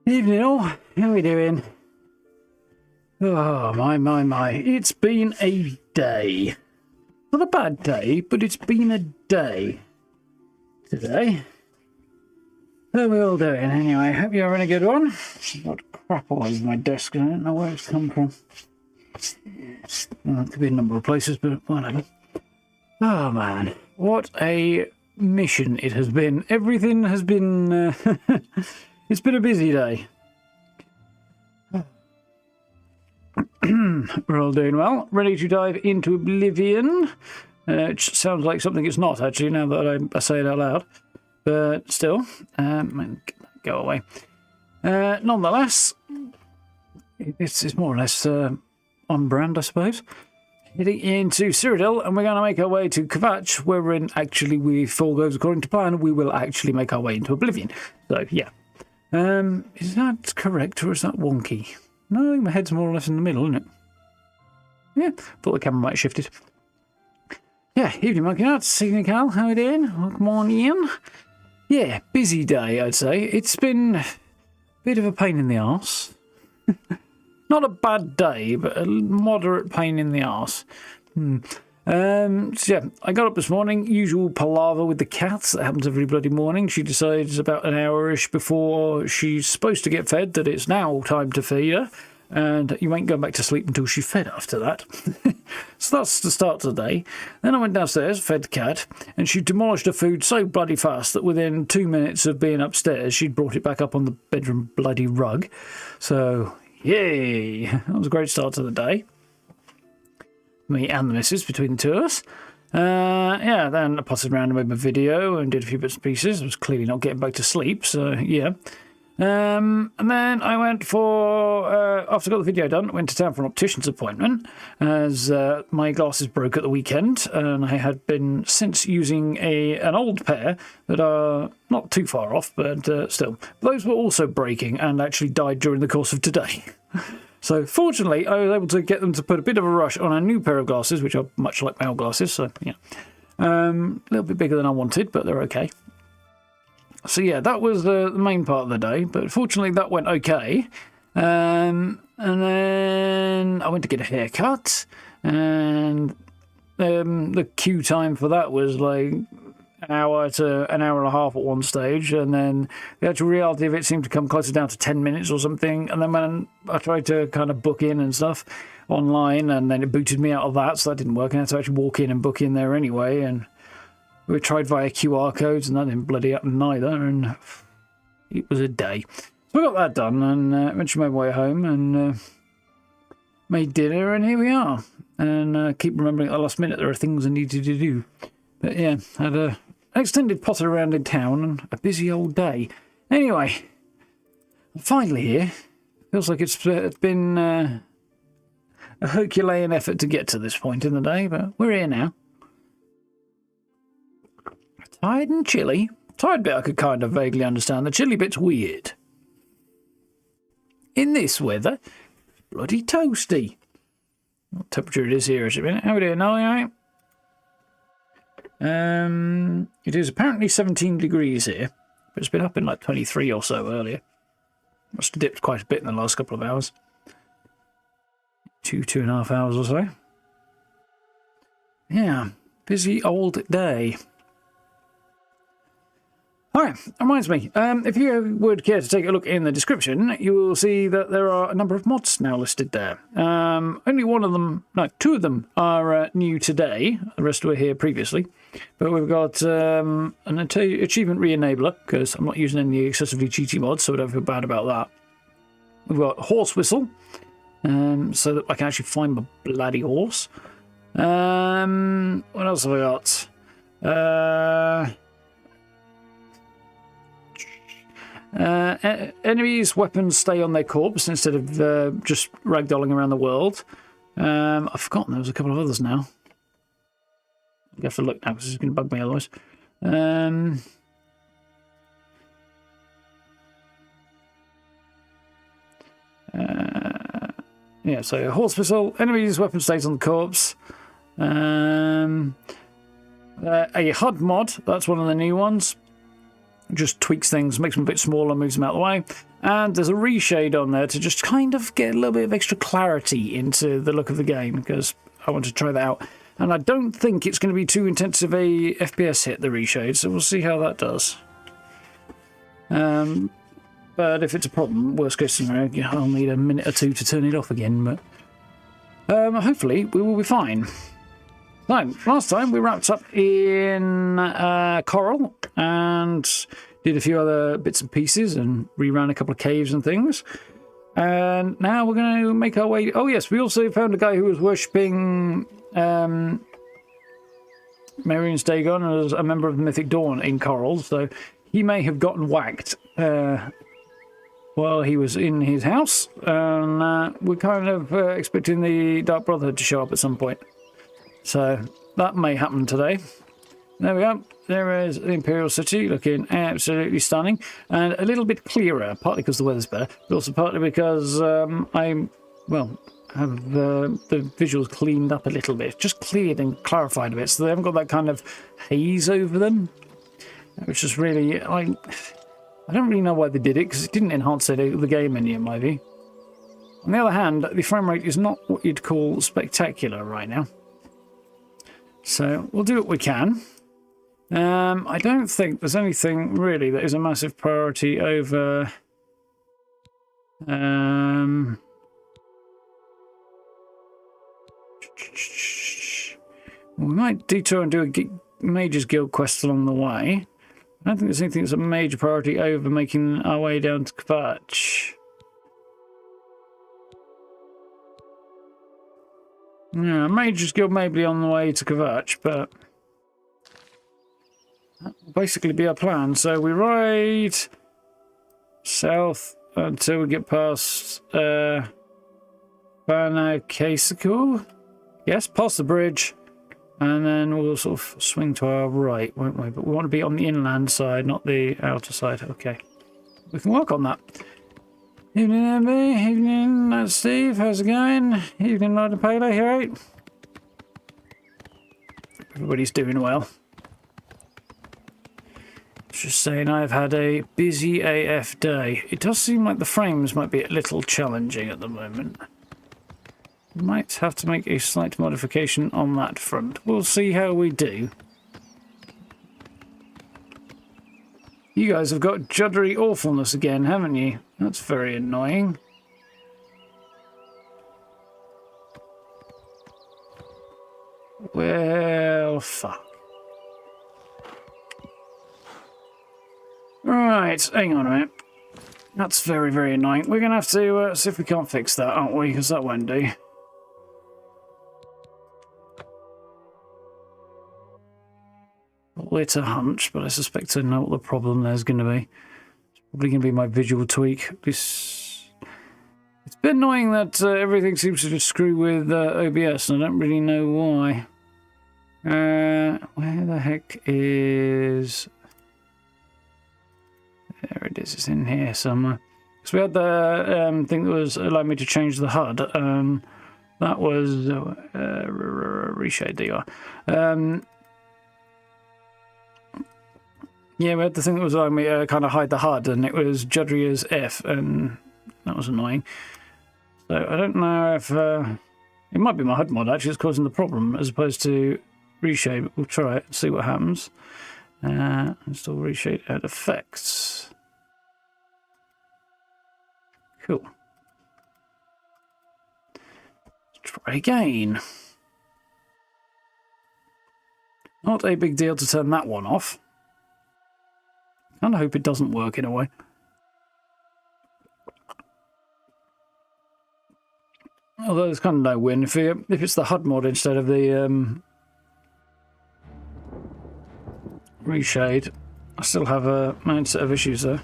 Evening all, how are we doing? Oh my, it's been a day. Not a bad day, but it's been a day today. How are we all doing anyway? Hope you're having a good one. I've got crap all over my desk and I don't know where it's come from. Well, it could be a number of places, but whatever. Oh man, what a mission it has been. Everything has been... It's been a busy day. We're all doing well. Ready to dive into Oblivion. It sounds like something it's not, actually, now that I say it out loud. But still, go away. Nonetheless, it's more or less on brand, I suppose. Heading into Cyrodil, and we're going to make our way to Kvatch, wherein actually, if all goes according to plan, we will actually make our way into Oblivion. So, yeah. Is that correct, or is that wonky? No, I think my head's more or less in the middle, isn't it? Yeah, thought the camera might have shifted. Yeah, evening, Monkey Nuts. Evening, Cal. How are you doing? Welcome on in. Yeah, busy day, I'd say. It's been a bit of a pain in the arse. Not a bad day, but a moderate pain in the arse. So yeah, I got up this morning, usual palaver with the cats that happens every bloody morning. She decides about an hour-ish before she's supposed to get fed that it's now time to feed her, and you ain't going back to sleep until she's fed after that. So that's the start of the day. Then I went downstairs, fed the cat, and she demolished her food so bloody fast that within 2 minutes of being upstairs, she'd brought it back up on the bedroom bloody rug. So, yay! That was a great start to the day. Me and the missus, between the two of us. Yeah, then I potted around and made my video and did a few bits and pieces. I was clearly not getting back to sleep, so yeah. And then I went for, after I got the video done, I went to town for an optician's appointment, as my glasses broke at the weekend, and I had been since using an old pair that are not too far off, but still. Those were also breaking and actually died during the course of today. So, fortunately, I was able to get them to put a bit of a rush on a new pair of glasses, which are much like my old glasses, so, yeah. A little bit bigger than I wanted, but they're okay. So, yeah, that was the main part of the day, but fortunately that went okay. And then I went to get a haircut, and the queue time for that was like an hour to an hour and a half at one stage, and then the actual reality of it seemed to come closer down to 10 minutes or something. And then when I tried to kind of book in and stuff online, and then it booted me out of that, so that didn't work. I had to actually walk in and book in there anyway, and we tried via QR codes, and that didn't bloody happen neither, and it was a day. So I got that done, and eventually made my way home, and made dinner, and here we are. And keep remembering at the last minute there are things I needed to do. But yeah, had a extended potter around in town and a busy old day. Anyway, I'm finally here. Feels like it's been a Herculean effort to get to this point in the day, but we're here now. Tired and chilly. Tired bit I could kind of vaguely understand. The chilly bit's weird. In this weather, bloody toasty. What temperature it is here at a minute? How are we doing, Ollie? It is apparently 17 degrees here, but it's been up in like 23 or so earlier. Must have dipped quite a bit in the last couple of hours. 2.5 hours or so. Yeah, busy old day. Alright, reminds me, if you would care to take a look in the description, you will see that there are a number of mods now listed there. Only one of them, no, two of them are new today. The rest were here previously. But we've got an achievement re-enabler, because I'm not using any excessively cheaty mods, so I don't feel bad about that. We've got horse whistle, so that I can actually find my bloody horse. What else have I got? Enemies' weapons stay on their corpse instead of just ragdolling around the world. I've forgotten there was a couple of others now. You have to look now because it's going to bug me otherwise. Yeah, so horse whistle, enemies' weapon stays on the corpse. A HUD mod, that's one of the new ones. Just tweaks things, makes them a bit smaller, moves them out of the way. And there's a reshade on there to just kind of get a little bit of extra clarity into the look of the game, because I want to try that out. And I don't think it's going to be too intensive a FPS hit, the reshade, so we'll see how that does. But if it's a problem, worst case scenario, I'll need a minute or two to turn it off again, but hopefully we will be fine. So, last time we wrapped up in Coral and did a few other bits and pieces and reran a couple of caves and things. And now we're going to make our way... Oh yes, we also found a guy who was worshipping Marian's Dagon as a member of the Mythic Dawn in Coral, so he may have gotten whacked while he was in his house. And we're kind of expecting the Dark Brotherhood to show up at some point. So that may happen today. There we go. There is the Imperial City, looking absolutely stunning. And a little bit clearer, partly because the weather's better, but also partly because I have the visuals cleaned up a little bit. Just cleared and clarified a bit, so they haven't got that kind of haze over them. Which is really... I don't really know why they did it, because it didn't enhance the game any, in my view. On the other hand, the frame rate is not what you'd call spectacular right now. So we'll do what we can. I don't think there's anything really that is a massive priority over... we might detour and do a Mage's Guild quest along the way. I don't think there's anything that's a major priority over making our way down to Kvatch. Yeah, Mage's Guild may be on the way to Kvatch, but that will basically be our plan. So we ride south until we get past Banakasiku. Yes, past the bridge, and then we'll sort of swing to our right, won't we? But we want to be on the inland side, not the outer side. Okay, we can work on that. Evening, Abby. Evening, Steve. How's it going? Evening, Lord of Pele. You alright? Everybody's doing well. Just saying, I've had a busy AF day. It does seem like the frames might be a little challenging at the moment. Might have to make a slight modification on that front. We'll see how we do. You guys have got juddery awfulness again, haven't you? That's very annoying. Well, fuck. Right, hang on a minute. That's very, very annoying. We're going to have to see if we can't fix that, aren't we? Because that won't do. Well, it's a hunch, but I suspect I know what the problem there's going to be. It's probably going to be my visual tweak. It's a bit annoying that everything seems to just screw with OBS, and I don't really know why. Where the heck is... There it is, it's in here somewhere. So we had the thing that was allowing me to change the HUD. That was... reshade, there you are. Yeah, we had the thing that was allowing me to kind of hide the HUD, and it was juddery as F, and that was annoying. So I don't know if... it might be my HUD mod, actually, that's causing the problem, as opposed to reshade. We'll try it, see what happens. Install reshade add effects. Cool. Let's try again. Not a big deal to turn that one off. Kind of hope it doesn't work in a way. Although there's kind of no win if it's the HUD mod instead of the reshade. I still have my own set of issues there.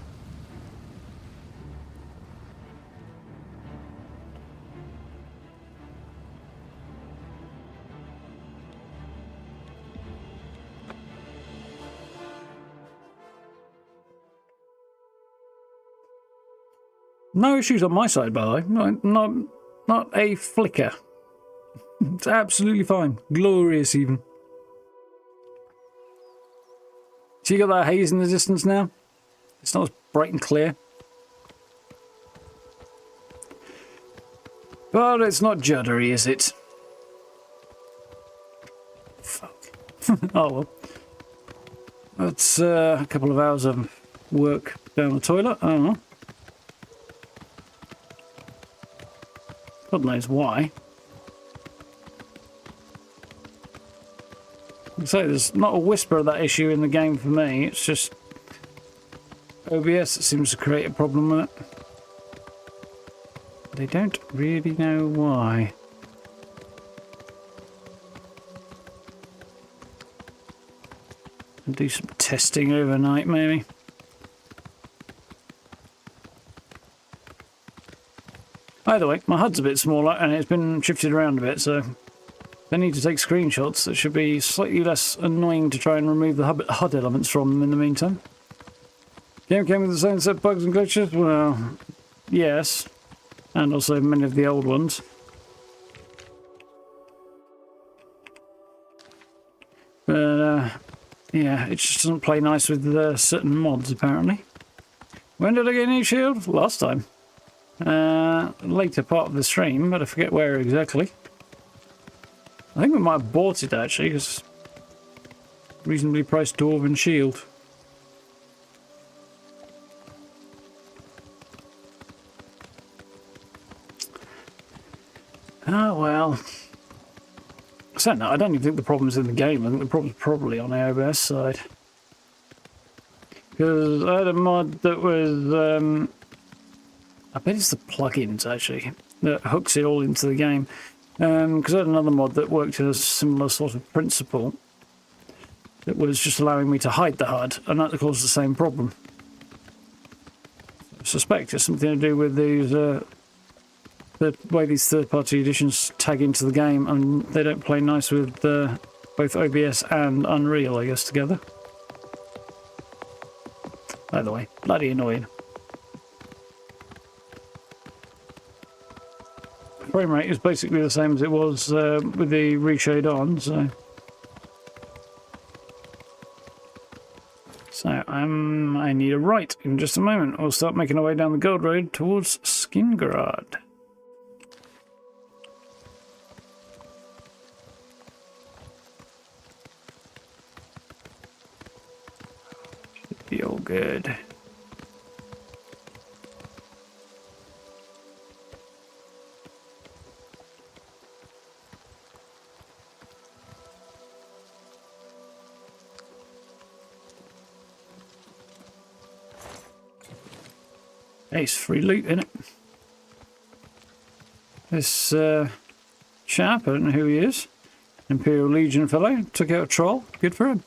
No issues on my side, by the way. Not a flicker. It's absolutely fine. Glorious, even. So you got that haze in the distance now? It's not as bright and clear. But it's not juddery, is it? Fuck. Oh well. That's a couple of hours of work down the toilet. I don't know. God knows why. So there's not a whisper of that issue in the game for me. It's just OBS that seems to create a problem with it. They don't really know why. I'll do some testing overnight, maybe. Either way, my HUD's a bit smaller and it's been shifted around a bit, so if I need to take screenshots, it should be slightly less annoying to try and remove the HUD elements from them in the meantime. Game came with the same set of bugs and glitches? Well, yes. And also many of the old ones. But, yeah, it just doesn't play nice with certain mods, apparently. When did I get a new shield? Last time. Later part of the stream, but I forget where exactly. I think we might have bought it actually, because reasonably priced Dwarven shield. Ah well. So no, I don't even think the problem's in the game. I think the problem's probably on the OBS side. Because I had a mod that was I bet it's the plugins, actually, that hooks it all into the game. Because I had another mod that worked in a similar sort of principle that was just allowing me to hide the HUD, and that caused the same problem. I suspect it's something to do with these, the way these third-party editions tag into the game, and they don't play nice with both OBS and Unreal, I guess, together. Either way, bloody annoying. Frame rate is basically the same as it was with the reshade on, so I need a right in just a moment. We'll start making our way down the gold road towards Skingrad. Should be all good. Ace free loot in it. This chap, I don't know who he is. Imperial Legion fellow, took out a troll. Good for him.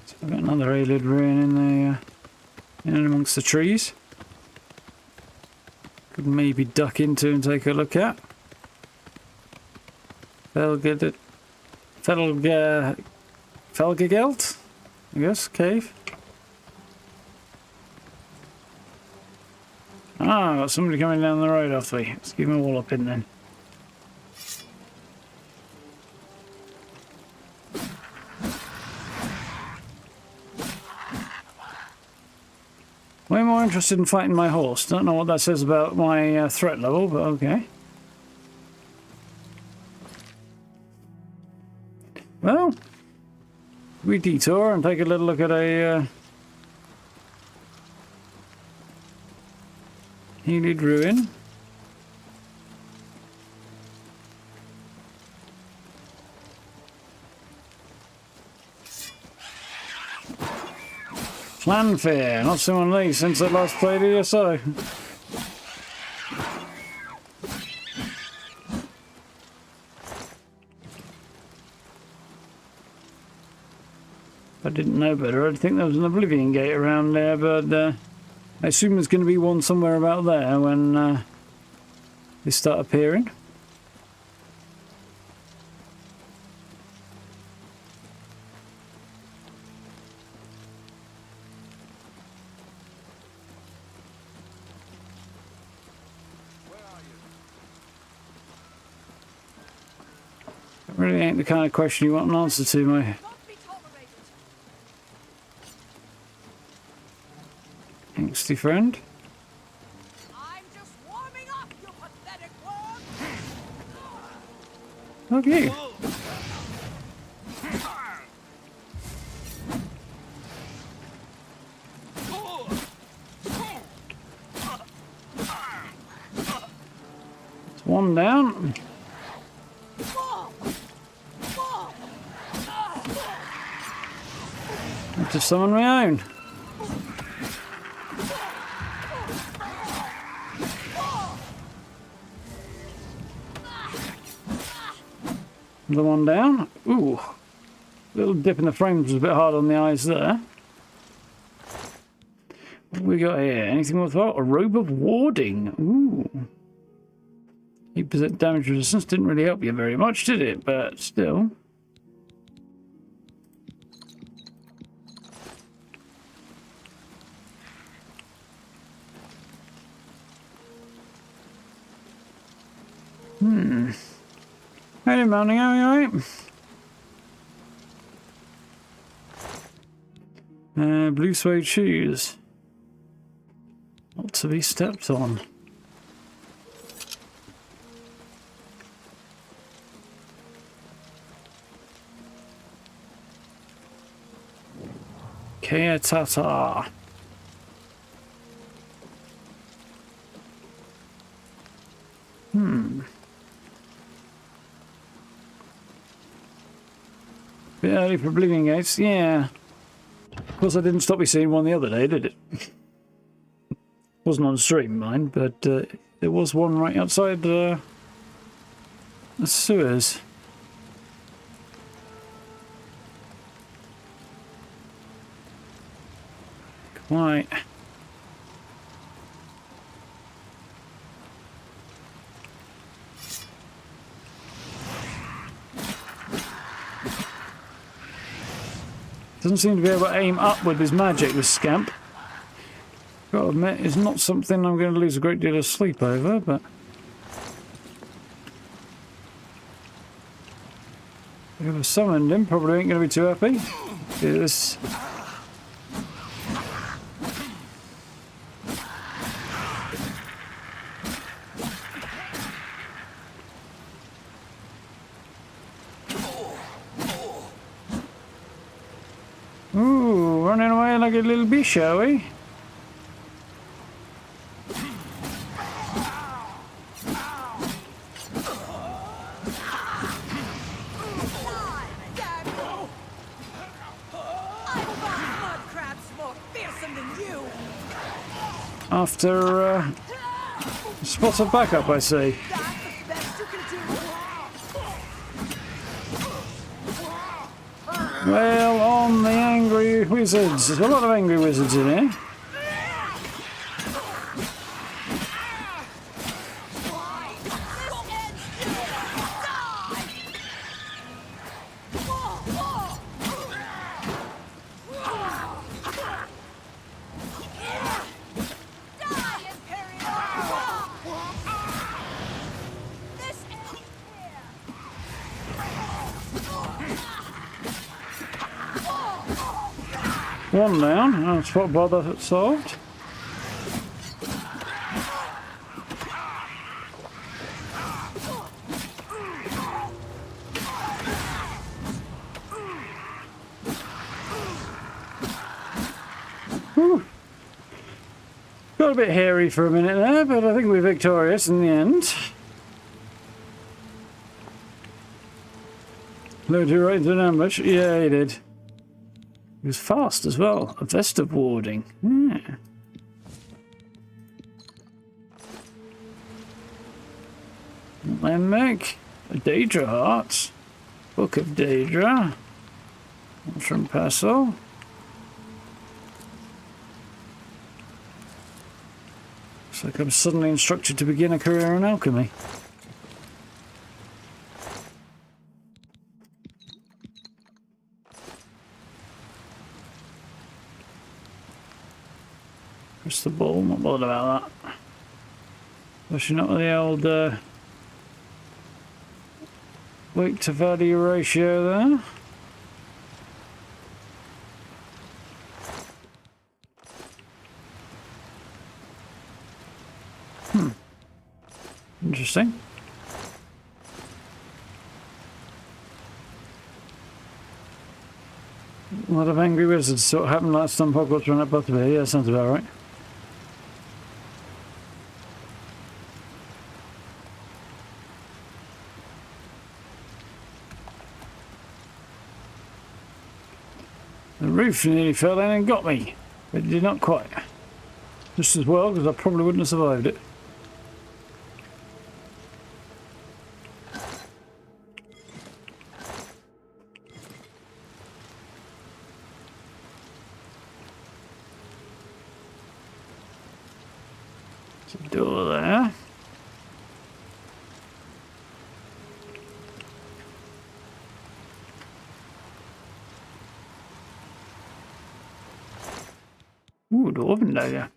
So I've got another Aelid ruin in amongst the trees. Could maybe duck into and take a look at. Felgagelt, I guess, cave. Ah, got somebody coming down the road after me. Let's give them all up in then. Way more interested in fighting my horse. Don't know what that says about my threat level, but okay. Well, we detour and take a little look at a healed ruin. Fanfare, not seen one of these since I last played ESO. If I didn't know better, I'd think there was an Oblivion gate around there, but I assume there's going to be one somewhere about there when they start appearing. Really ain't the kind of question you want an answer to, my angsty friend. I'm just warming up, you pathetic worm. Look at you. It's one down. To summon my own. The one down. Ooh. Little dip in the frames was a bit hard on the eyes there. What have we got here? Anything worthwhile? A robe of warding. Ooh. 8% damage resistance didn't really help you very much, did it? But still. Hey, Mounting, are you alright? Blue suede shoes. Not to be stepped on. Kea Tata. Bit early for Oblivion gates, yeah. Of course, I didn't stop you seeing one the other day, did it? Wasn't on stream, mind, but there was one right outside the sewers. Quite. Doesn't seem to be able to aim up with his magic, this scamp. Gotta admit, it's not something I'm going to lose a great deal of sleep over, but... if I've summoned him, probably ain't going to be too happy. Do this. Ooh, running away like a little bee, shall we? After spots of backup, I see. Well, on the angry wizards. There's a lot of angry wizards in here. One down. Spot bother solved. Whew. Got a bit hairy for a minute there, but I think we're victorious in the end. Lured you right into an ambush. Yeah, he did. He was fast as well. A vest of warding. Yeah. Then make a Daedra heart. Book of Daedra. From Passel. Looks like I'm suddenly instructed to begin a career in alchemy. Press the ball, not bothered about that. Especially not with the old weight to value ratio there. Interesting. A lot of angry wizards sort of happened last time Hogwarts ran up Butterbeer. Yeah, sounds about right. The roof nearly fell in and got me, but it did not quite. Just as well, because I probably wouldn't have survived it. There's a door there. Ooh, door open there.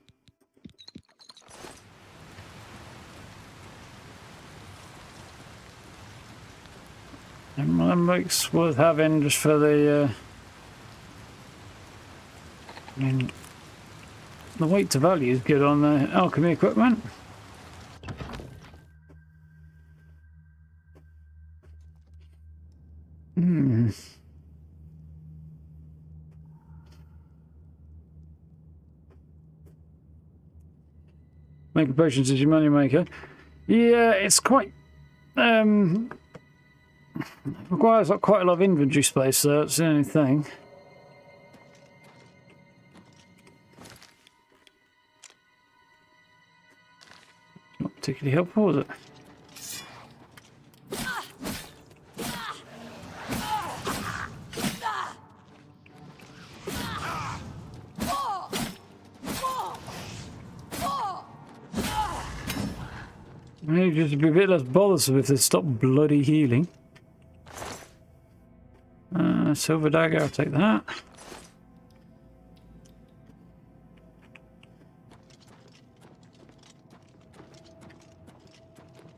And that makes worth having just for the I mean, the weight to value is good on the alchemy equipment. Making potions is your money maker. Yeah, it's quite requires quite a lot of inventory space, so that's the only thing. Not particularly helpful, is it? Maybe just be a bit less bothersome if they stop bloody healing. Silver dagger, I'll take that.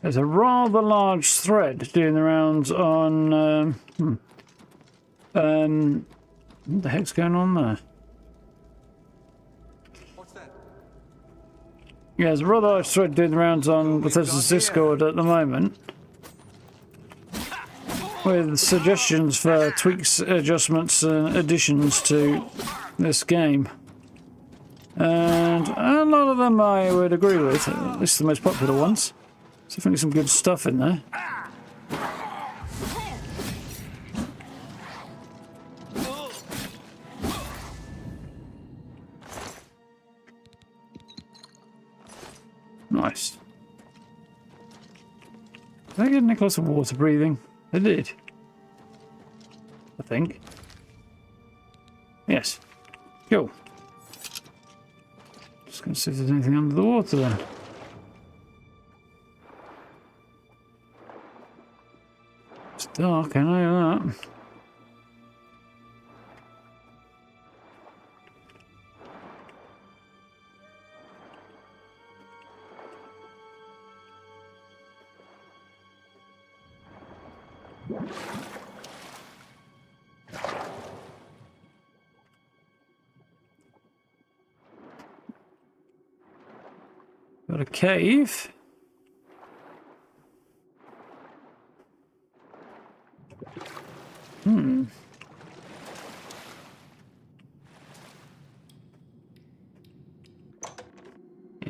There's a rather large thread doing the rounds on. What the heck's going on there? What's that? Yeah, there's a rather large thread doing the rounds on Bethesda's Discord at the moment, with suggestions for tweaks, adjustments, and additions to this game. And a lot of them I would agree with, at least the most popular ones. There's definitely some good stuff in there. Nice. Did I get Nicholas of water breathing? I did. I think. Yes. Cool. Just going to see if there's anything under the water then. It's dark, I know that. Got a cave.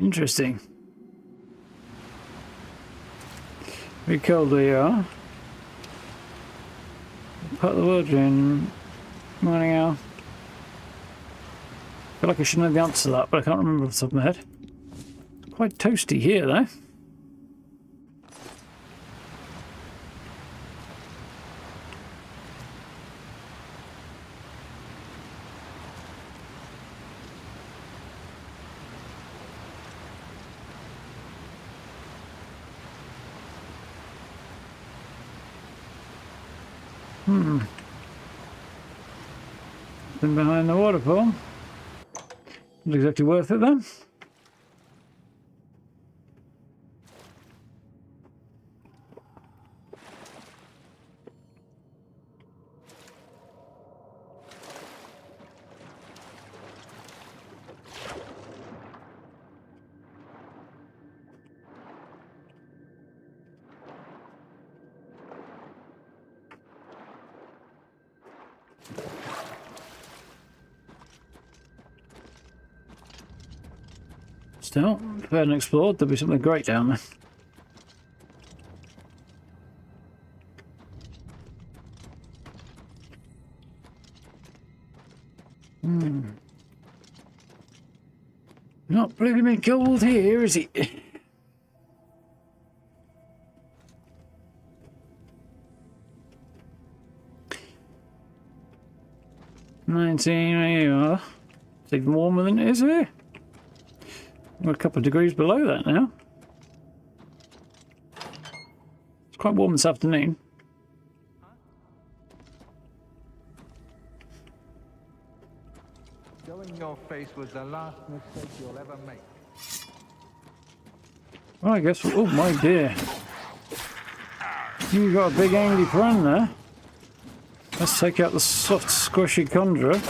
Interesting. Very cold where you are. Part of the world you're in. Morning hour. I feel like I should know the answer to that, but I can't remember off the top of my head. Quite toasty here, though. Been behind the waterfall. Not exactly worth it then. Still, if I hadn't explored, there'd be something great down there. Not blooming cold here, is it? 19, there you are. It's even warmer than it is here. We're a couple of degrees below that now. It's quite warm this afternoon. Showing your face was the last mistake you'll ever make. Well, I guess. Oh my dear. You got a big angry prawn there. Let's take out the soft, squishy conjurer.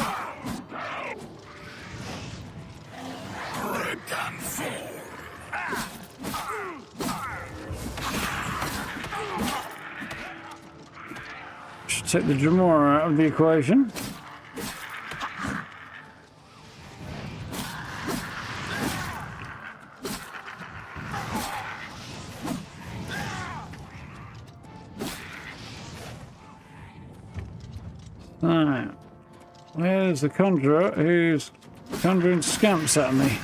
Should take the Dremora out of the equation. Alright. Where's the conjurer who's conjuring scamps at me?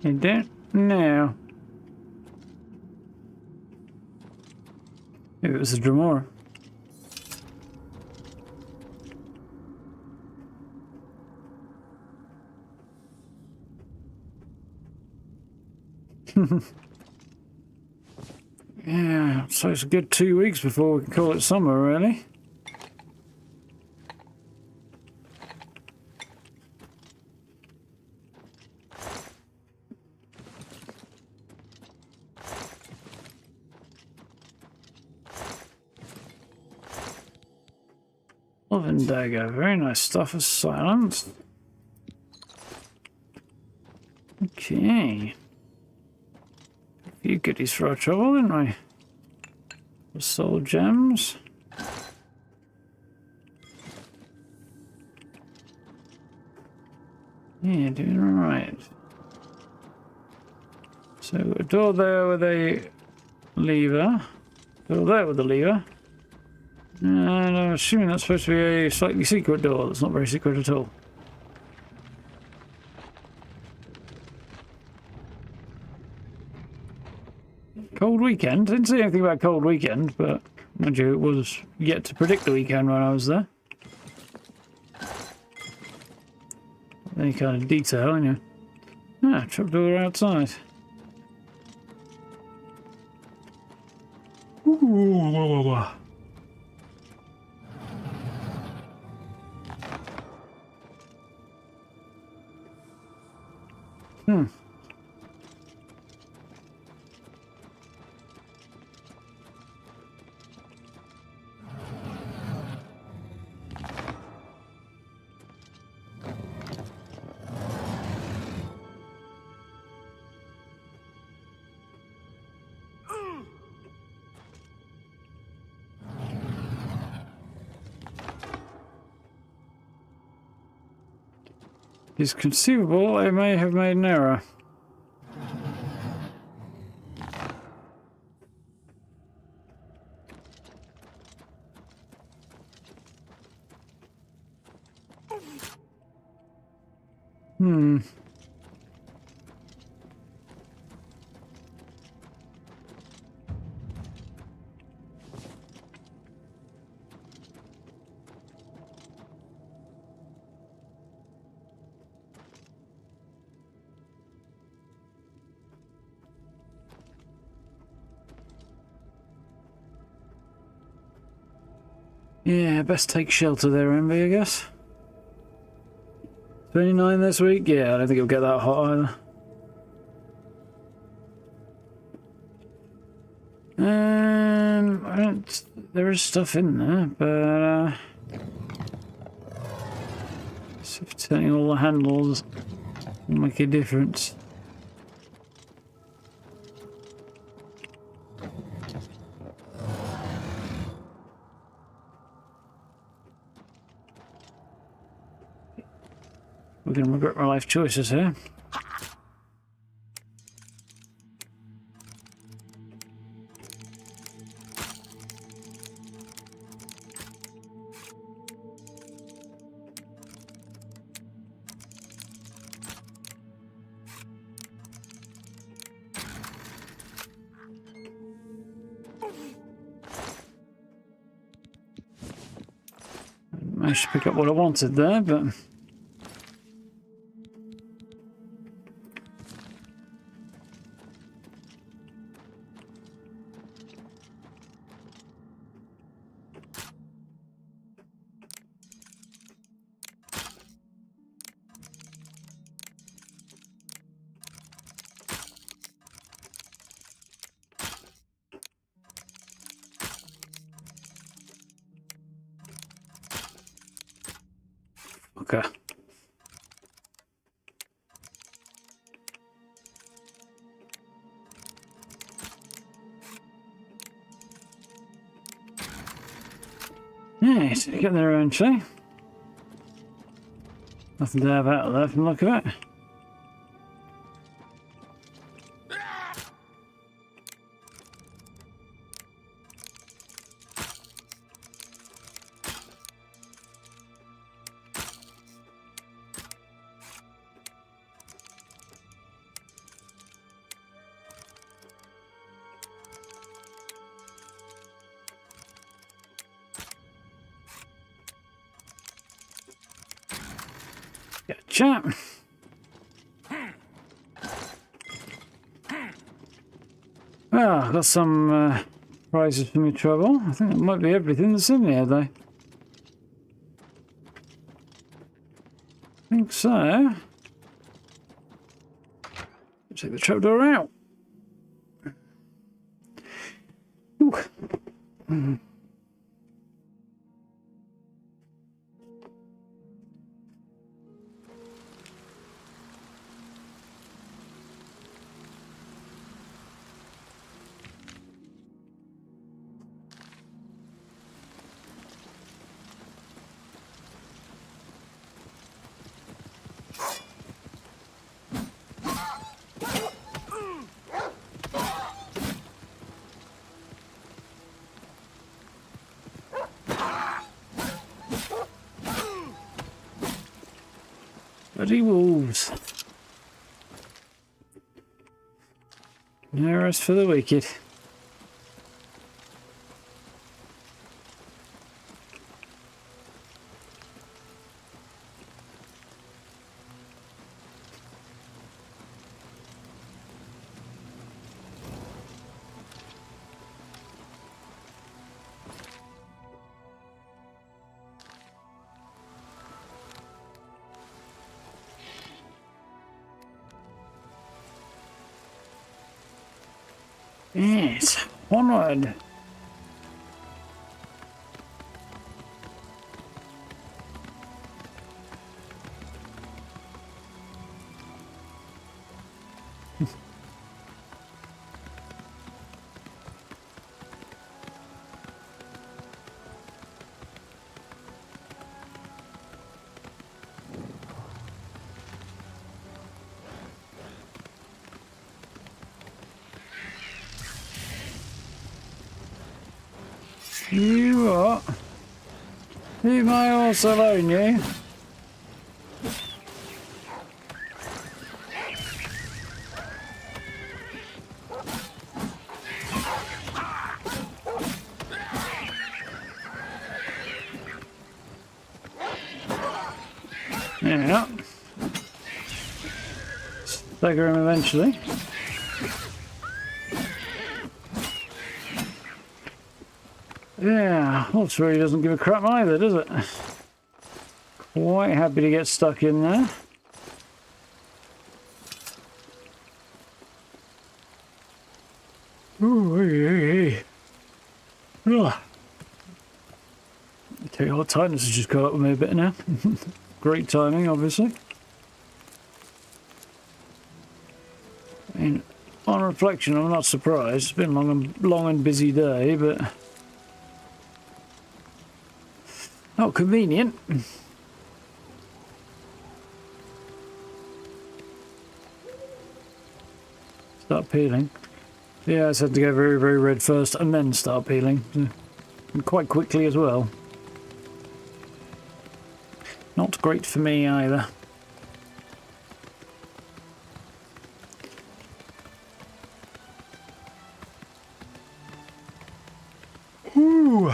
I don't know. Maybe it was the Dremora. Yeah, so it's a good 2 weeks before we can call it summer, really. Oven dagger, very nice stuff of silence. Okay. A few goodies for our trouble, didn't we? The soul gems. Yeah, doing alright. So, a door there with a lever. Door there with a lever. And I'm assuming that's supposed to be a slightly secret door. That's not very secret at all. Cold weekend? Didn't see anything about cold weekend, but mind you, it was yet to predict the weekend when I was there. Any kind of detail, anyway. Ah, trapdoor outside. Ooh. It's conceivable I may have made an error. Yeah, best take shelter there, Envy, I guess. 29 this week? Yeah, I don't think it'll get that hot either. I don't... There is stuff in there, but... so if turning all the handles will make a difference. We're going to regret my life choices here. Managed to pick up what I wanted there, but... Okay. Yeah, so getting there eventually. Nothing to have out of there from the look of it. Gotcha. Ah, got some prizes for my trouble. I think that might be everything that's in here, though. I think so. Take the trapdoor out. Ooh. Bloody wolves. No rest for the wicked. Yes, onward. You what? Leave my horse alone, you. Yeah. Stagger him eventually. Yeah, Horse really doesn't give a crap either, does it? Quite happy to get stuck in there. Ooh, hey, hey. Ugh. I tell you what, tightness has just caught up with me a bit now. Great timing, obviously. I mean, on reflection, I'm not surprised. It's been a long and busy day, but not convenient. Start peeling. Yeah, I said to go very, very red first and then start peeling. And quite quickly as well. Not great for me either. Ooh.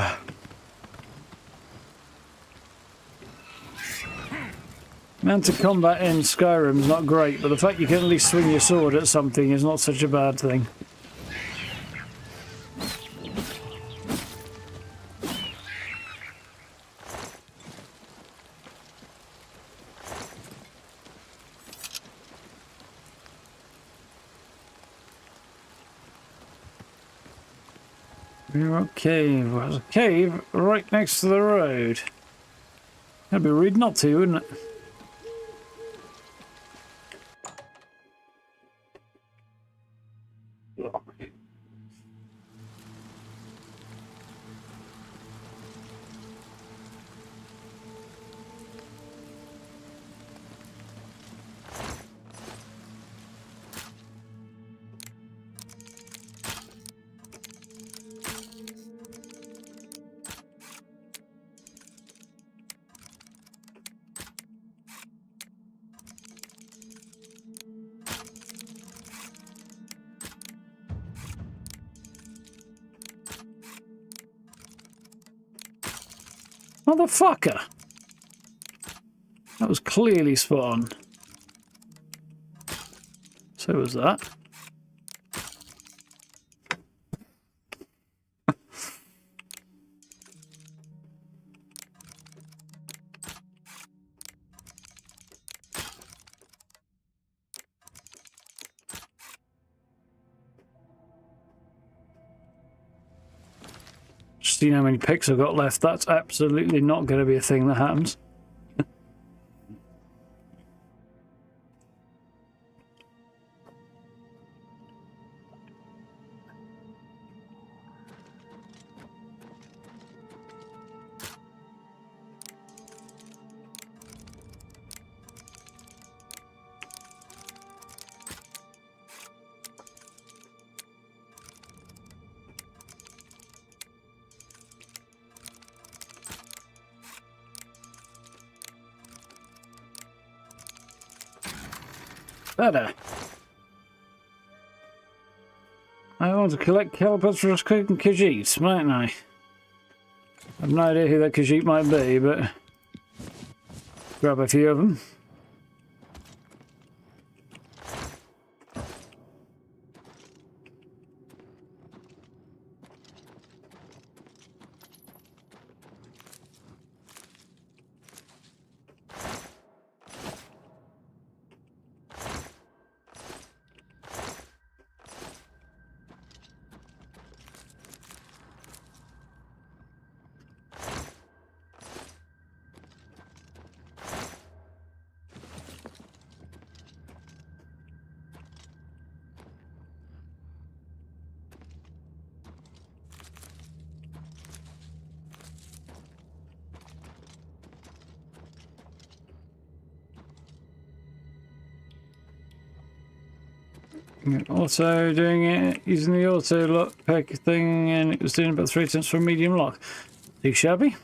Amount of combat in Skyrim's not great, but the fact you can at least swing your sword at something is not such a bad thing. We're at cave. Well, there's a cave right next to the road. That'd be rude not to, wouldn't it? Motherfucker! That was clearly spot on. So was that. Just seeing how many picks I've got left, that's absolutely not going to be a thing that happens. Better. I want to collect calipers for Khajiits, mightn't I? I've no idea who that Khajiit might be, but grab a few of them. Also doing it using the auto lock pick thing, and it was doing about 3 attempts for a medium lock. Too shabby.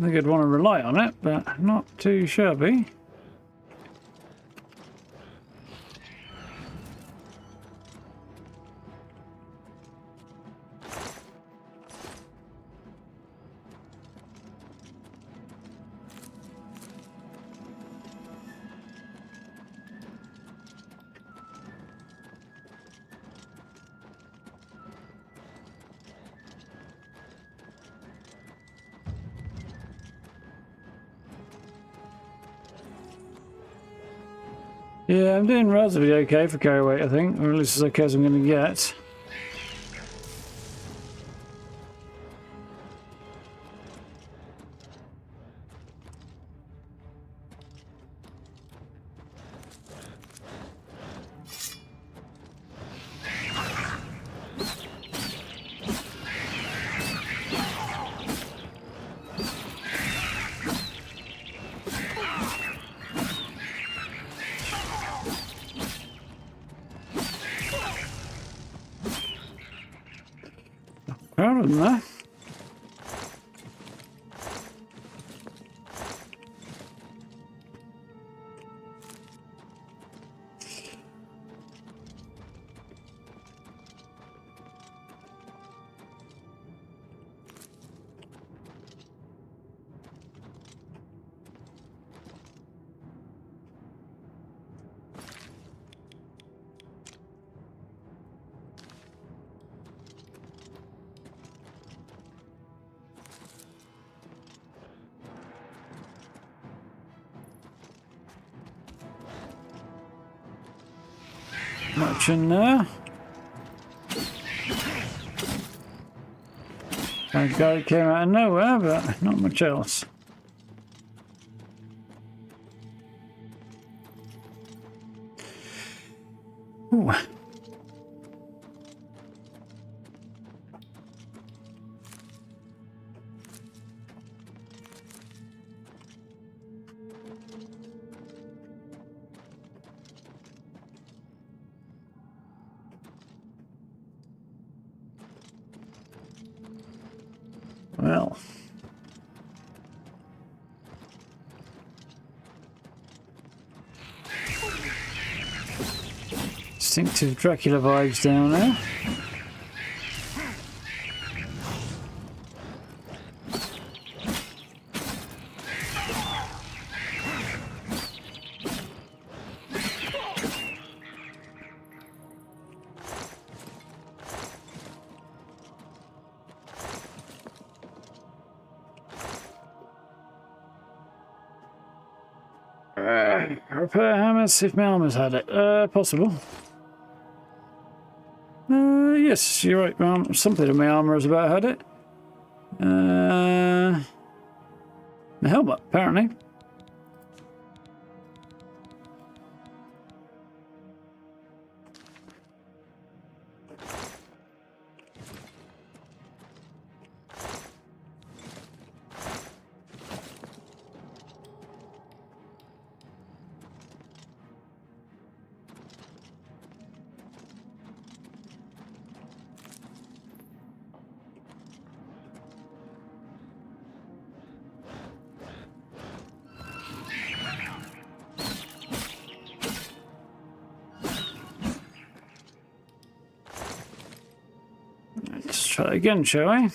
I think I'd want to rely on it, but not too shabby. Yeah, I'm doing relatively okay for carry weight, I think, or at least as okay as I'm going to get. Proud of them there. Much in there. That guy came out of nowhere, but not much else. Ooh. Well, distinctive Dracula vibes down there. Repair hammers, if my armor's had it. Possible. Yes, you're right. Something in my armor has about had it. The helmet, apparently. Let's try again, shall we?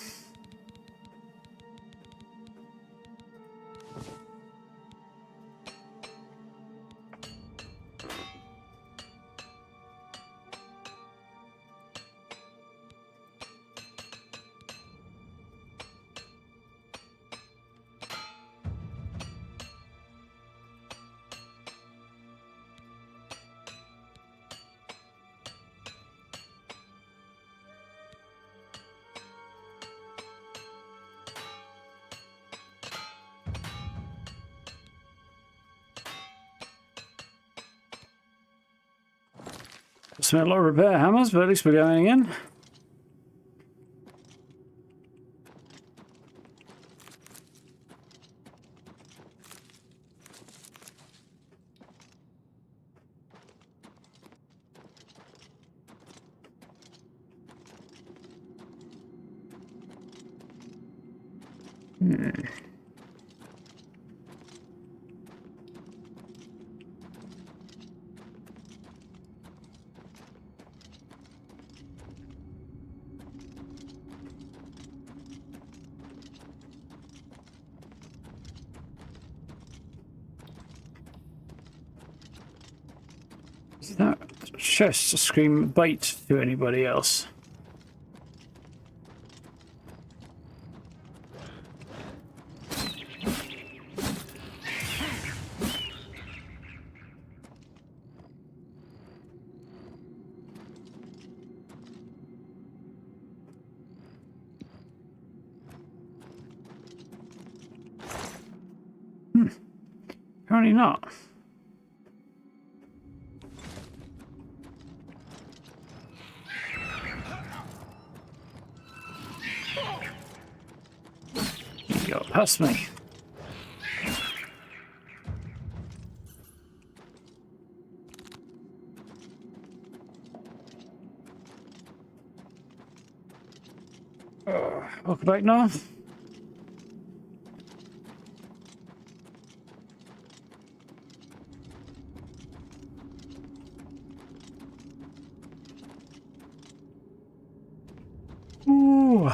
Smell a lot of repair hammers, but at least we're going in. Is that chest scream bait to anybody else? Apparently not. You got past me. Welcome back, North. Ooh.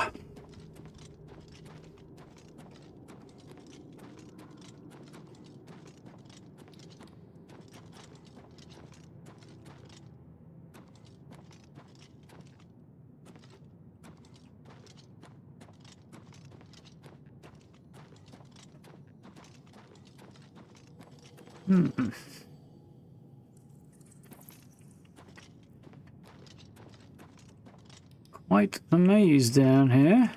Quite a maze down here.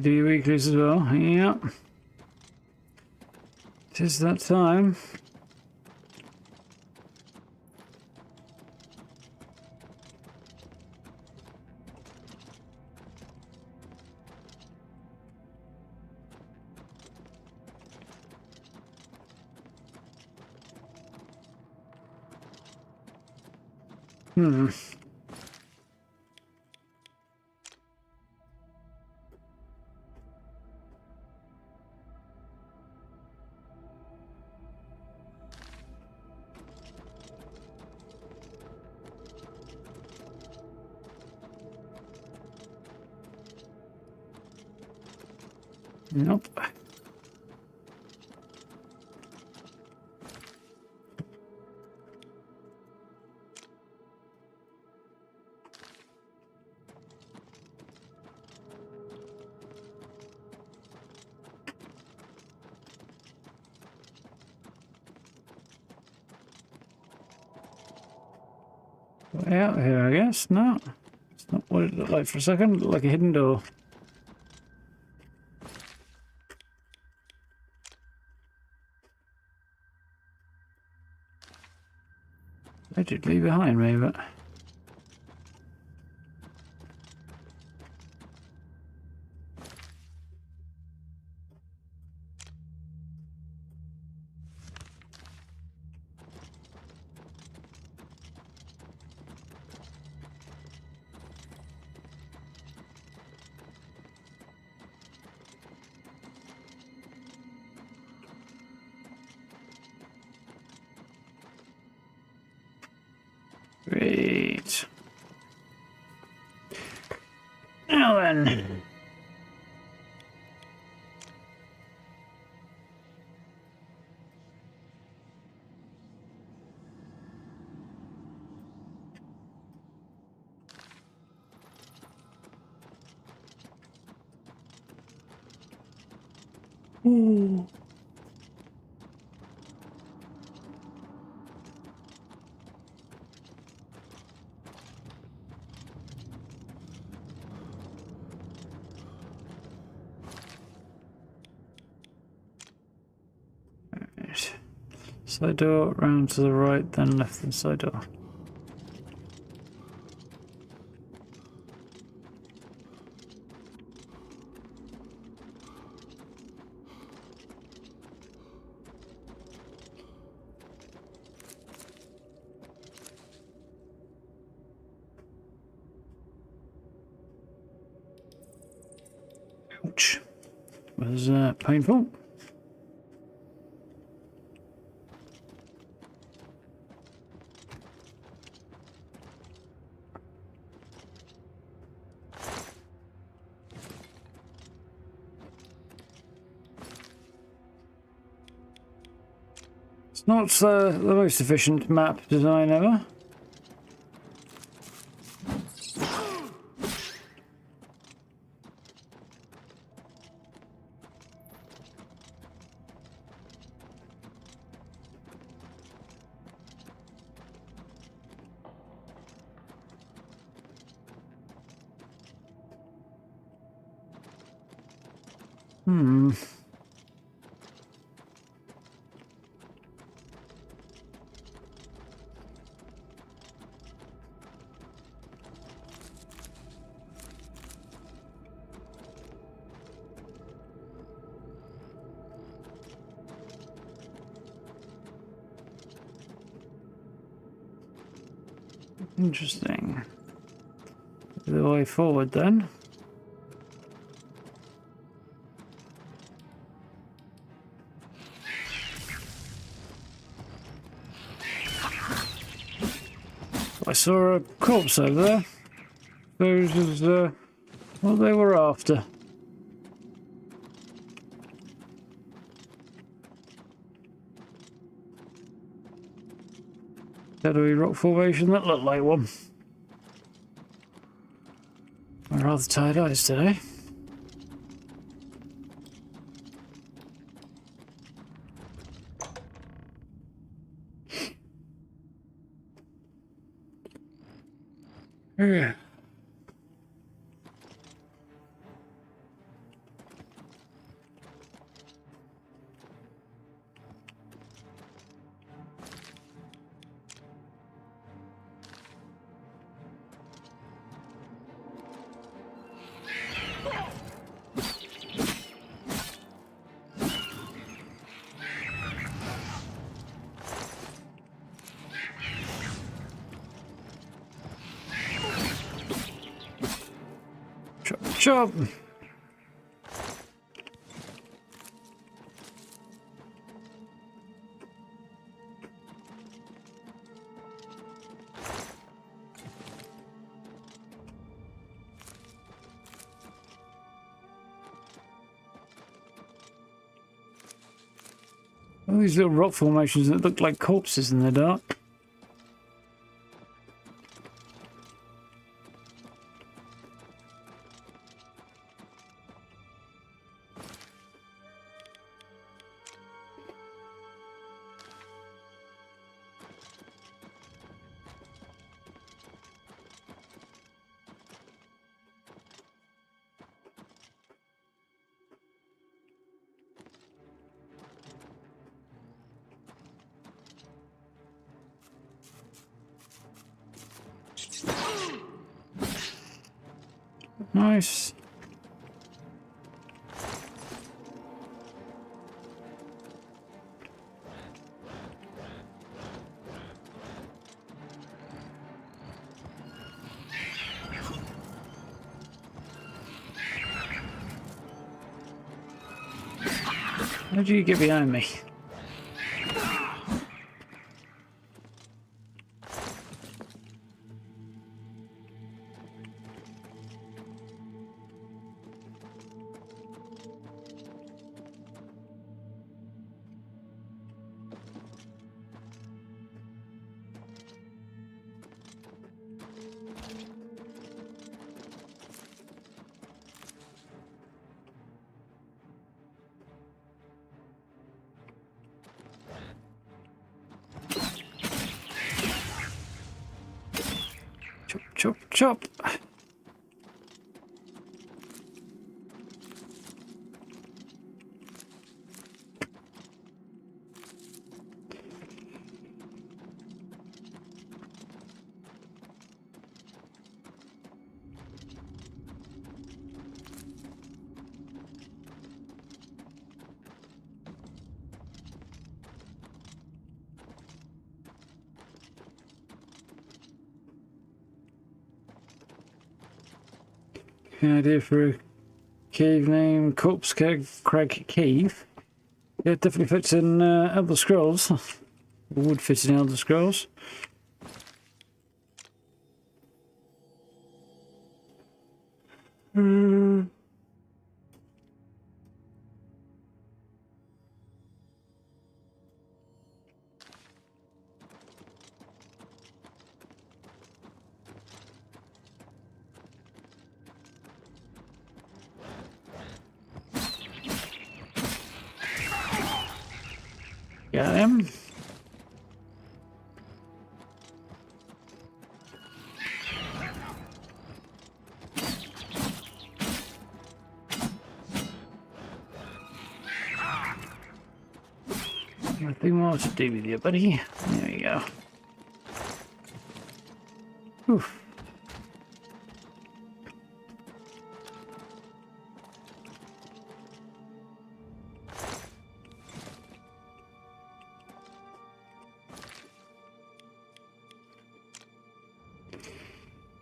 Do your weeklies as well. Yep. It is that time. Nope. Way out here, I guess. No. It's not what it looked like for a second. It looked like a hidden door. Allegedly behind me, but... Great. Now then. Ooh. Side door, round to the right, then left the side door. Ouch. Was painful. It's not the most efficient map design ever. Interesting. The way forward then. I saw a corpse over there. Those was what they were after. Shadowy rock formation that looked like one. I'm rather tired eyes today. Yeah. Chop, chop. All these little rock formations that look like corpses in the dark. Nice. How do you get behind me? Chop, chop, chop. An idea for a cave name, Corpse Crag Cave. Yeah, it definitely fits in Elder Scrolls. Would fit in Elder Scrolls. Got him. Nothing more to do with you, buddy. There we go. Oof.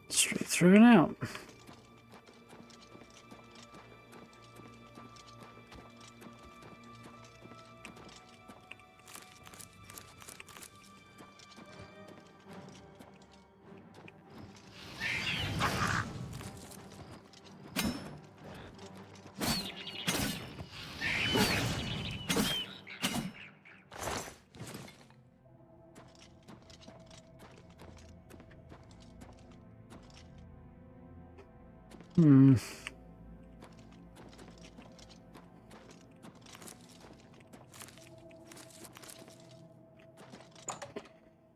Straight through and out.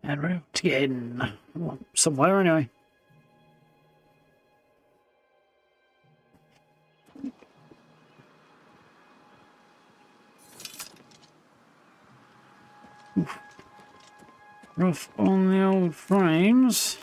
And we're out again. Well, somewhere anyway. Oof. Rough on the old frames.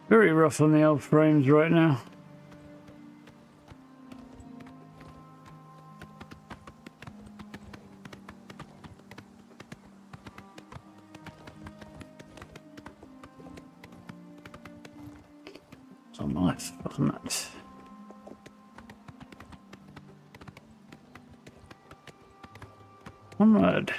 Very rough on the old frames right now. It's on my left, wasn't it? Onward.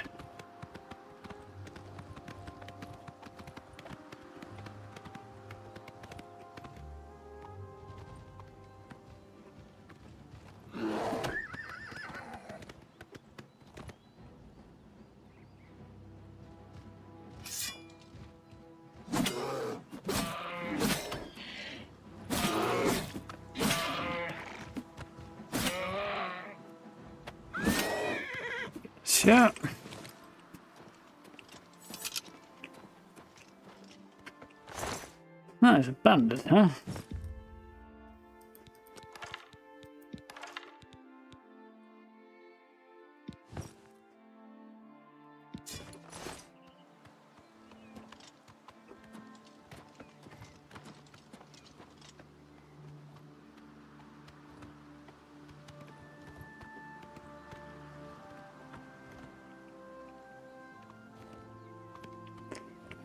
Yeah. No, it's abandoned, huh?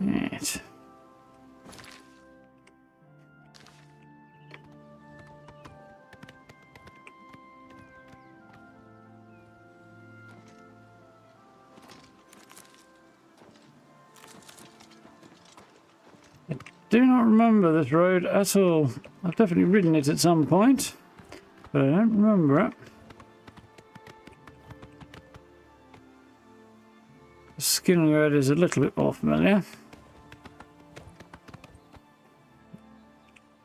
Right. I do not remember this road at all. I've definitely ridden it at some point, but I don't remember it. The skin road is a little bit more familiar.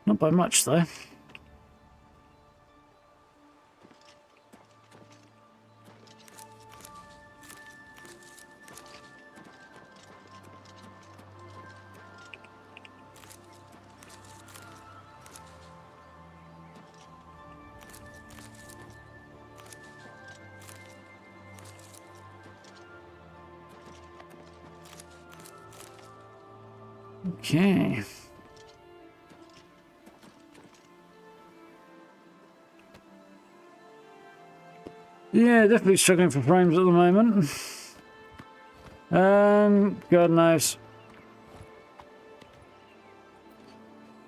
Not by much, though. Okay. Yeah, definitely struggling for frames at the moment. God knows.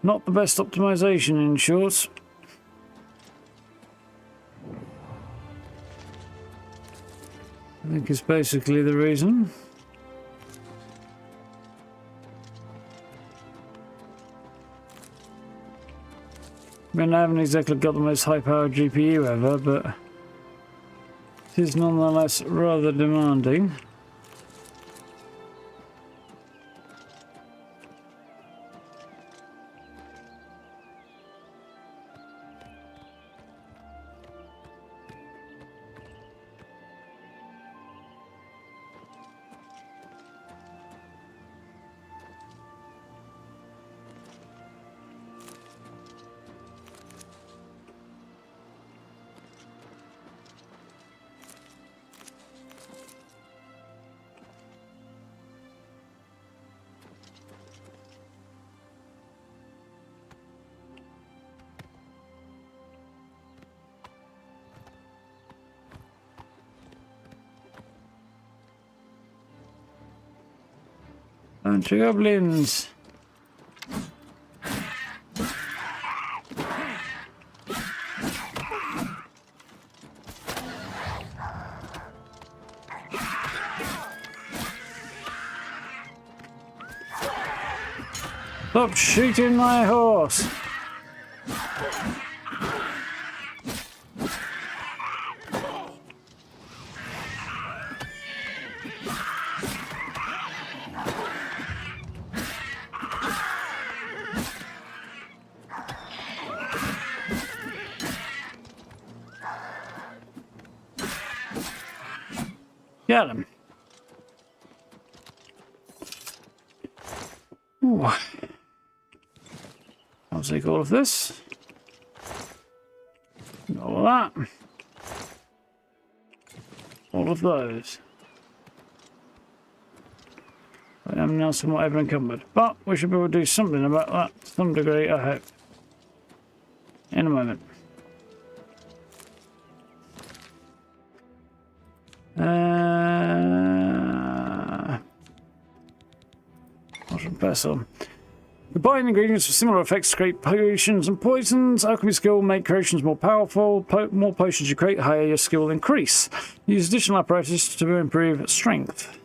Not the best optimization in short. I think it's basically the reason. I mean, I haven't exactly got the most high-powered GPU ever, but it is nonetheless rather demanding. Bunch of goblins. Stop shooting my horse. Got him. Ooh. I'll take all of this. All of that. All of those. I am now somewhat over encumbered, but we should be able to do something about that to some degree, I hope. In a moment. Vessel. Combine ingredients with similar effects to create potions and poisons. Alchemy skill make creations more powerful. More potions you create, higher your skill will increase. Use additional apparatus to improve strength.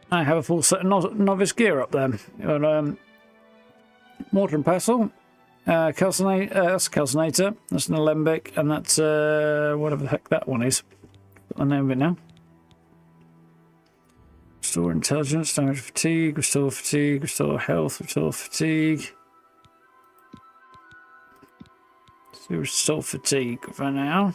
I have a full set of novice gear up there. Got, mortar and pestle. That's a calcinator. That's an alembic, and that's whatever the heck that one is. Got the name of it now. Restore intelligence, damage fatigue, restore health, restore fatigue. Let's do restore fatigue for now.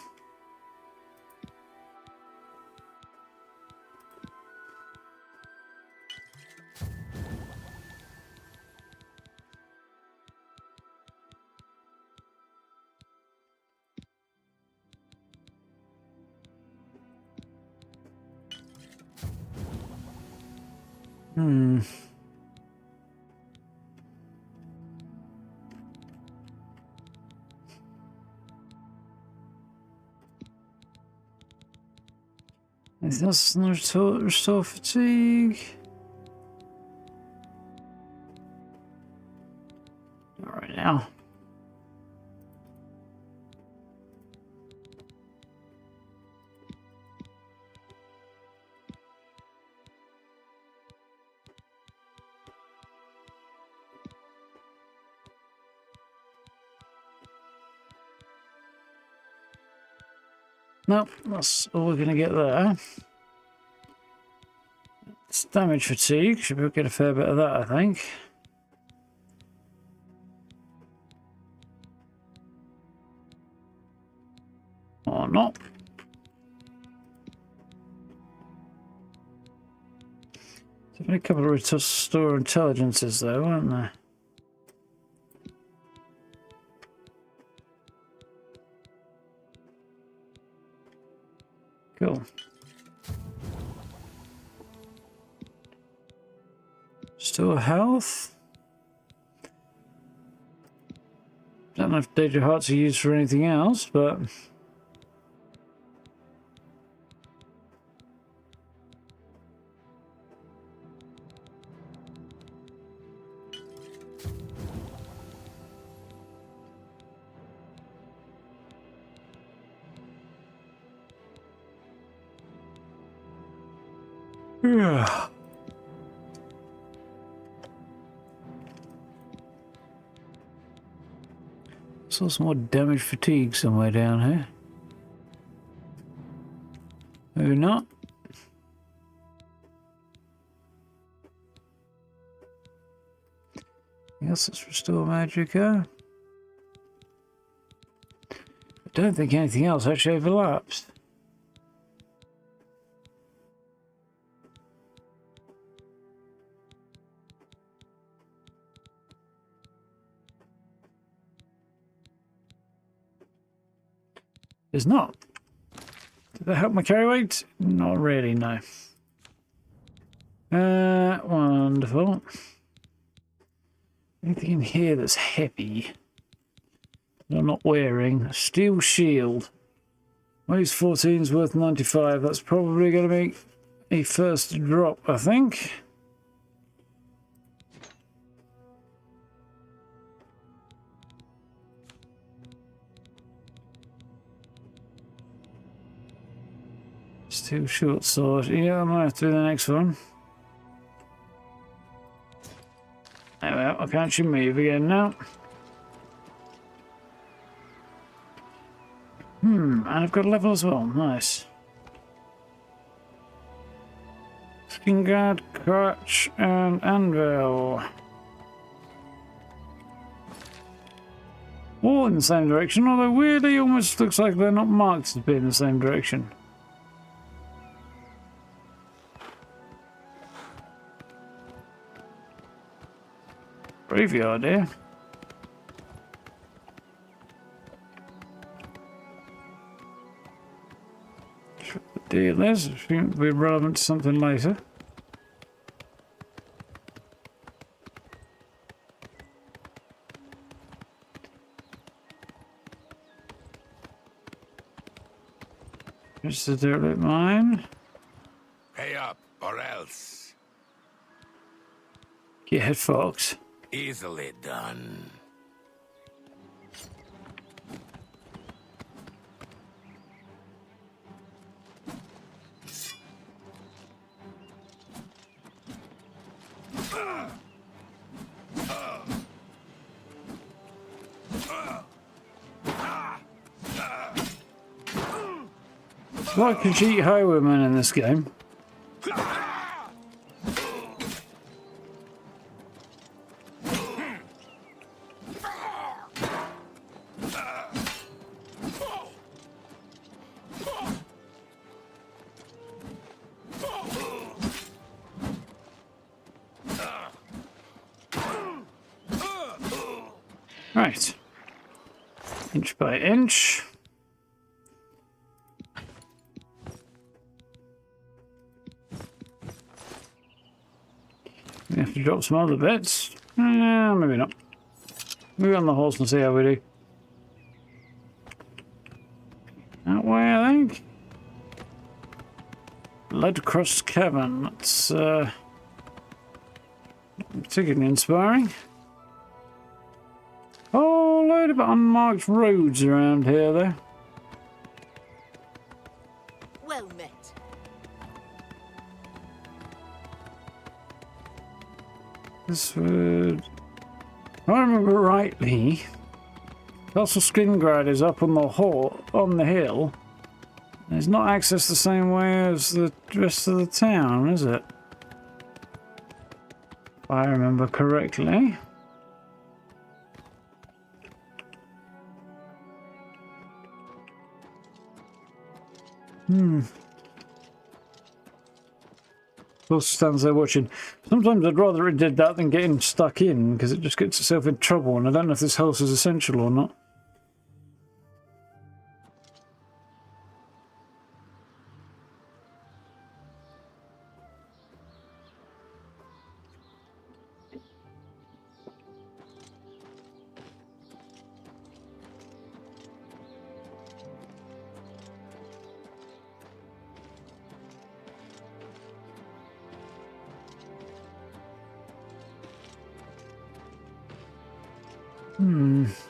That's restore fatigue. All right now. Nope, that's all we're going to get there. It's damage fatigue. Should be able to get a fair bit of that, I think. Or not. There's been a couple of restore intelligences though, weren't there? Cool. Restore health. Don't know if Daedra hearts are used for anything else, but yeah. Saw some more damage fatigue somewhere down here. Maybe not. Yes, let's restore magicka. I don't think anything else actually overlaps. There's not. Did that help my carry weight? Not really, no. Wonderful. Anything in here that's heavy that I'm not wearing? A steel shield. Weighs 14 is worth 95. That's probably going to make a first drop, I think. Steel short sword. Yeah, I might have to do the next one. There we are. I can't actually move again now. And I've got a level as well. Nice. Skin guard, crutch, and anvil. All in the same direction, although weirdly almost looks like they're not marked to be in the same direction. Graveyard here. The deal is, I think it'll be relevant to something later. Just the derelict mine. Pay up, or else. Get head fox. Easily done. It's like a cheat highwayman in this game. Right. Inch by inch. We have to drop some other bits. Maybe not. Move on the horse and see how we do. That way, I think. Lead Crust Cavern. That's particularly inspiring. Oh, load of unmarked roads around here, though. Well met. This would... If I remember rightly, Castle Skingrad is up on the hill. It's not accessed the same way as the rest of the town, is it? If I remember correctly. Of course, stands there watching. Sometimes I'd rather it did that than getting stuck in, because it just gets itself in trouble, and I don't know if this house is essential or not. Yes,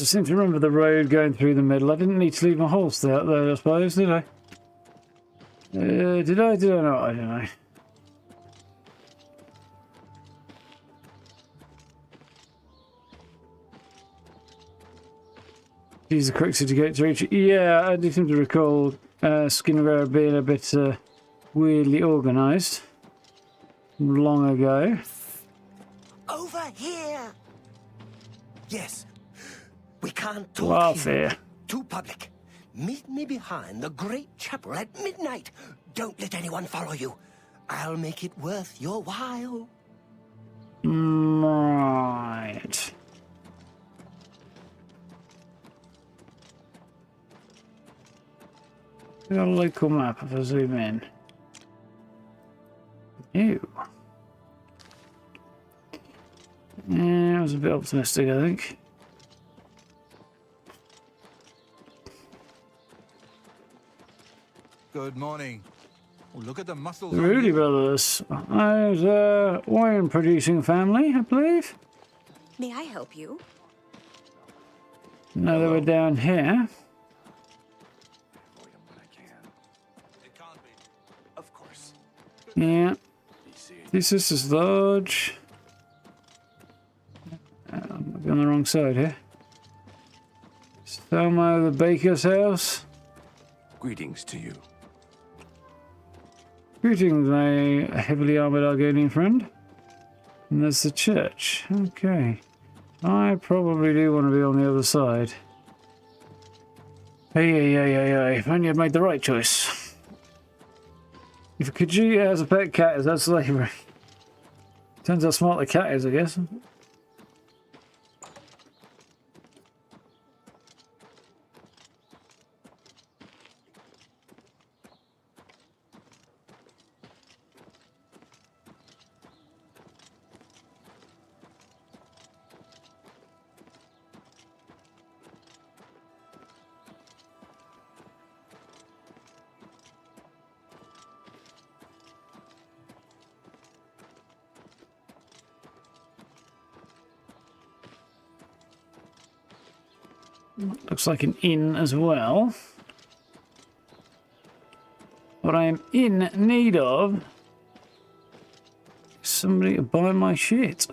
I seem to remember the road going through the middle. I didn't need to leave my horse out there, I suppose, did I? Did I? Did I not? I don't know. She's the quick city gate to reach it. Yeah, I do seem to recall Skinner being a bit weirdly organised long ago. Over here! Yes. We can't talk Laugh here. here. Too public. Meet me behind the great chapel at midnight. Don't let anyone follow you. I'll make it worth your while. Right. Got a local map if I zoom in. Ew. Yeah, I was a bit optimistic, I think. Good morning. Oh, look at the muscles. The on Rudy you. brothers. There's a wine-producing family, I believe. May I help you? No, they were down here. Of course. Yeah. This is Lodge. I'm on the wrong side here. Thelma the baker's house. Greetings to you. Greetings, my heavily armored Argonian friend. And there's the church. Okay. I probably do want to be on the other side. Hey. If only I'd made the right choice. If a Khajiit has a pet cat, is that slavery? Turns out how smart the cat is, I guess. Looks like an inn as well. What I am in need of is somebody to buy my shit.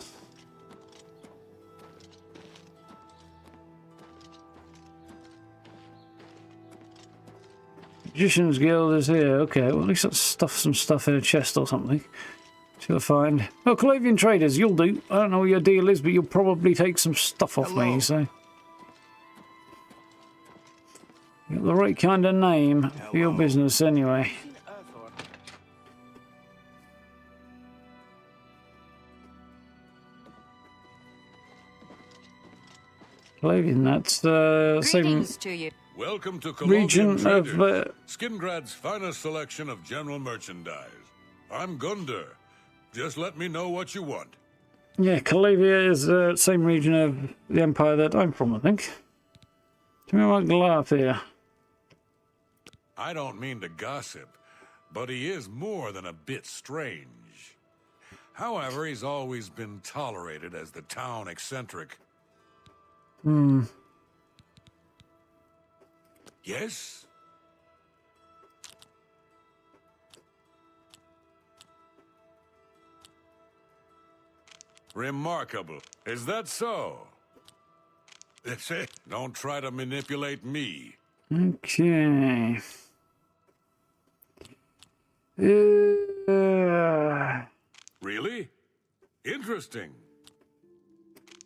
Magician's Guild is here. Okay, well at least let's stuff some stuff in a chest or something. See what I find. Oh, Oblivion traders, you'll do. I don't know what your deal is, but you'll probably take some stuff off me, so... You got the right kind of name for your business anyway. Oblivion, that's the same Greetings to you. Welcome to region Colombian of... Skingrad's finest selection of general merchandise. I'm Gunder. Just let me know what you want. Yeah, Calavia is the same region of the Empire that I'm from, I think. Tell me about Glaf here. I don't mean to gossip, but he is more than a bit strange. However, he's always been tolerated as the town eccentric. Yes? Remarkable. Is that so? Don't try to manipulate me. Okay. Really? Interesting.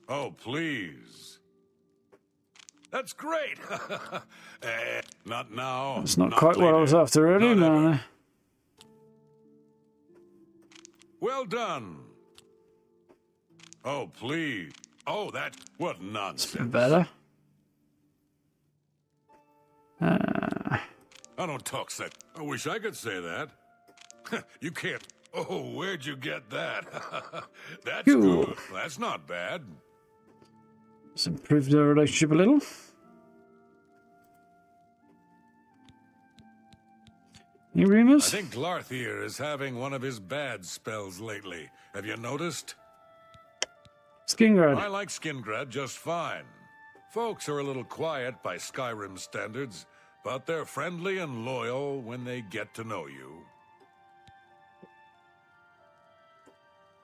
Oh, please. That's great. Not now. That's not quite what I was later. after, really, Not no. ever. Well done. Oh, please. Oh, what nonsense. Better. I don't talk such. I wish I could say that. You can't. Oh, where'd you get that? That's Cool. good. That's not bad. Let's improve the relationship a little. Any I rumours? think Darth here is having one of his bad spells lately. Have you noticed? Skingrad. I like Skingrad just fine. Folks are a little quiet by Skyrim standards, but they're friendly and loyal when they get to know you.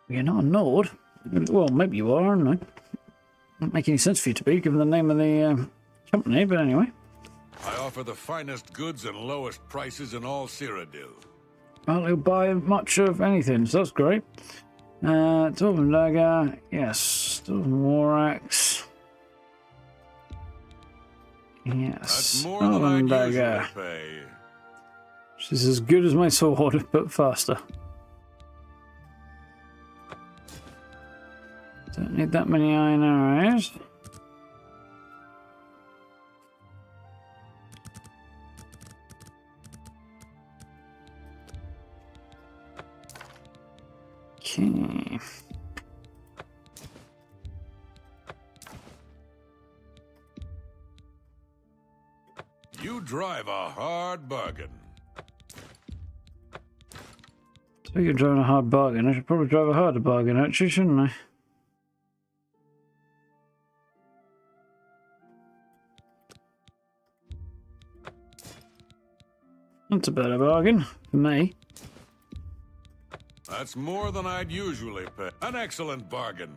You're not a Nord. Well, maybe you are, I don't know. Doesn't make any sense for you to be, given the name of the company, but anyway. I offer the finest goods and lowest prices in all Cyrodil. Well, he'll buy much of anything, so that's great. Dwarven Dagger, yes. Dwarven War Axe. Yes. That's more than Dwarven I'd usually Dagger. pay. Which is as good as my sword, but faster. Don't need that many iron arrows. Okay. You drive a hard bargain. Speaking of driving a hard bargain, I should probably drive a harder bargain, actually, shouldn't I? That's a better bargain for me. That's more than I'd usually pay. An excellent bargain.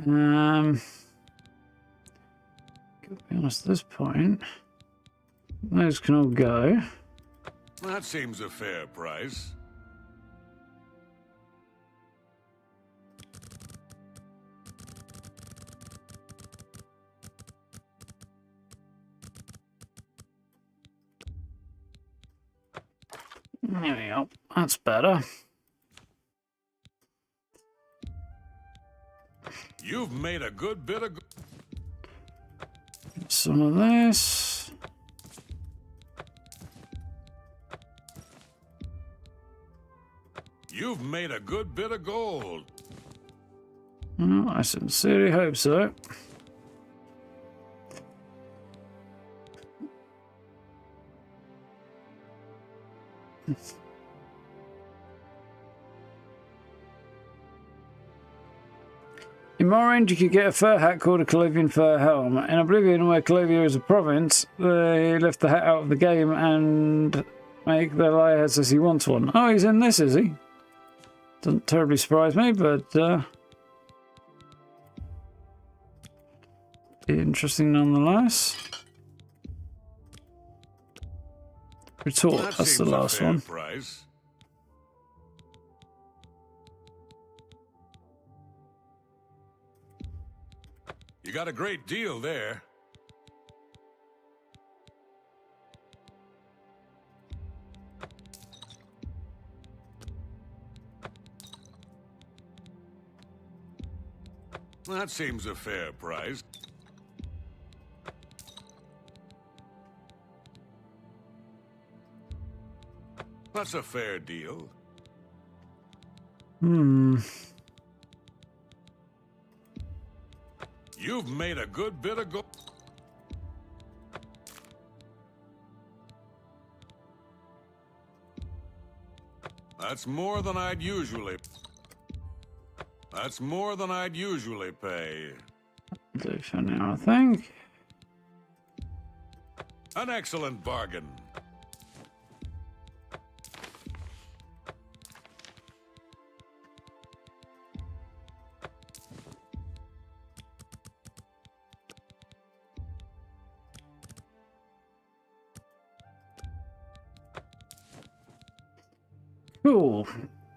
To be honest, at this point, those can all go. That seems a fair price. There we go. That's better. You've made a good bit of... Some of this. You've made a good bit of gold. Oh, I sincerely hope so. In Morrowind, you could get a fur hat called a Calavian fur helm. In Oblivion, where Calavia is a province, they left the hat out of the game and make the liar has as he wants one. Oh, he's in this, is he? Doesn't terribly surprise me, but interesting nonetheless. Retort, That that's the seems a last fair one. price. You got a great deal there. That seems a fair price. That's a fair deal. You've made a good bit of gold. That's more than I'd usually... That's more than I'd usually pay. Do for now, I think. An excellent bargain. Cool.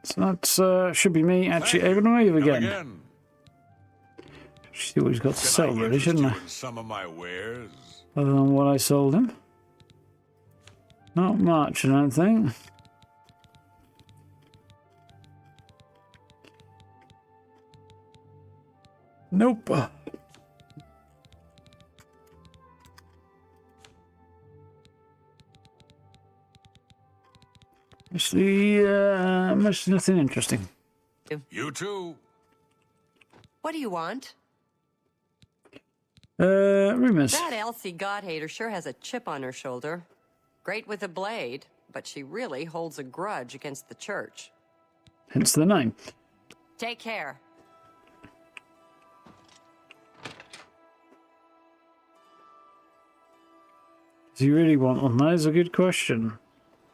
So that should be me actually able to move Come again. See what he's got to Can sell, I really, interest shouldn't you I? in some of my wares? Other than what I sold him. Not much, I don't think. Nope. Mostly nothing interesting. You too. What do you want? Rumors. That Elsie God-hater sure has a chip on her shoulder. Great with a blade, but she really holds a grudge against the church. Hence the name. Take care. Do you really want one? That is a good question.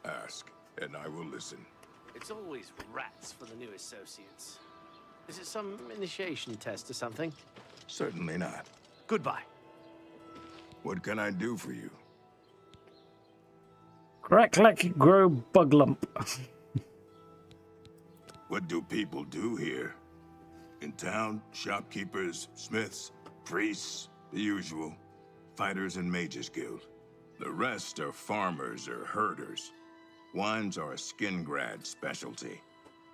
Ask, and I will listen. It's always rats for the new associates. Is it some initiation test or something? Certainly not. Goodbye. What can I do for you? Crack like grow bug lump. What do people do here? In town, shopkeepers, smiths, priests, the usual. Fighters and mages guild. The rest are farmers or herders. Wines are a skin grad specialty.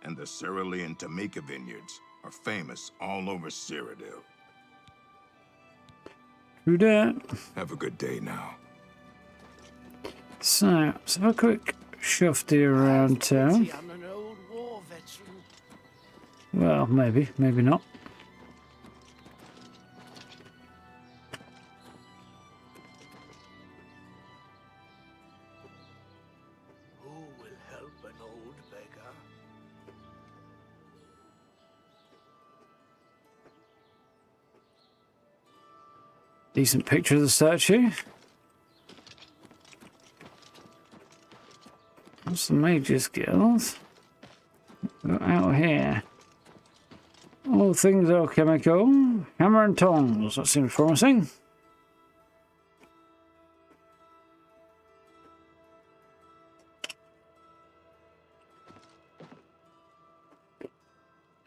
And the Cyrodil and Tamika vineyards are famous all over Cyrodil. True that. Have a good day now. So, let's have a quick shufty around town. I'm an old war veteran. Well, maybe, maybe not. Who will help an old beggar? Decent picture of the statue. What's the Mage's Guild? Out here. All things alchemical. Hammer and tongs. That seems promising.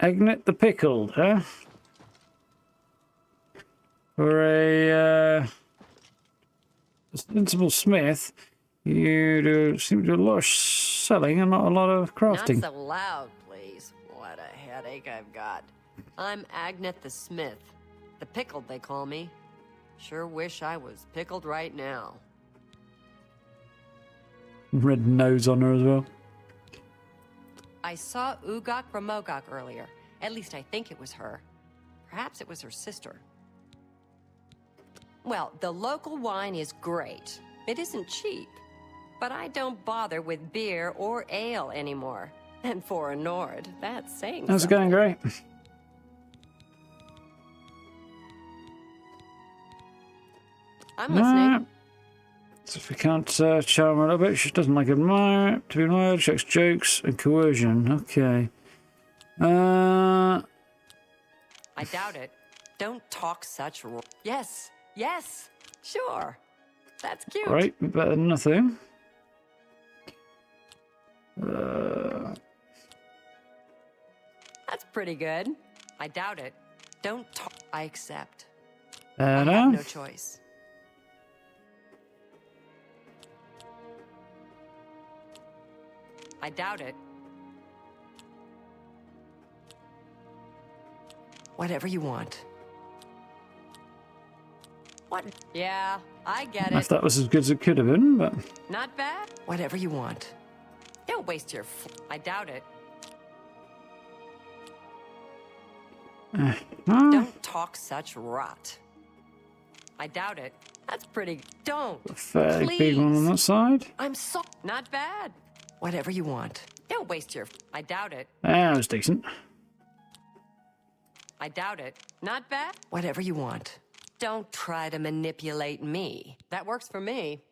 Agnet the Pickled, huh? For a sensible smith, you seem to do a lot of selling and not a lot of crafting. Not so loud, please. What a headache I've got. I'm Agnet the Smith. The Pickled, they call me. Sure wish I was pickled right now. Red nose on her as well. I saw Ugok Ramogok earlier. At least I think it was her. Perhaps it was her sister. Well, the local wine is great. It isn't cheap. But I don't bother with beer or ale anymore. And for a Nord, that's saying How's it something. going, great? I'm listening. So if we can't charm her a little bit, she doesn't like admire, to be admired, checks jokes and coercion. Okay. I doubt it. Don't talk such Yes, yes, sure. That's cute. Right, better than nothing. That's pretty good. I doubt it. Don't talk. I accept. I Better. have no choice. I doubt it. Whatever you want. What? Yeah, I get If it. that was as good as it could have been, but Not bad. Whatever you want. Don't waste your. I doubt it. Don't talk such rot. I doubt it. That's pretty. Don't. a fairly big one on that side. I'm so. Not bad. Whatever you want. Don't waste your. I doubt it. That was decent. I doubt it. Not bad. Whatever you want. Don't try to manipulate me. That works for me.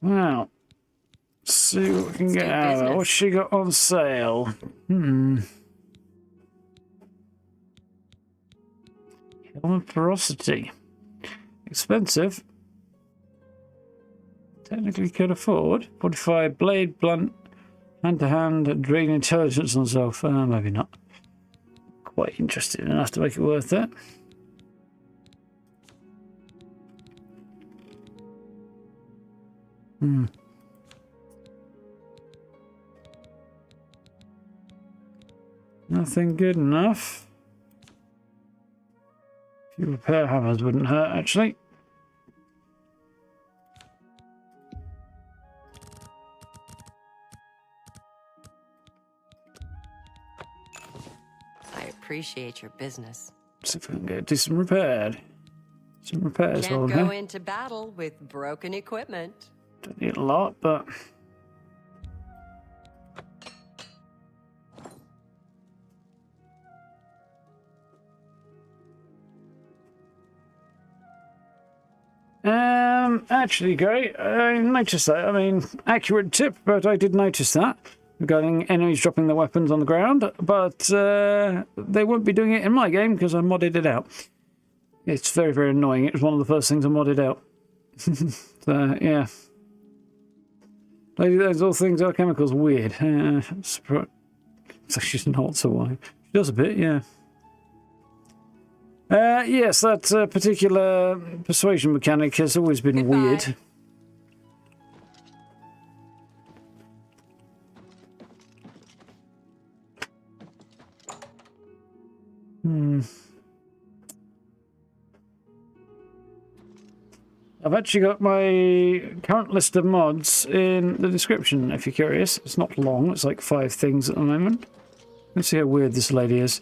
Well, let's see what we can Let's get do out of her. business. What's she got on sale? Helmet ferocity. Expensive. Technically could afford. 45 blade, blunt, hand to hand, drain intelligence on self. Maybe not. Quite interested enough to make it worth it. Nothing good enough. A few repair hammers wouldn't hurt, actually. I appreciate your business. See if we can get decent repaired. some repairs Can't on go here. into battle with broken equipment. Don't need a lot, but... Actually, great. I noticed that. I mean, accurate tip, but I did notice that regarding enemies dropping their weapons on the ground. But they won't be doing it in my game because I modded it out. It's very, very annoying. It was one of the first things I modded out. So, yeah. Those all things are chemicals. Weird. It's actually not so why. She does a bit, yeah. Yes, that particular persuasion mechanic has always been Goodbye. weird. I've actually got my current list of mods in the description, if you're curious. It's not long, it's like 5 things at the moment. Let's see how weird this lady is.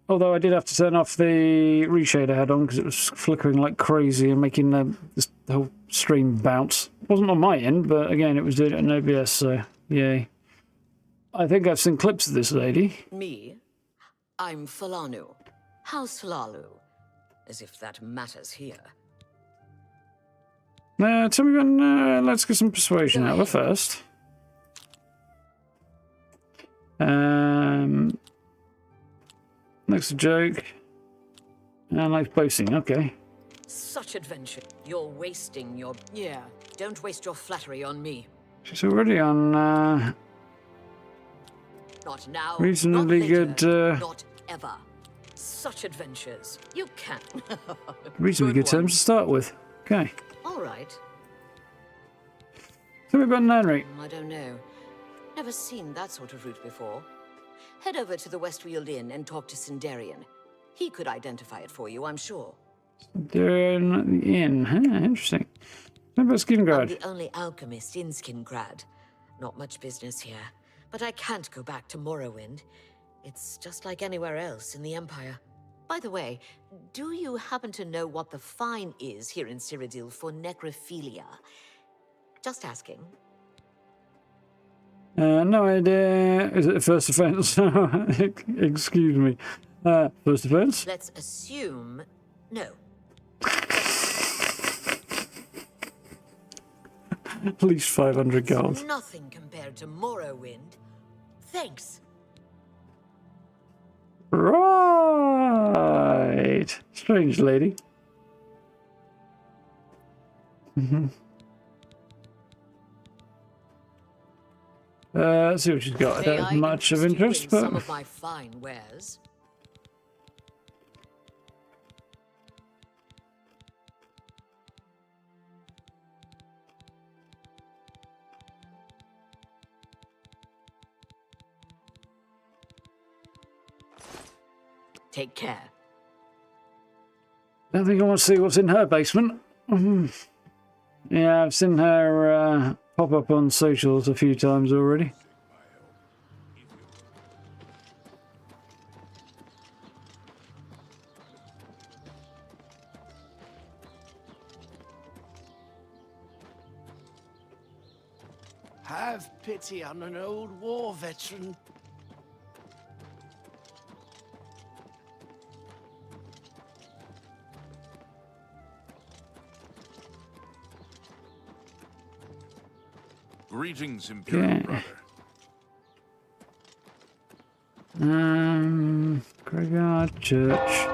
Although I did have to turn off the reshade I had on because it was flickering like crazy and making the whole stream bounce. It wasn't on my end, but again, it was doing it in OBS, so yay. I think I've seen clips of this lady. Me? I'm Falanu. House Falalu. As if that matters here. Tell me when, let's get some persuasion out of her first. Next joke. And like boasting, okay. Such adventure. You're wasting your... Yeah, don't waste your flattery on me. She's already on, Not now, reasonably not later, good, not ever. Such adventures. You can. reasonably good terms to start with. Okay. All right. Tell me about Henry. I don't know. Never seen that sort of route before. Head over to the Westfield Inn and talk to Sindarian. He could identify it for you, I'm sure. They're not the inn. Huh, interesting. How about I'm Skingrad? the only alchemist in Skingrad. Not much business here. But I can't go back to Morrowind. It's just like anywhere else in the Empire. By the way, do you happen to know what the fine is here in Cyrodil for necrophilia? Just asking. No idea. Is it a first offence? Excuse me. First offence? Let's assume no. At least 500 gold. Nothing compared to Morrowind. Thanks. Right. Strange lady. Let's see what she's got. I don't have much of interest, but... Some of my fine wares. Take care. I don't think I want to see what's in her basement. Yeah, I've seen her pop up on socials a few times already. Have pity on an old war veteran. Greetings, Imperial Okay. brother. Graveyard Church.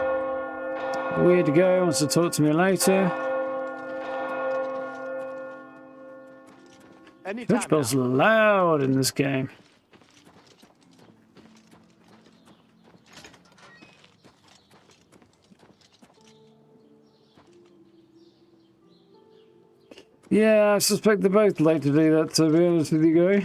Weird to go, wants to talk to me later. Anytime Church bells now. loud in this game. Yeah, I suspect they're both late to do that, to be honest with you guys.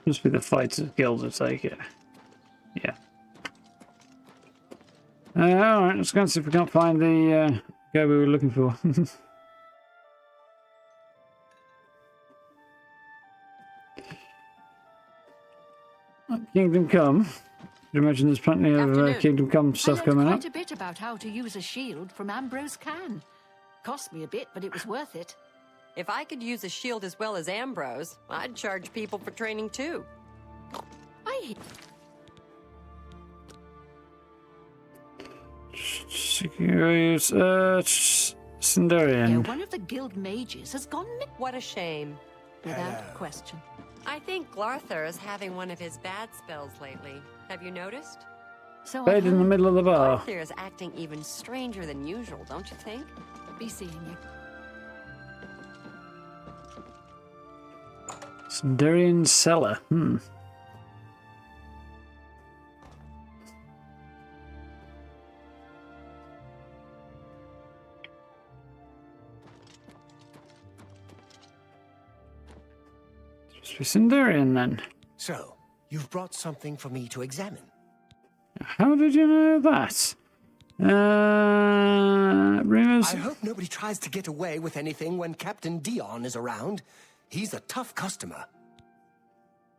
Must be the Fighters Guild to take it. Yeah. Alright, let's go and see if we can't find the guy we were looking for. Kingdom Come. I imagine there's plenty of Kingdom Come stuff coming up. Quite a bit about how to use a shield from Ambrose Can. Cost me a bit, but it was worth it. If I could use a shield as well as Ambrose, I'd charge people for training too. Sindarian. Yeah, one of the guild mages has gone What a shame. without question. I think Glarthur is having one of his bad spells lately. Have you noticed? So Bed in the middle of the bar. Glarthur is acting even stranger than usual, don't you think? be seeing you. Sindarian cellar. Supposed to be Sindarian then. So, you've brought something for me to examine. How did you know that? Rumors. I hope nobody tries to get away with anything when Captain Dion is around. He's a tough customer.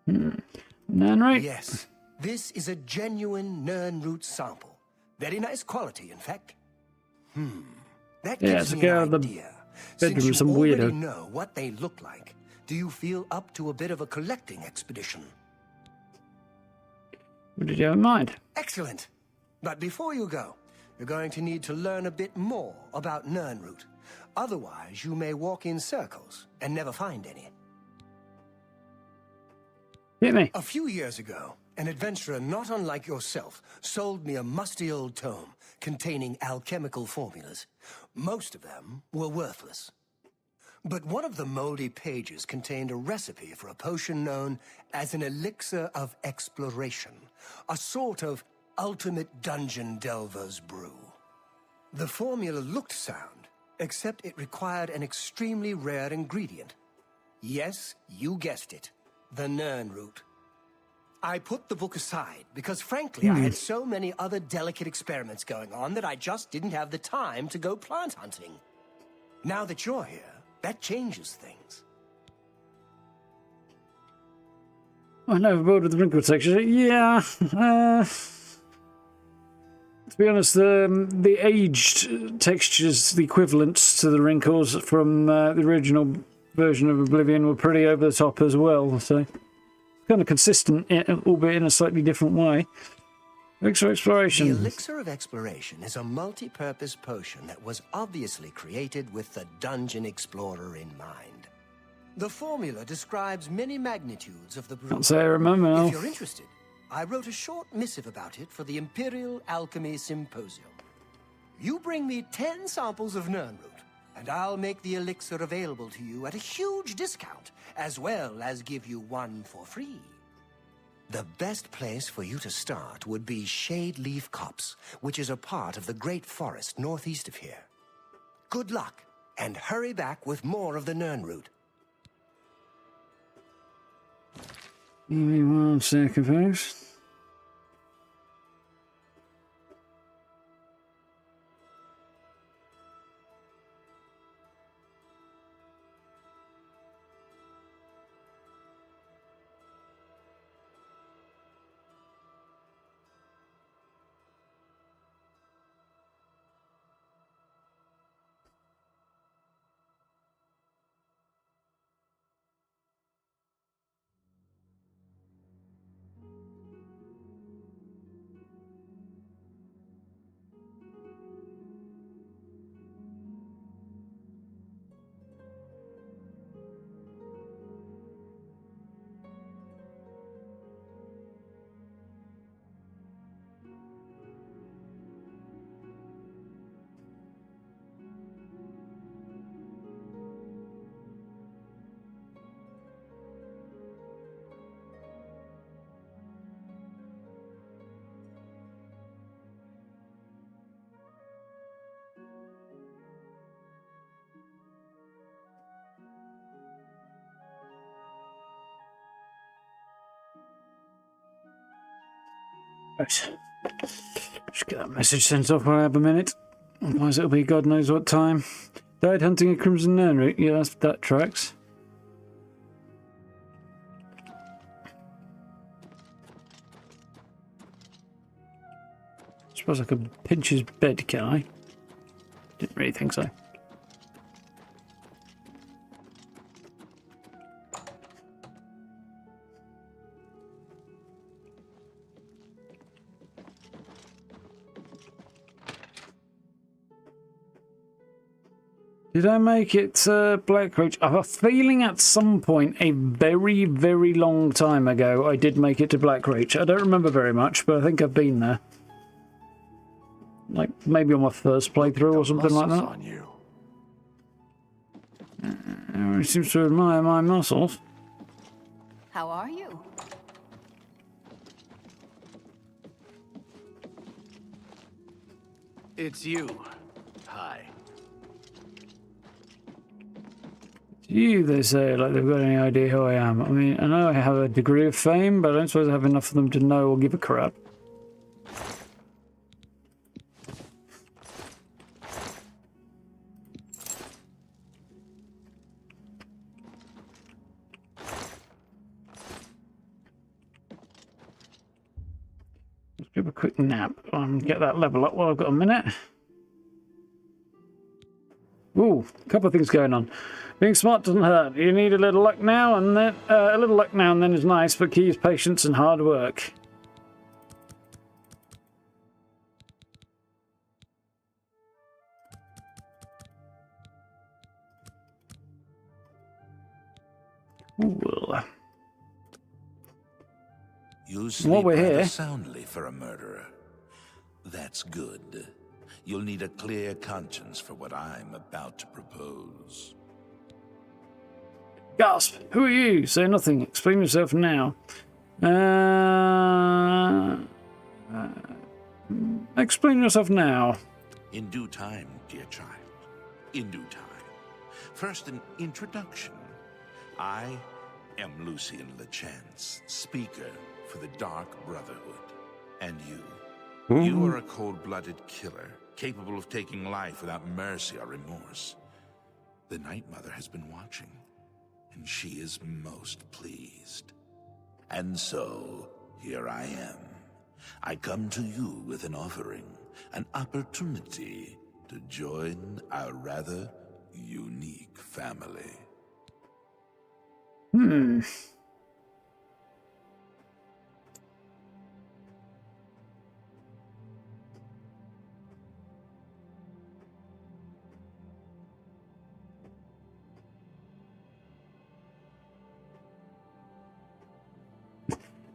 Nanrate? Yes, this is a genuine Nirnroot sample. Very nice quality, in fact. That gives me an idea. Since you some already weirdo. know what they look like, do you feel up to a bit of a collecting expedition? What did you have in mind? Excellent. But before you go, you're going to need to learn a bit more about Nirnroot. Otherwise, you may walk in circles and never find any. Hit me. A few years ago, an adventurer not unlike yourself sold me a musty old tome containing alchemical formulas. Most of them were worthless. But one of the moldy pages contained a recipe for a potion known as an elixir of exploration, a sort of ultimate dungeon delver's brew. The formula looked sound, except it required an extremely rare ingredient. Yes, you guessed it, the Nirnroot. I put the book aside because, frankly, I had so many other delicate experiments going on that I just didn't have the time to go plant hunting. Now that you're here, that changes things. I'm overboard with the wrinkle texture. Yeah. To be honest, the aged textures, the equivalents to the wrinkles from the original version of Oblivion, were pretty over the top as well. So, kind of consistent, albeit in a slightly different way. Elixir of Exploration. The Elixir of Exploration is a multi-purpose potion that was obviously created with the Dungeon Explorer in mind. The formula describes many magnitudes of the brew. Can't say I remember now. If you're interested, I wrote a short missive about it for the Imperial Alchemy Symposium. You bring me 10 samples of Nirnroot, and I'll make the elixir available to you at a huge discount, as well as give you one for free. The best place for you to start would be Shade Leaf Copse, which is a part of the Great Forest northeast of here. Good luck, and hurry back with more of the Nirnroot. Give me 1 second, folks. Right. Just get that message sent off while I have a minute. Otherwise it'll be God knows what time. Died hunting a crimson nurney. Yeah, that tracks. Suppose I could pinch his bed, can I? Didn't really think so. Did I make it Blackroach? I have a feeling at some point, a very, very long time ago, I did make it to Blackroach. I don't remember very much, but I think I've been there. Like, maybe on my first playthrough or something like that. On you. He seems to admire my muscles. How are you? It's you. Hi. You, they say, like they've got any idea who I am. I mean, I know I have a degree of fame, but I don't suppose I have enough of them to know or give a crap. Let's give a quick nap and get that level up while I've got a minute. Ooh, a couple of things going on. Being smart doesn't hurt. You need a little luck now and then. A little luck now and then is nice, but key is patience and hard work. Ooh. You sleep rather soundly for a murderer. That's good. You'll need a clear conscience for what I'm about to propose. Gasp! Who are you? Say nothing. Explain yourself now. Explain yourself now. In due time, dear child. In due time. First, an introduction. I am Lucien Lechance, speaker for the Dark Brotherhood. And you? You are a cold-blooded killer, capable of taking life without mercy or remorse. The Night Mother has been watching, and she is most pleased. And so, here I am. I come to you with an offering, an opportunity to join our rather unique family.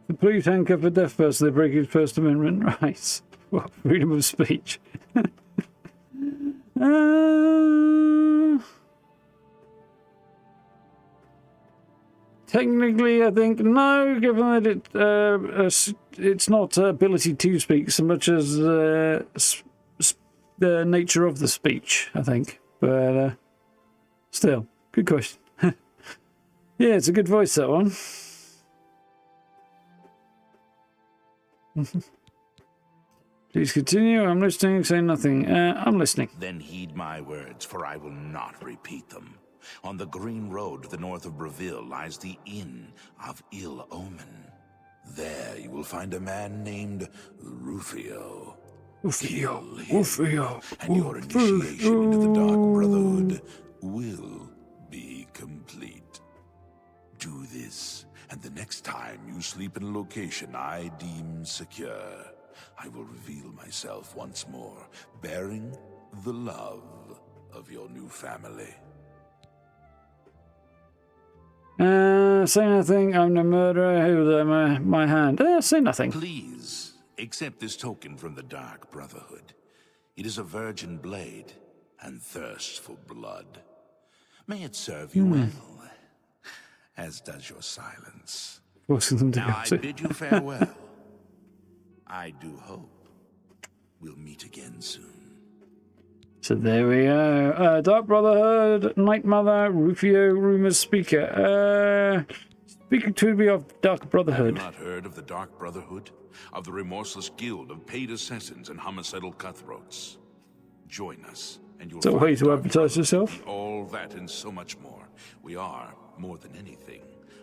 The police handcuff a deaf person, they break his First Amendment rights. What, freedom of speech? Technically, I think no, given that it's not ability to speak so much as the nature of the speech, I think. But still, good question. Yeah, it's a good voice, that one. Please continue. I'm listening. Say nothing. I'm listening. Then heed my words, for I will not repeat them. On the green road to the north of Breville lies the Inn of Ill Omen. There you will find a man named Rufio. Rufio. And your initiation into the Dark Brotherhood will be complete. Do this, and the next time you sleep in a location I deem secure, I will reveal myself once more, bearing the love of your new family. Say nothing. I'm the murderer. Who's my hand? Say nothing. Please, accept this token from the Dark Brotherhood. It is a virgin blade, and thirsts for blood. May it serve you well, as does your silence. Forcing them to now I bid you farewell. I do hope we'll meet again soon. So there we go. Dark Brotherhood, Night Mother, Rufio, Rumors Speaker. Speaking to me of Dark Have Brotherhood. you not heard of the Dark Brotherhood? Of the remorseless guild of paid assassins and homicidal cutthroats? Join us, and you'll Is that a way to Dark advertise Brotherhood yourself? to be all that and so much more. We are, more than anything,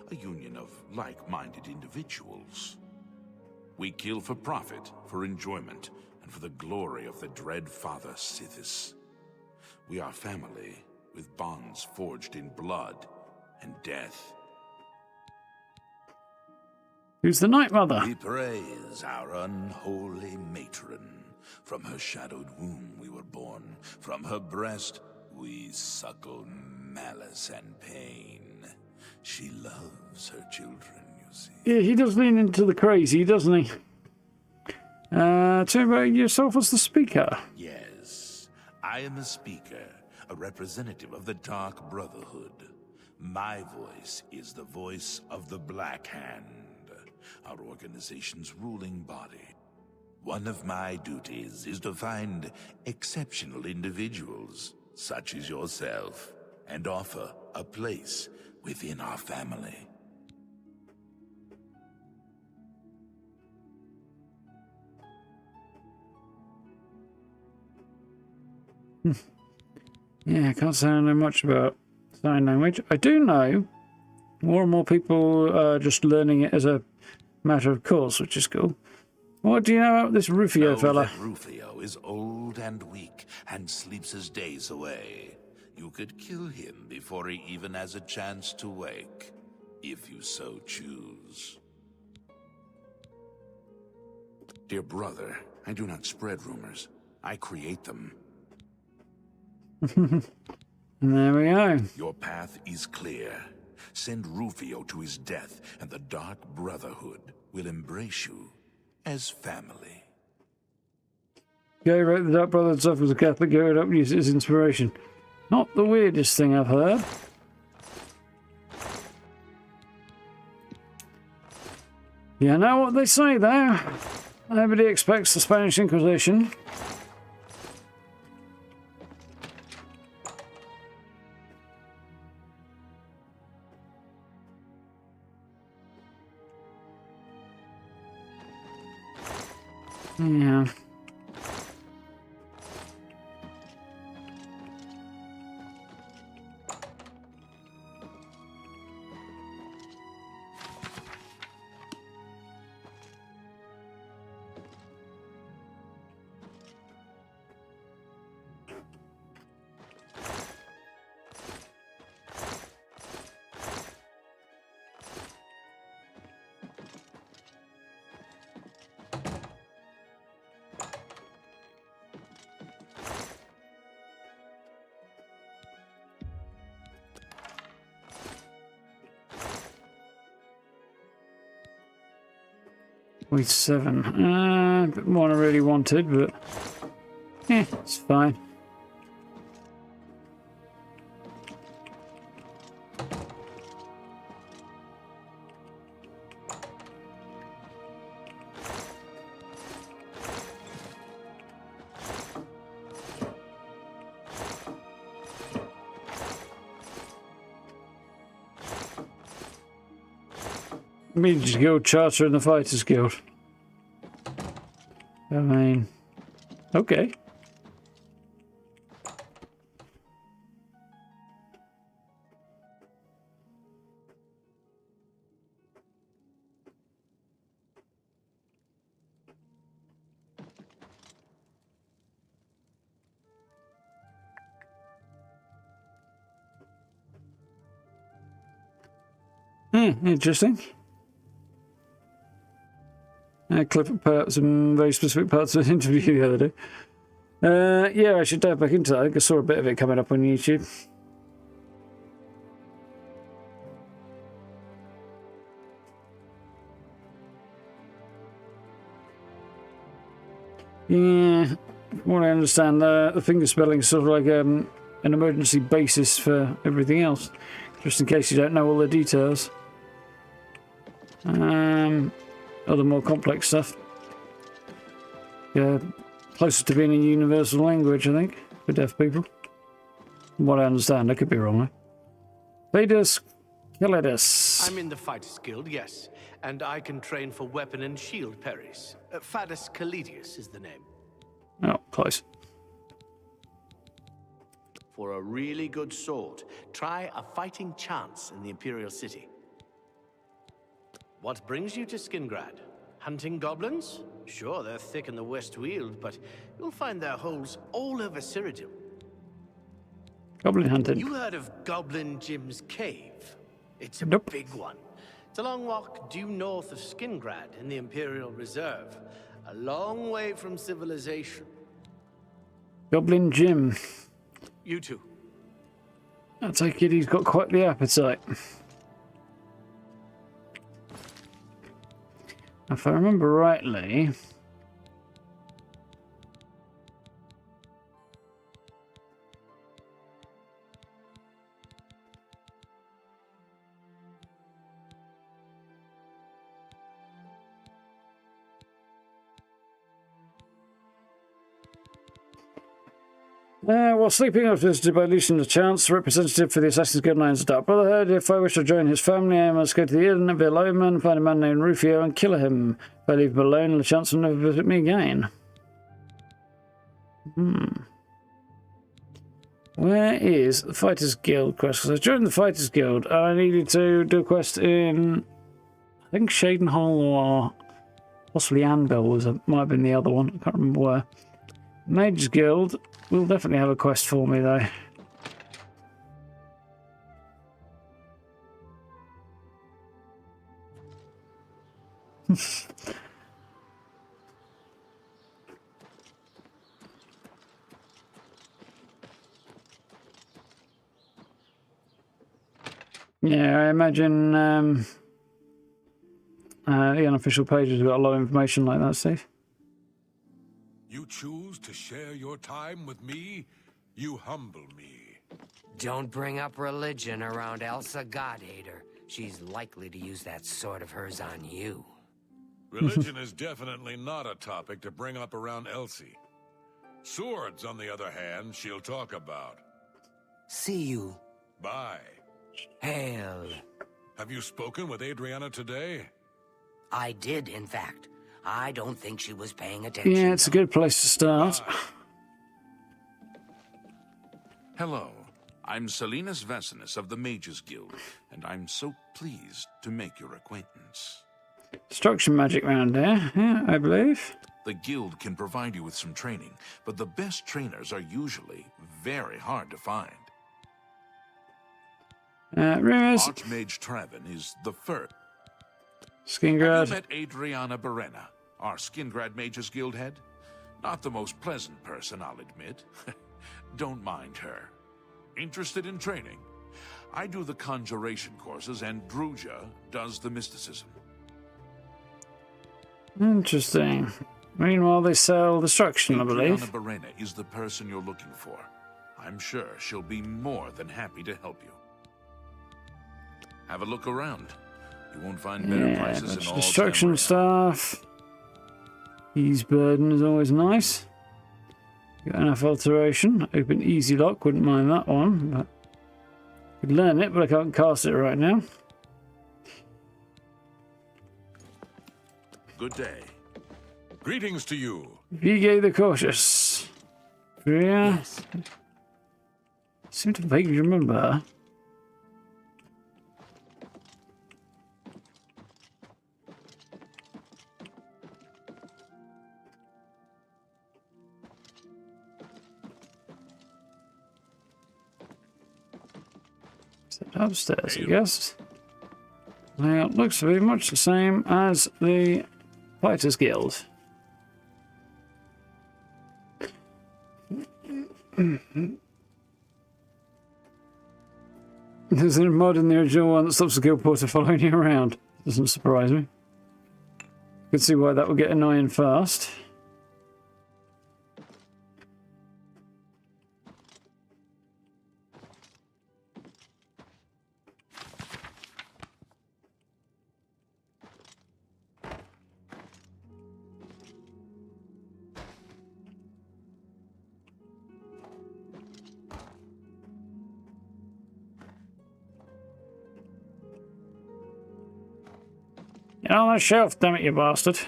a union of like-minded individuals. We kill for profit, for enjoyment, and for the glory of the dread Father Sithis. We are family, with bonds forged in blood and death. Who's the Night Mother? We praise our unholy matron. From her shadowed womb we were born. From her breast we suckle malice and pain. She loves her children, you see. Yeah, he does lean into the crazy, doesn't he? Tell me about yourself as the speaker. Yes, I am a speaker, a representative of the Dark Brotherhood. My voice is the voice of the Black Hand, our organization's ruling body. One of my duties is to find exceptional individuals, such as yourself, and offer a place within our family. Yeah, I can't say I know much about sign language. I do know more and more people are just learning it as a matter of course, which is cool. What do you know about this Rufio Know fella? that Rufio is old and weak and sleeps his days away. You could kill him before he even has a chance to wake, if you so choose. Dear brother, I do not spread rumors. I create them. And there we go. Your path is clear. Send Rufio to his death, and the Dark Brotherhood will embrace you as family. Gary wrote the Dark Brotherhood stuff was a Catholic. Gary up used it as inspiration. Not the weirdest thing I've heard. You know what they say there. Nobody expects the Spanish Inquisition. Yeah. Week 7. A bit more than I really wanted, but it's fine. Mages Guild Charter and the Fighters Guild. I mean, okay. Interesting. Clip out some very specific parts of an interview the other day. Yeah, I should dive back into that. I think I saw a bit of it coming up on YouTube. Yeah, from what I understand, the finger spelling is sort of like an emergency basis for everything else, just in case you don't know all the details. Other more complex stuff. Yeah, closer to being a universal language, I think, for deaf people. From what I understand, I could be wrong. Vader Skeletus. I'm in the Fighters Guild, yes. And I can train for weapon and shield parries. Fadus Caledius is the name. Oh, close. For a really good sword, try a fighting chance in the Imperial City. What brings you to Skingrad? Hunting goblins? Sure, they're thick in the West Weald, but you'll find their holes all over Cyrodil. Goblin hunting. You heard of Goblin Jim's Cave? It's a Nope. big one. It's a long walk due north of Skingrad in the Imperial Reserve. A long way from civilization. Goblin Jim. You too. I take it he's got quite the appetite. If I remember rightly... while sleeping, I was visited by Lucian LeChance, representative for the Assassin's Guild 9's Dark Brotherhood. If I wish to join his family, I must go to the inn, be a lowman, find a man named Rufio, and kill him. If I leave him alone, LeChance will never visit me again. Where is the Fighters Guild quest? Because I joined the Fighters Guild. I needed to do a quest in, I think, Shadenhall or possibly Anvil might have been the other one. I can't remember where. Mage's Guild will definitely have a quest for me, though. Yeah, I imagine the unofficial pages have got a lot of information like that, Steve. You choose to share your time with me? You humble me. Don't bring up religion around Elsa Godhater. She's likely to use that sword of hers on you. Religion is definitely not a topic to bring up around Elsie. Swords, on the other hand, she'll talk about. See you. Bye. Hail. Have you spoken with Adriana today? I did, in fact. I don't think she was paying attention. Yeah, it's a good place to start. Hello, I'm Salinas Vesinus of the Mages Guild, and I'm so pleased to make your acquaintance. Destruction magic round here, yeah, I believe. The Guild can provide you with some training, but the best trainers are usually very hard to find. Rumors. Archmage Traven is the first. Skingrad. Have you met Adriana Berena, our Skingrad Mages Guild head? Not the most pleasant person, I'll admit. Don't mind her. Interested in training? I do the conjuration courses, and Druja does the mysticism. Interesting. Meanwhile, they sell destruction, I believe. Adriana Berena is the person you're looking for. I'm sure she'll be more than happy to help you. Have a look around. You won't find better prices in all destruction Tamriel. stuff. Ease burden is always nice. Got enough alteration. Open easy lock, wouldn't mind that one. But could learn it, but I can't cast it right now. Good day. Greetings to you. Vigay the Cautious. Yeah. Yes. Seem to vaguely remember her. Upstairs, I guess. Now, it looks to be much the same as the Fighters Guild. There's a mod in the original one that stops the guild porter following you around. Doesn't surprise me. Could see why that would get annoying fast. On the shelf, damn it, you bastard.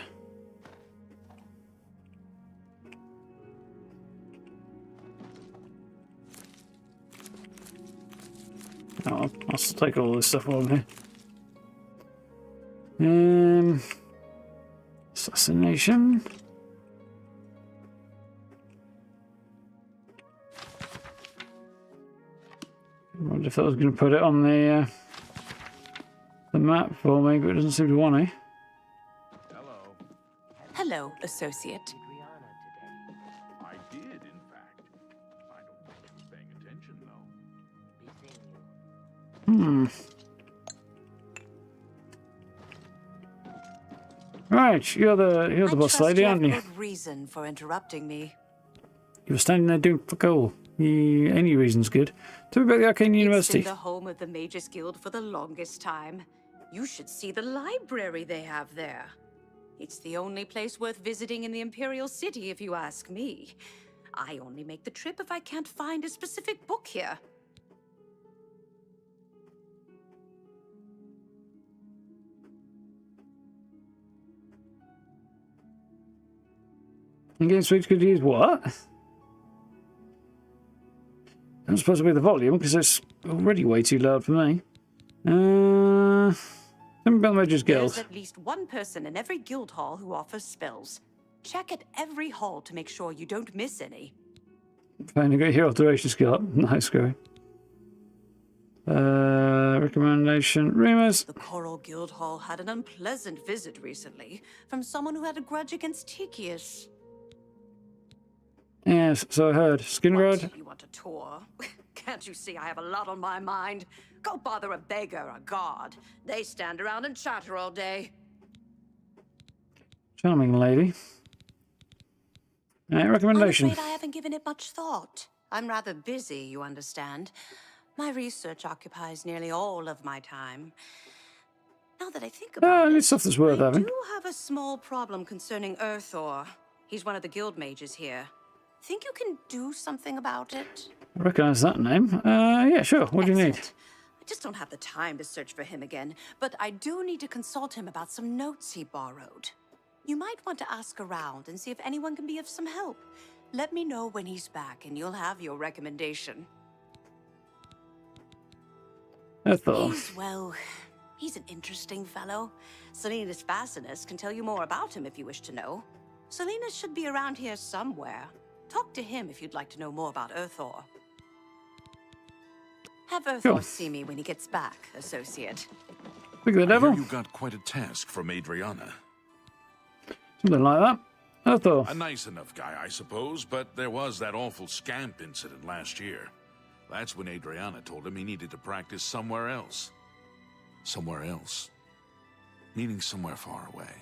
Oh, I'll still take all this stuff on here. Assassination. I wonder if that was going to put it on the map for me, but it doesn't seem to want to. Hello, associate. I did, in fact. I don't think he was paying attention, though. Right, you're the boss lady, aren't you? Good reason for interrupting me. You were standing there doing fuck all. Any reason's good. Tell me about the Arcane University. It's been the home of the Mages Guild for the longest time. You should see the library they have there. It's the only place worth visiting in the Imperial City, if you ask me. I only make the trip if I can't find a specific book here. Game Switch could use what? That's supposed to be the volume because it's already way too loud for me. Tell me about the Mages Guild. There's at least one person in every guild hall who offers spells. Check at every hall to make sure you don't miss any. Finally got your alteration skill up. Nice going. Recommendation. Rumors. The Coral Guild Hall had an unpleasant visit recently from someone who had a grudge against Tychius. Yes, so I heard. Skingrad. You want a tour? Can't you see I have a lot on my mind? Go bother a beggar or a god. They stand around and chatter all day. Charming lady. Recommendation. I'm afraid I haven't given it much thought. I'm rather busy, you understand. My research occupies nearly all of my time. Now that I think about it's stuff that's worth I having. do have a small problem concerning Earthor. He's one of the guild mages here. Think you can do something about it? I recognise that name. Yeah, sure. What do you need? I just don't have the time to search for him again, but I do need to consult him about some notes he borrowed. You might want to ask around and see if anyone can be of some help. Let me know when he's back and you'll have your recommendation. He's an interesting fellow. Salinas Facinus can tell you more about him if you wish to know. Salinas should be around here somewhere. Talk to him if you'd like to know more about Earthor. Have Earthor see me when he gets back, associate. Look at the devil. You got quite a task from Adriana. Something like that. Earthor. A nice enough guy, I suppose, but there was that awful scamp incident last year. That's when Adriana told him he needed to practice somewhere else. Somewhere else. Meaning somewhere far away.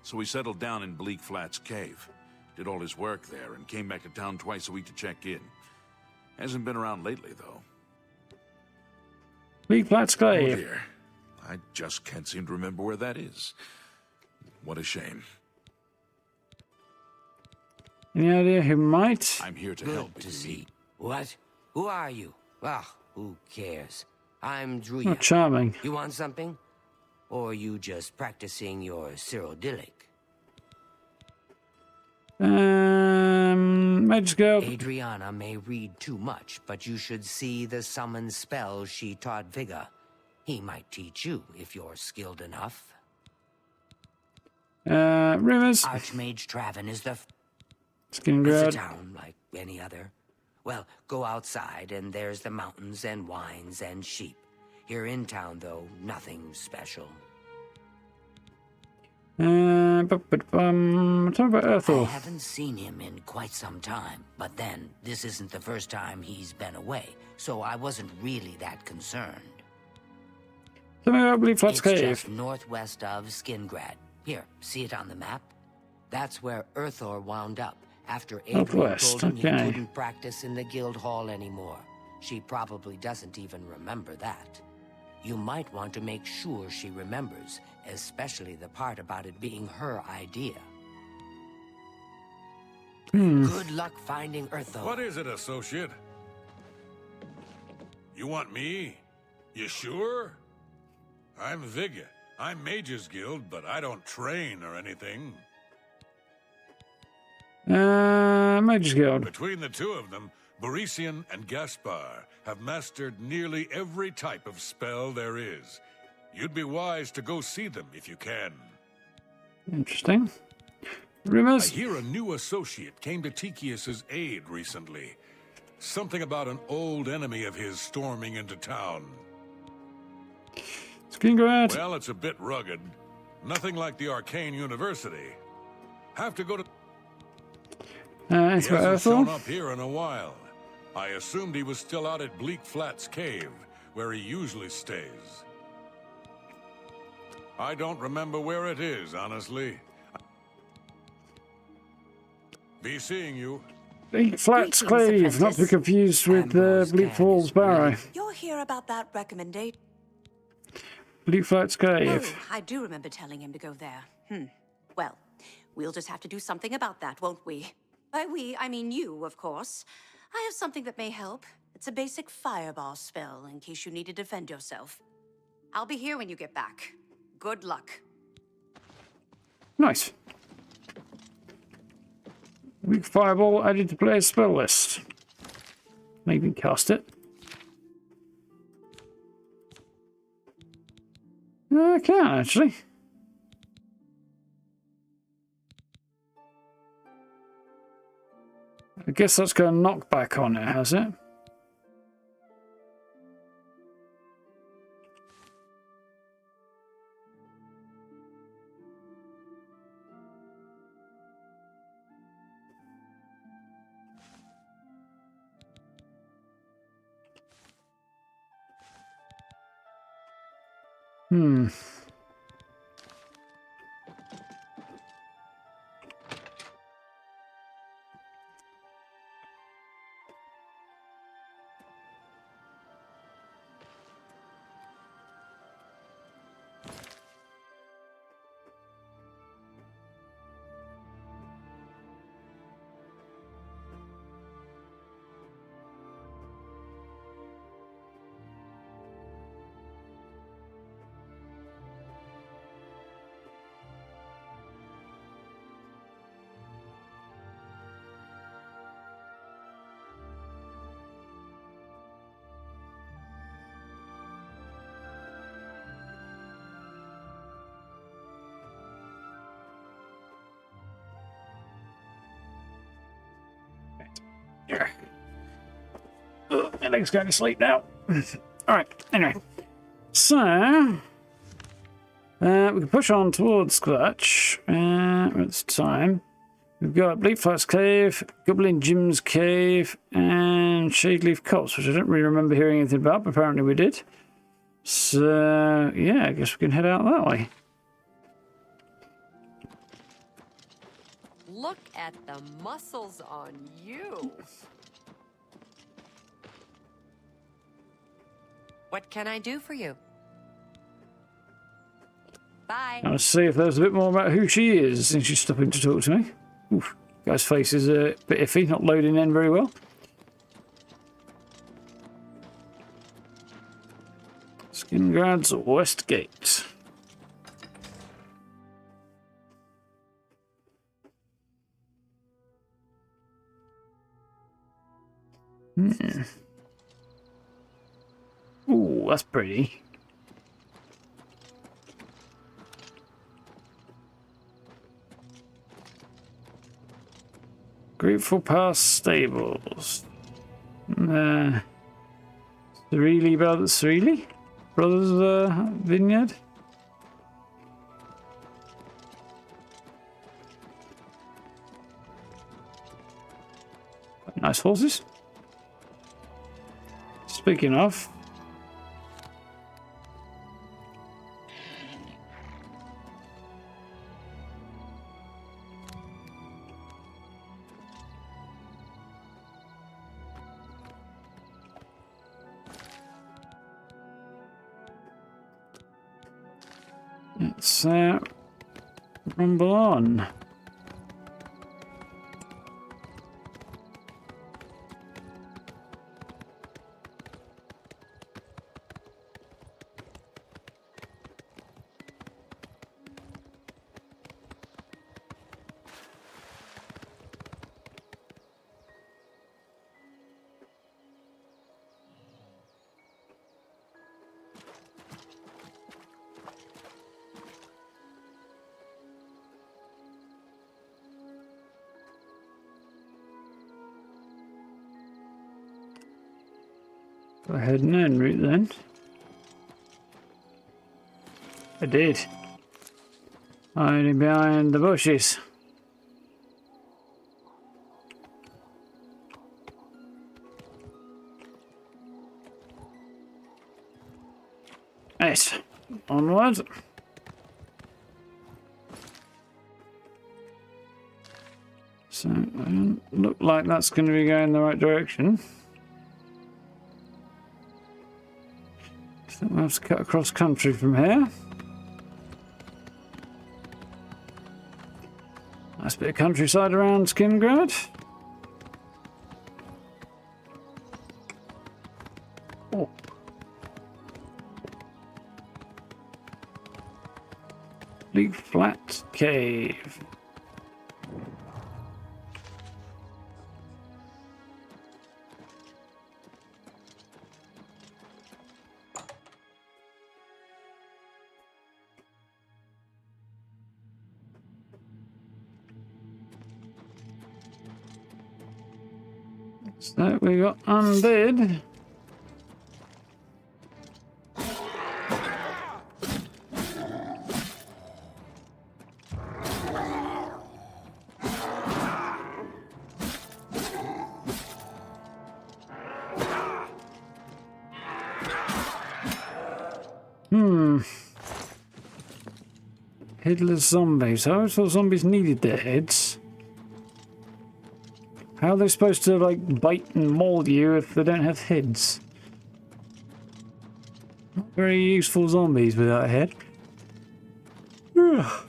So he settled down in Bleak Flats Cave. Did all his work there and came back to town twice a week to check in. Hasn't been around lately, though. Bleak Flats Cave. Oh dear. I just can't seem to remember where that is. What a shame. Any idea who might? I'm here to Good help. to see. What? Who are you? Ah, who cares? I'm Druya. Oh, charming. You want something? Or you just practicing your Cyrodilic? Mages Guild. Adriana may read too much, but you should see the summon spells she taught Vigor. He might teach you if you're skilled enough. Rumors. Archmage Traven is the Skingrad. It's a town like any other. Well, go outside and there's the mountains and wines and sheep. Here in town, though, nothing special. Talk about Earthor. I haven't seen him in quite some time, but then, this isn't the first time he's been away, so I wasn't really that concerned. Tell me about Bleak Flats It's Cave. just northwest of Skingrad. Here, see it on the map? That's where Earthor wound up, after Adrian Northwest, told him okay. he couldn't practice in the guild hall anymore. She probably doesn't even remember that. You might want to make sure she remembers, especially the part about it being her idea. Good luck finding Earthor. What is it, associate? You want me? You sure? I'm Vigor. I'm Mage's Guild, but I don't train or anything. Mage's Guild. Between the two of them, Aberration and Gaspar have mastered nearly every type of spell there is. You'd be wise to go see them if you can. Interesting. I hear a new associate came to Tychius's aid recently. Something about an old enemy of his storming into town. Congrats. Well, it's a bit rugged. Nothing like the Arcane University. Have to go to... He hasn't shown up here in a while. I assumed he was still out at Bleak Flats Cave, where he usually stays. I don't remember where it is, honestly. Be seeing you. Bleak Flats Cave, not to be confused with Bleak Falls Barrow. You're here about that recommendation? Bleak Flats Cave. Oh, I do remember telling him to go there. Well, we'll just have to do something about that, won't we? By we, I mean you, of course. I have something that may help. It's a basic fireball spell, in case you need to defend yourself. I'll be here when you get back. Good luck. Nice. Weak fireball added to player's spell list. Maybe cast it. I can actually. I guess that's got a knockback on it, has it? My leg's going to sleep now. Alright, anyway. So, we can push on towards Clutch at this time. We've got Bleak Flats Cave, Goblin Jim's Cave, and Shadeleaf Copse, which I don't really remember hearing anything about, but apparently we did. So, yeah, I guess we can head out that way. Look at the muscles on you. What can I do for you? Bye. I'll see if there's a bit more about who she is since she's stopping to talk to me. Oof, guy's face is a bit iffy, not loading in very well. Skingrad's West Gate. Ooh, that's pretty. Grateful Pass Stables. Cerealy Brothers. Cerealy Brothers Vineyard. Nice horses. Speaking of, let's rumble on. So I head an en route then. I did. Hiding behind the bushes. Yes, onwards. So, it doesn't look like that's going to be going the right direction. I think we'll have to cut across country from here. Nice bit of countryside around Skingrad. Oh. Big flat cave. So we got undead. Headless zombies. I always thought zombies needed their heads. How are they supposed to, like, bite and maul you if they don't have heads? Not very useful zombies without a head. Ugh.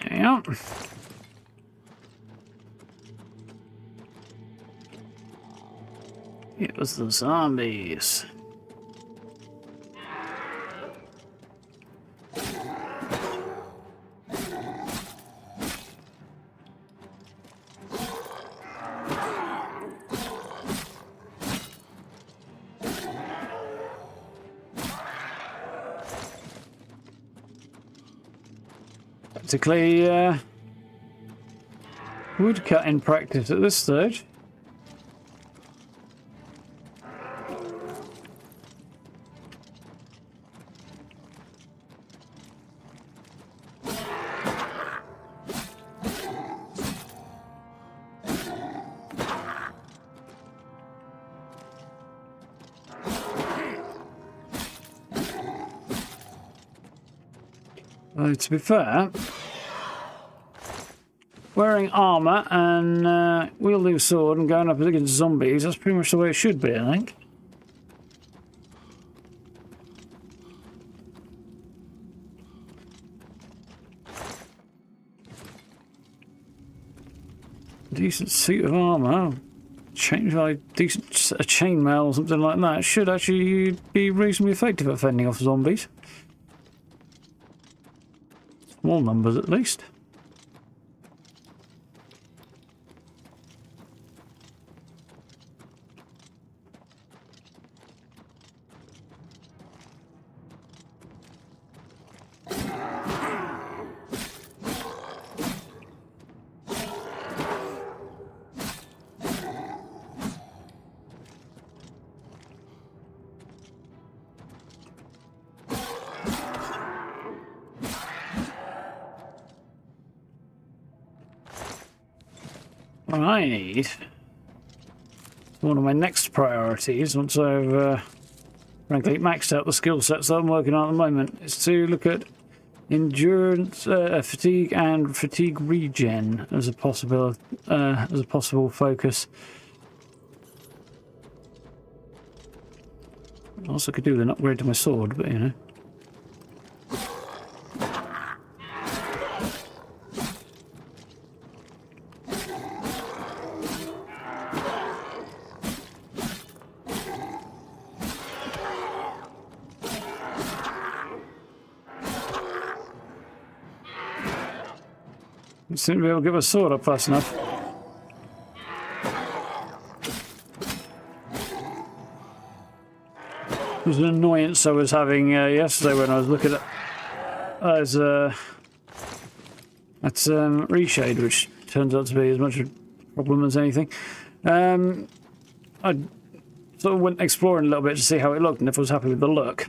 Yeah. It was the zombies. Practically woodcutting practice at this stage. Well, to be fair, wearing armour and wielding a sword and going up against zombies, that's pretty much the way it should be, I think. Decent suit of armour, decent chainmail or something like that should actually be reasonably effective at fending off zombies. Small numbers at least. What I need, one of my next priorities, once I've frankly maxed out the skill sets that I'm working on at the moment, is to look at endurance, fatigue, and fatigue regen as a possible focus. Also could do with an upgrade to my sword, but you know. Didn't seem to be able to get my sword up fast enough. It was an annoyance I was having yesterday when I was looking at reshade, which turns out to be as much a problem as anything. I sort of went exploring a little bit to see how it looked and if I was happy with the look.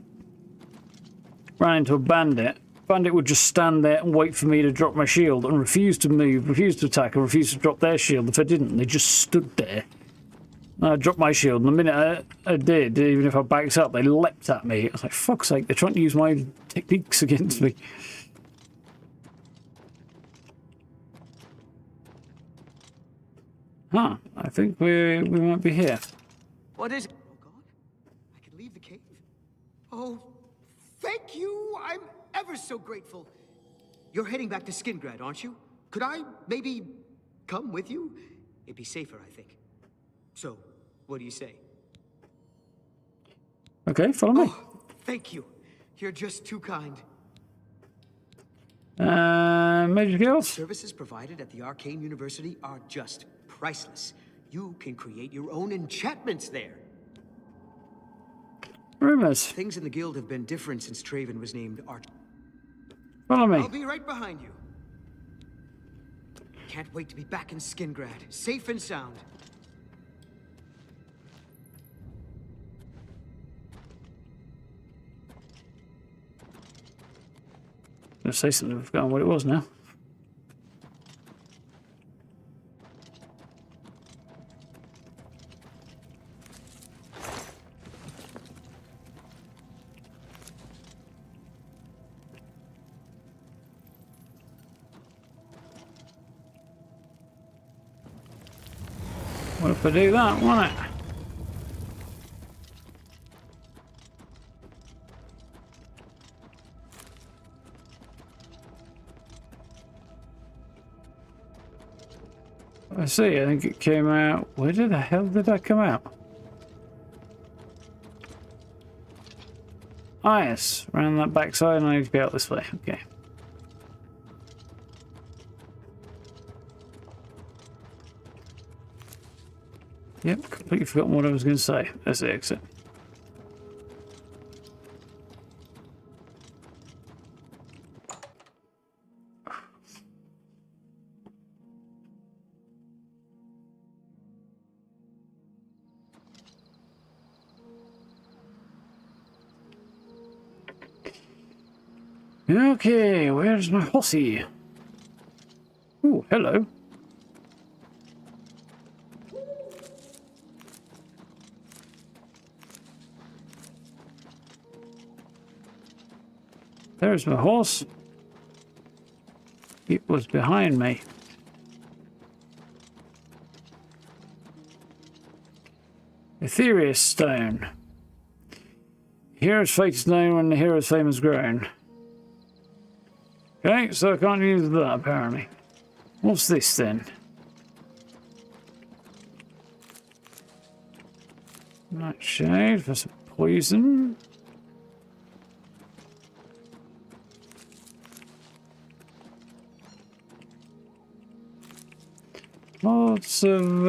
Ran into a bandit. Bandit would just stand there and wait for me to drop my shield and refuse to move, refuse to attack, and refuse to drop their shield if I didn't. They just stood there. I dropped my shield, and the minute I did, even if I backed up, they leapt at me. I was like, fuck's sake, they're trying to use my techniques against me. Huh, I think we might be here. What is it? Oh, God. I can leave the cave? Oh, thank you! I'm ever so grateful. You're heading back to Skingrad, aren't you? Could I maybe come with you? It'd be safer, I think. So, what do you say? Okay, follow me. Oh, thank you. You're just too kind. Major Guild? Services provided at the Arcane University are just priceless. You can create your own enchantments there. Rumors. Things in the guild have been different since Traven was named Arch. Follow me. I'll be right behind you. Can't wait to be back in Skingrad, safe and sound. I'm going to say something, I've forgotten what it was now. What if I do that, won't it? I see, I think it came out... Where the hell did that come out? Ah, yes, around that backside, and I need to be out this way. Okay. Yep, completely forgotten what I was going to say. That's the exit. Okay, where's my horsey? Oh, hello. There's my horse. It was behind me. Ethereus stone. Hero's fate is known when the hero's fame has grown. Okay, so I can't use that apparently. What's this then? Nightshade for some poison. Lots of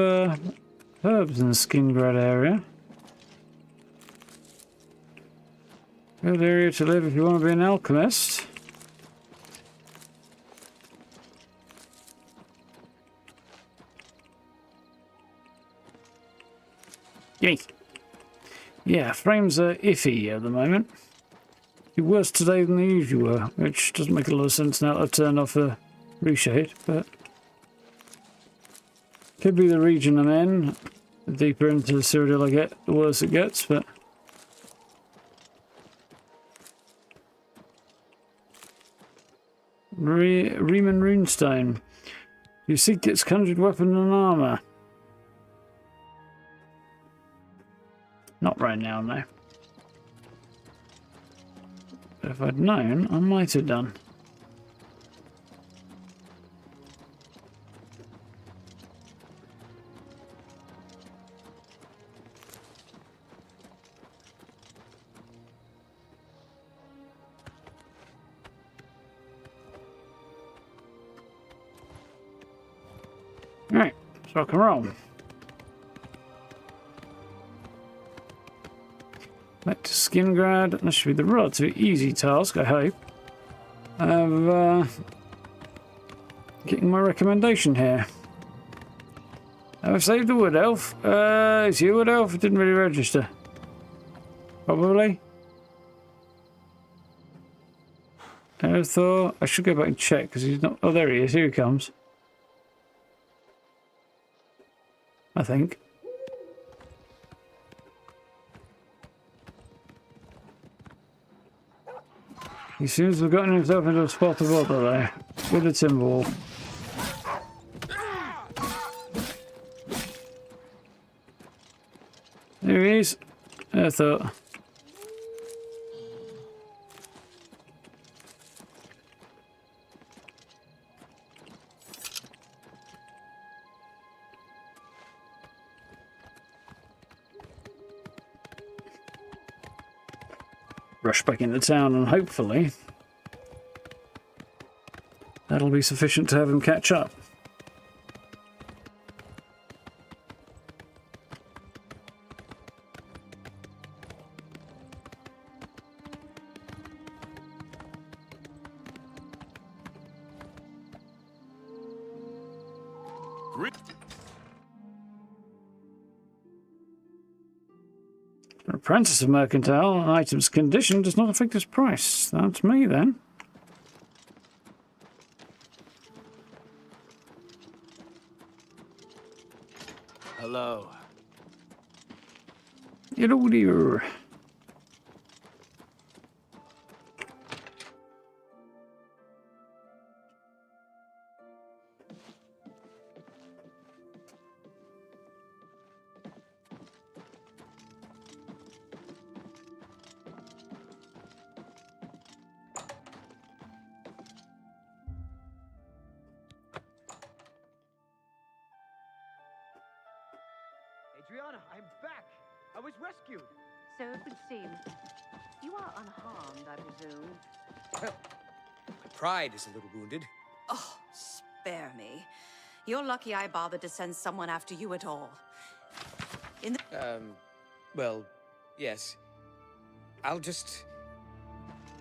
herbs in the Skingrad area. Good area to live if you want to be an alchemist. Yay! Yeah, frames are iffy at the moment. You're worse today than they usually were, which doesn't make a lot of sense now that I've turned off the reshade, but... Could be the region I'm in. The deeper into the Cyrodil I get, the worse it gets, but... Riemann Runestone. You seek its conjured weapon and armor. Not right now, no. But if I'd known, I might have done. Right, let's rock and roll. Back to Skingrad. That should be the relatively easy task, I hope, of getting my recommendation here. I've saved the Wood Elf. Is he a Wood Elf? It didn't really register. Probably. Thor. I should go back and check because he's not. Oh, there he is. Here he comes. I think. He seems to have gotten himself into a spot of bother there with a Timberwolf. There he is. I thought. Rush back into town and hopefully that'll be sufficient to have him catch up. An apprentice of mercantile, an item's condition does not affect its price. That's me then. Hello. Hello dear. Adriana, I'm back. I was rescued. So it would seem. You are unharmed, I presume. Well, my pride is a little wounded. Oh, spare me. You're lucky I bothered to send someone after you at all. In the Well, yes. I'll just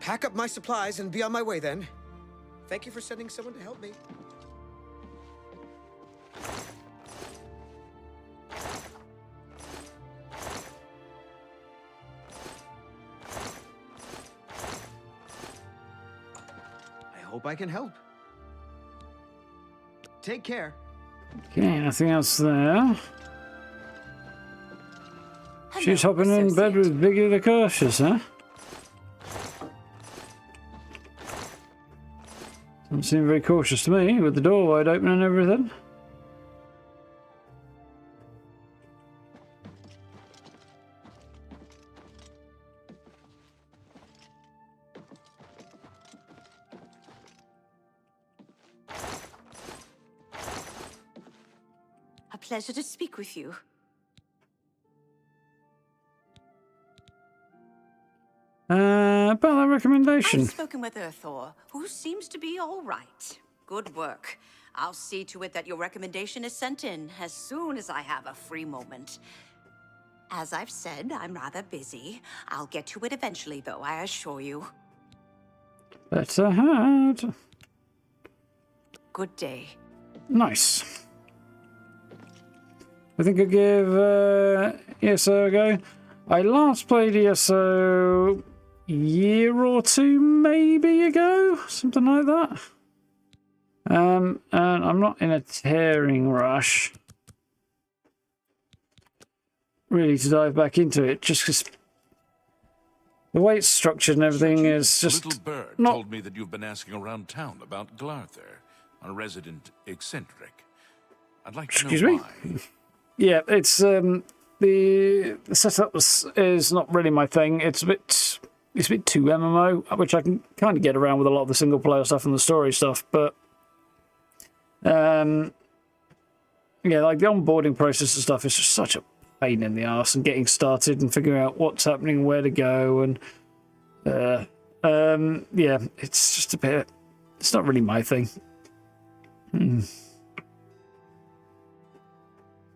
pack up my supplies and be on my way then. Thank you for sending someone to help me. I hope I can help. Take care. Okay, nothing else there. She's hopping in bed with Biggie the Cautious, huh? Doesn't seem very cautious to me, with the door wide open and everything. A pleasure to speak with you. About that recommendation. I've spoken with Thor, who seems to be all right. Good work. I'll see to it that your recommendation is sent in as soon as I have a free moment. As I've said, I'm rather busy. I'll get to it eventually, though, I assure you. Better had. Good day. Nice. I think I'll give ESO a go. I last played ESO a year or two maybe ago, something like that. And I'm not in a tearing rush really to dive back into it, just because the way it's structured and everything is just Little bird not... told me that you've been asking around town about Glarther, a resident eccentric. I'd like to Excuse know me? why. Yeah, it's the setup is not really my thing. It's a bit too MMO, which I can kind of get around with a lot of the single player stuff and the story stuff, but yeah, like the onboarding process and stuff is just such a pain in the arse, and getting started and figuring out what's happening, where to go, and yeah, it's just a bit. It's not really my thing.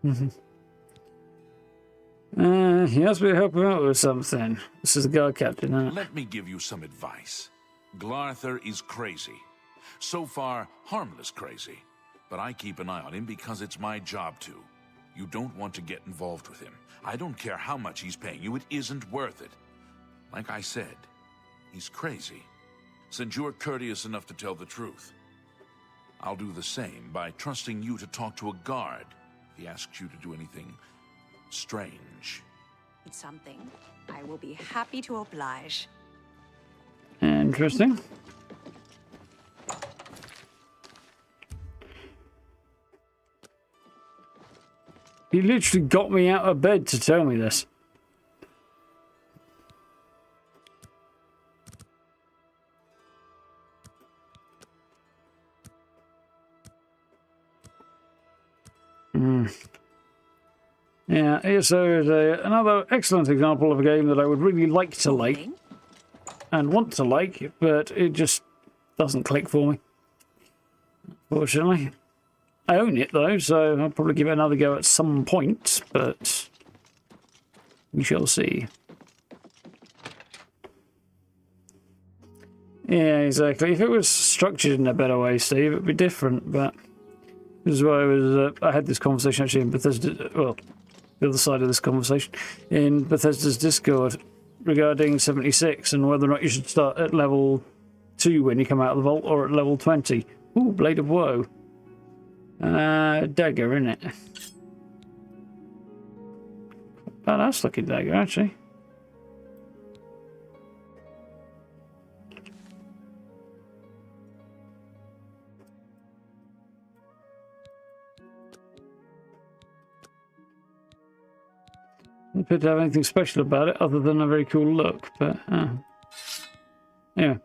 He asked me to help him out with something. This is the guard captain, isn't it? Let me give you some advice. Glarther is crazy. So far, harmless crazy. But I keep an eye on him because it's my job to. You don't want to get involved with him. I don't care how much he's paying you, it isn't worth it. Like I said, he's crazy. Since you're courteous enough to tell the truth, I'll do the same by trusting you to talk to a guard if he asks you to do anything strange. It's something. I will be happy to oblige. Interesting. He literally got me out of bed to tell me this. Yeah, ESO is another excellent example of a game that I would really like to like and want to like, but it just doesn't click for me, fortunately. I own it though, so I'll probably give it another go at some point, but we shall see. Yeah, exactly. If it was structured in a better way, Steve, it'd be different, but this is why I had this conversation actually in Bethesda, well, the other side of this conversation, in Bethesda's Discord regarding 76 and whether or not you should start at level 2 when you come out of the vault or at level 20. Ooh, Blade of Woe. Dagger, innit? Badass looking dagger, actually. Doesn't appear to have anything special about it other than a very cool look, but anyway.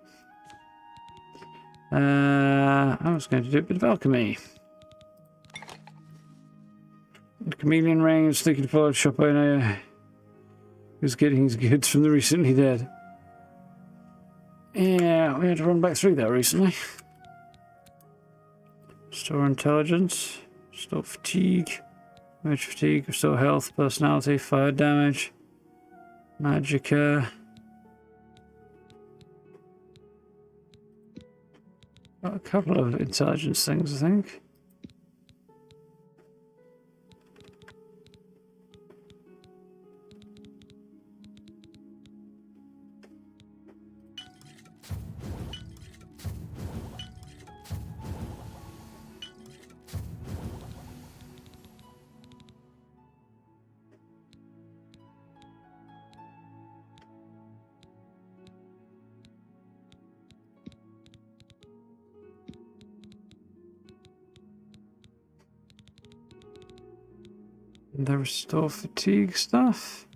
I was going to do a bit of alchemy. The chameleon ring, sneaking forward, shop owner who's getting his goods from the recently dead. Yeah, we had to run back through that recently. Restore intelligence, restore fatigue, damage fatigue, restore health, personality, fire damage, magicka. Got a couple of intelligence things, I think. The restore fatigue stuff?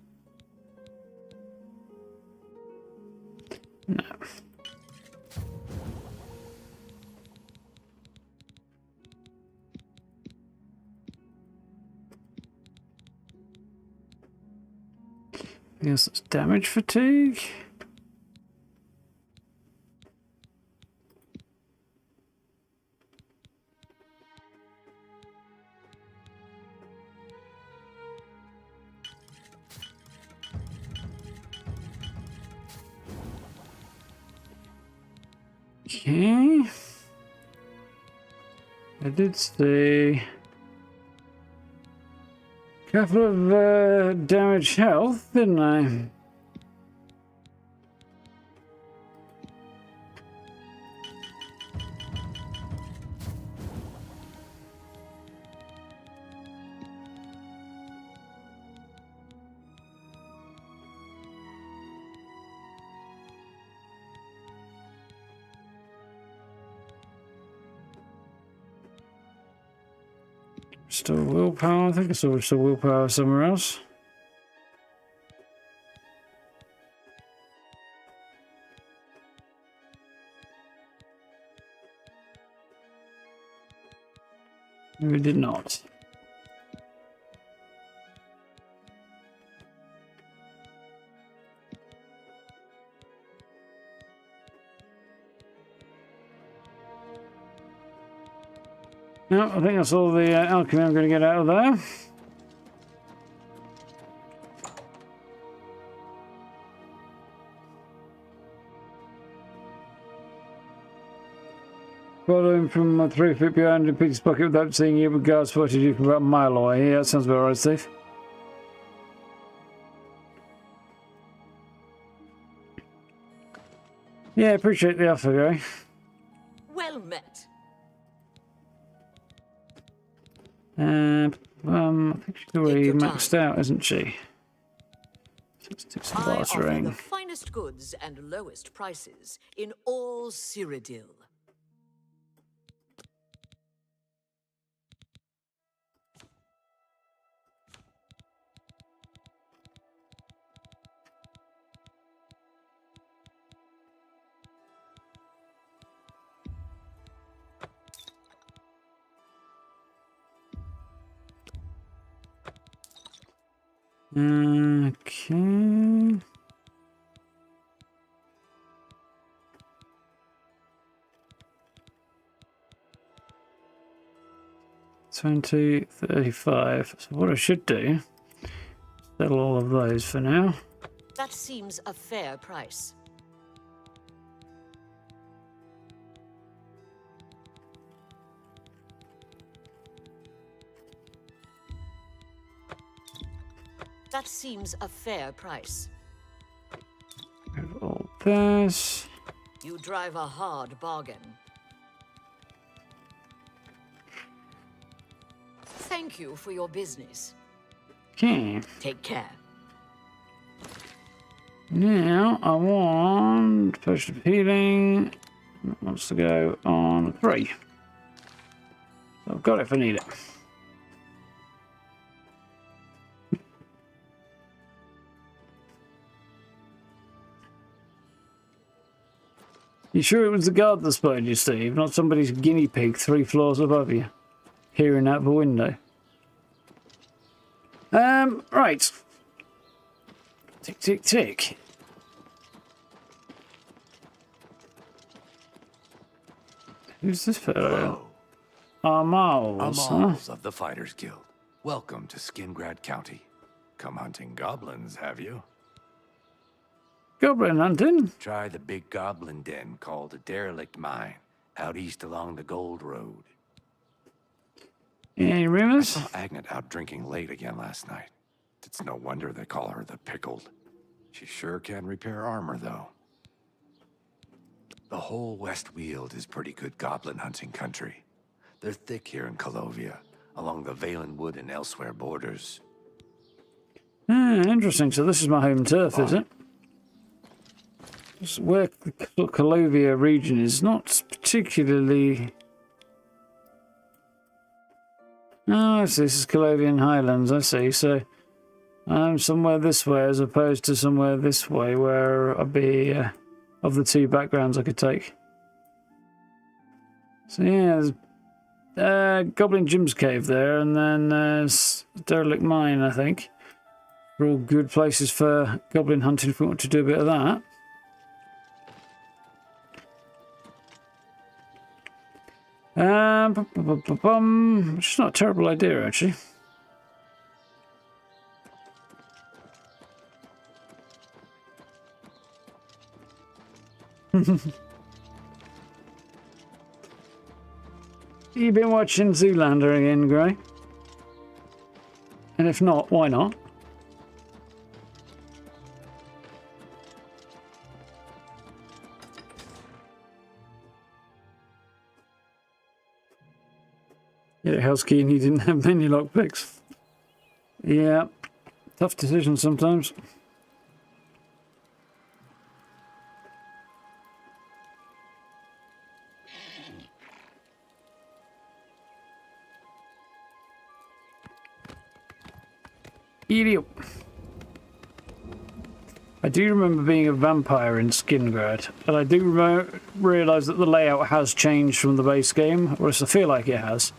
No. I guess it's damage fatigue. Okay. I did say a couple of damage health, didn't I? Still willpower. I think I saw still willpower somewhere else. We did not. No, I think that's all the alchemy I'm going to get out of there. follow him from 3 feet behind in Peter's pocket without seeing you, but guards spotted you from about a mile away. Yeah, that sounds about right, Steve. Yeah, appreciate the offer, guy. Well met. I think she's already maxed out, isn't she? 66 I offer the bartering. finest goods and lowest prices in all Cyrodil. Okay. $20.35. So what I should do, settle all of those for now. That seems a fair price. That seems a fair price. Have all this. You drive a hard bargain. Thank you for your business. Okay. Take care. Now I want potion of healing. That wants to go on 3. So I've got it if I need it. You sure it was the guard that spotted you, Steve? Not somebody's guinea pig 3 floors above you, peering out the window. Right. Tick, tick, tick. Who's this fellow? Amals, huh? Amals of the Fighters Guild. Welcome to Skingrad County. Come hunting goblins, have you? Goblin hunting? Try the big goblin den called a derelict mine, out east along the Gold Road. Any rumors? I saw Agnet out drinking late again last night. It's no wonder they call her the Pickled. She sure can repair armor, though. The whole West Weald is pretty good goblin hunting country. They're thick here in Colovia, along the Valen Wood and elsewhere borders. Interesting. So this is my home turf, is it? Where the Colovia region is not particularly... Oh, I see. This is Colovian Highlands, I see. So I'm somewhere this way as opposed to somewhere this way where I'd be of the 2 backgrounds I could take. So yeah, there's Goblin Jim's Cave there, and then there's Derelict Mine, I think. They're all good places for goblin hunting if we want to do a bit of that. Which is not a terrible idea, actually. You been watching Zoolander again, Gray? And if not, why not? Yeah, house key and he didn't have many lockpicks. Yeah, tough decision sometimes. Idiot. I do remember being a vampire in Skingrad, and I do realise that the layout has changed from the base game, or at least I feel like it has.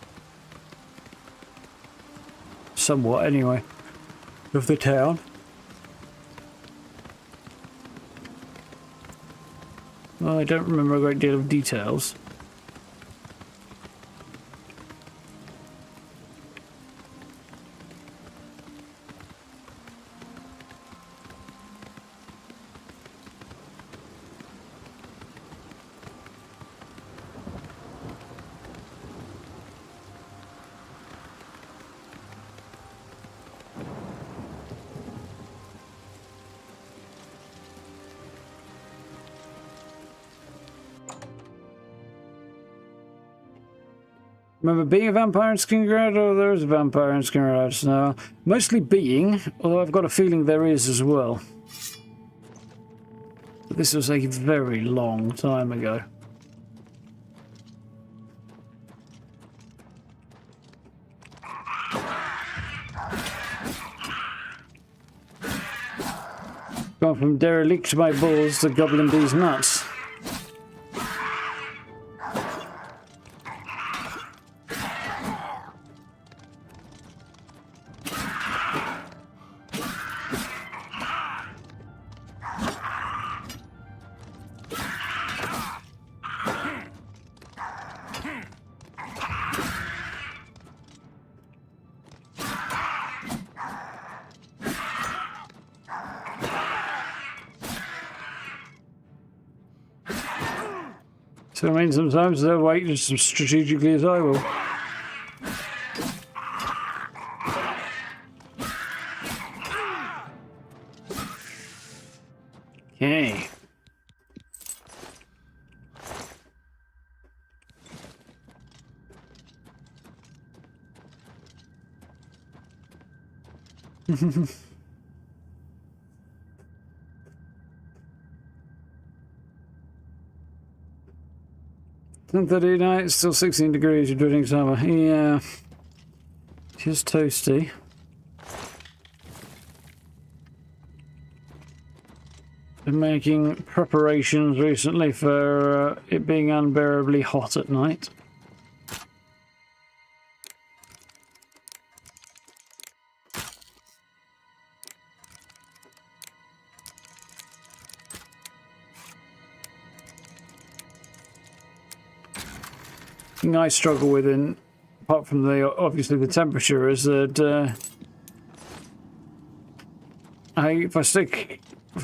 Somewhat, anyway, of the town. Well, I don't remember a great deal of details. Remember being a vampire in Skingrad, or there is a vampire in Skingrad? No, mostly being, although I've got a feeling there is as well. But this was a very long time ago. Gone from derelict my balls to gobbling these nuts. So I mean, sometimes they'll wait just as strategically as I will. Okay. Thursday night, it's still 16 degrees during summer. Yeah. Just toasty. Been making preparations recently for it being unbearably hot at night. The thing I struggle with, apart from obviously the temperature, is that if I take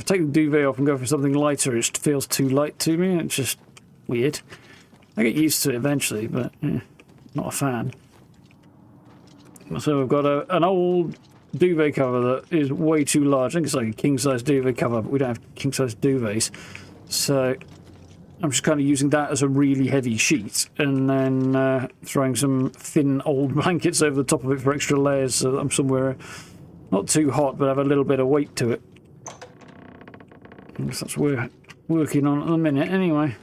the duvet off and go for something lighter, it feels too light to me. It's just weird. I get used to it eventually, but not a fan. So I've got an old duvet cover that is way too large. I think it's like a king-size duvet cover, but we don't have king-size duvets. So I'm just kind of using that as a really heavy sheet, and then throwing some thin old blankets over the top of it for extra layers, so that I'm somewhere not too hot, but have a little bit of weight to it. I guess that's what we're working on at the minute, anyway.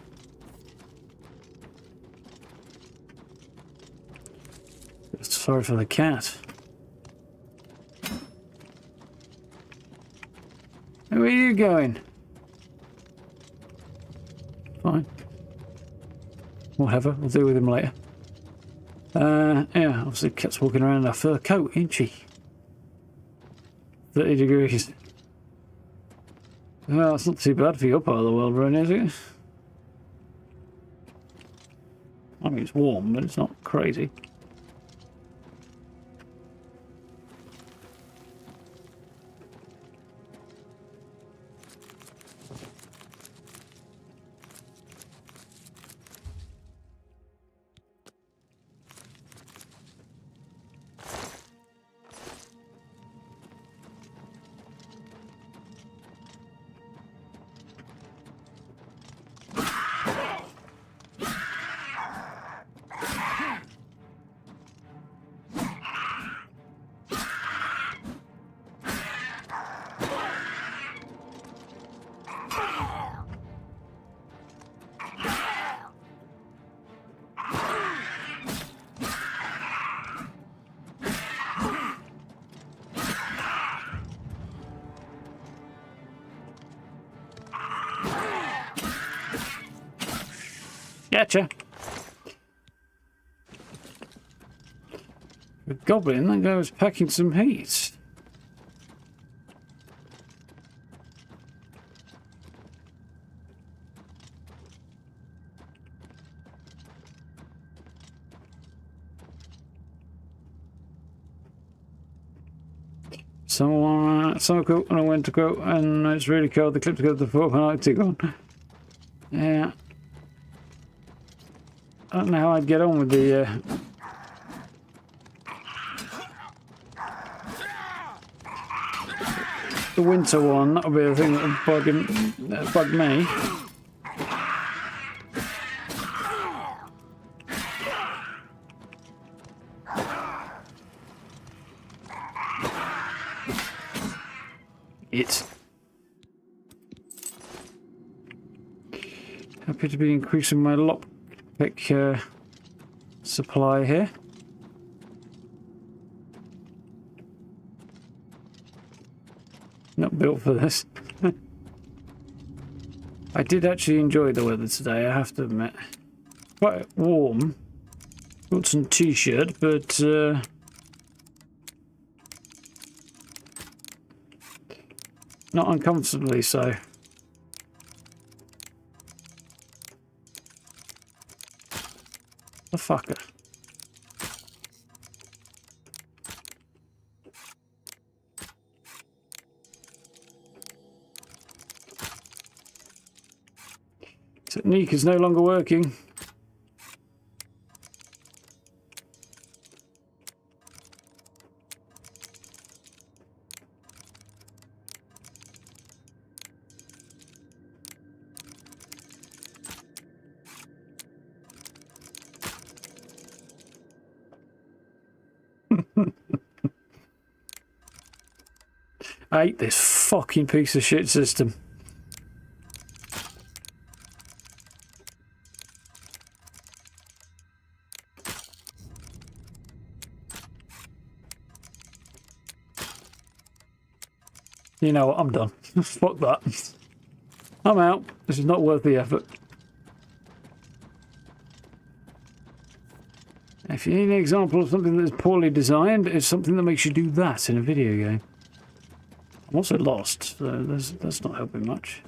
Sorry for the cat. Where are you going? Fine. Whatever, we'll deal with him later. Yeah, obviously the cat's walking around in a fur coat, isn't she? 30 degrees. Well, it's not too bad for your part of the world, really, is it? I mean, it's warm, but it's not crazy. Gotcha. The goblin, that guy was packing some heat. Summer coat and a winter coat, and it's really cold. The clip together the fourth and Arctic on. Yeah. I don't know how I'd get on with the winter one. That'll be the thing that would bug me. it. Happy to be increasing my lockpick supply here. Not built for this. I did actually enjoy the weather today, I have to admit. Quite warm. Got some t-shirt, but not uncomfortably so. The fucker. Technique is no longer working. I hate this fucking piece of shit system. You know what, I'm done. Fuck that. I'm out. This is not worth the effort. If you need an example of something that's poorly designed, it's something that makes you do that in a video game. I'm also lost, so that's not helping much.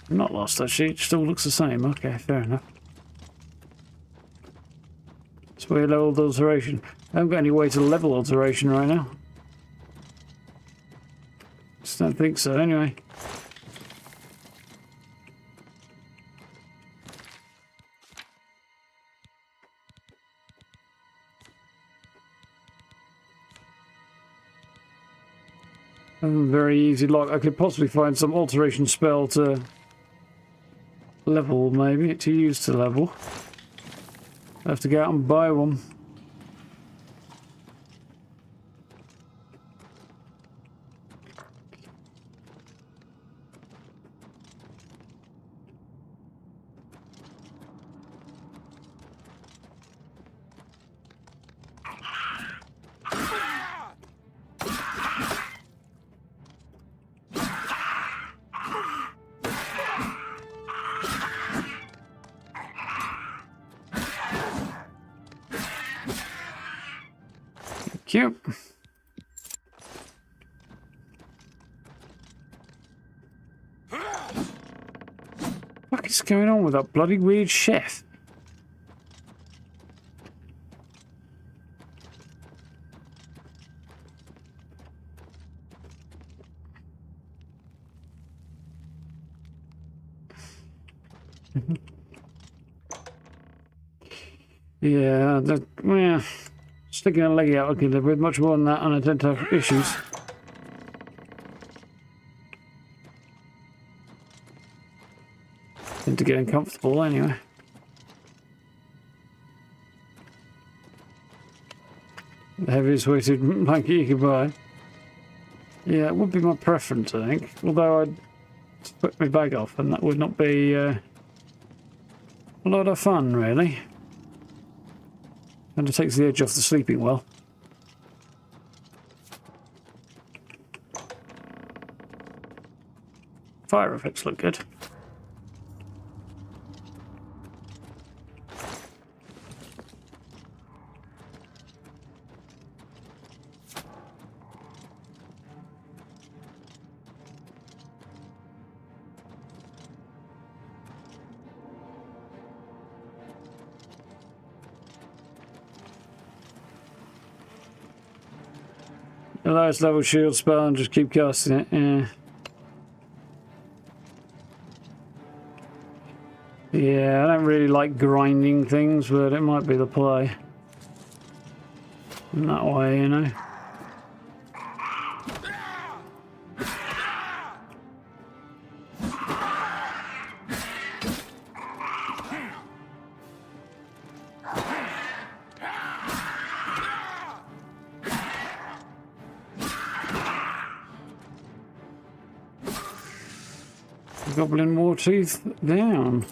I'm not lost actually, it still looks the same. Okay, fair enough. It's where leveled alteration. I haven't got any way to level alteration right now. Just don't think so anyway. Very easy lock. I could possibly find some alteration spell to level, maybe, to use to level. I have to go out and buy one. Cute. What is going on with that bloody weird chef? Yeah, sticking a leg out I can live with. Much more than that, and I tend to have issues. Into getting comfortable anyway. The heaviest weighted blanket you can buy. Yeah, it would be my preference, I think. Although I'd put my bag off, and that would not be a lot of fun, really. And it takes the edge off the sleeping well. Fire effects look good. The lowest level shield spell and just keep casting it, yeah. Yeah, I don't really like grinding things, but it might be the play. In that way, you know. Goblin Wartooth down.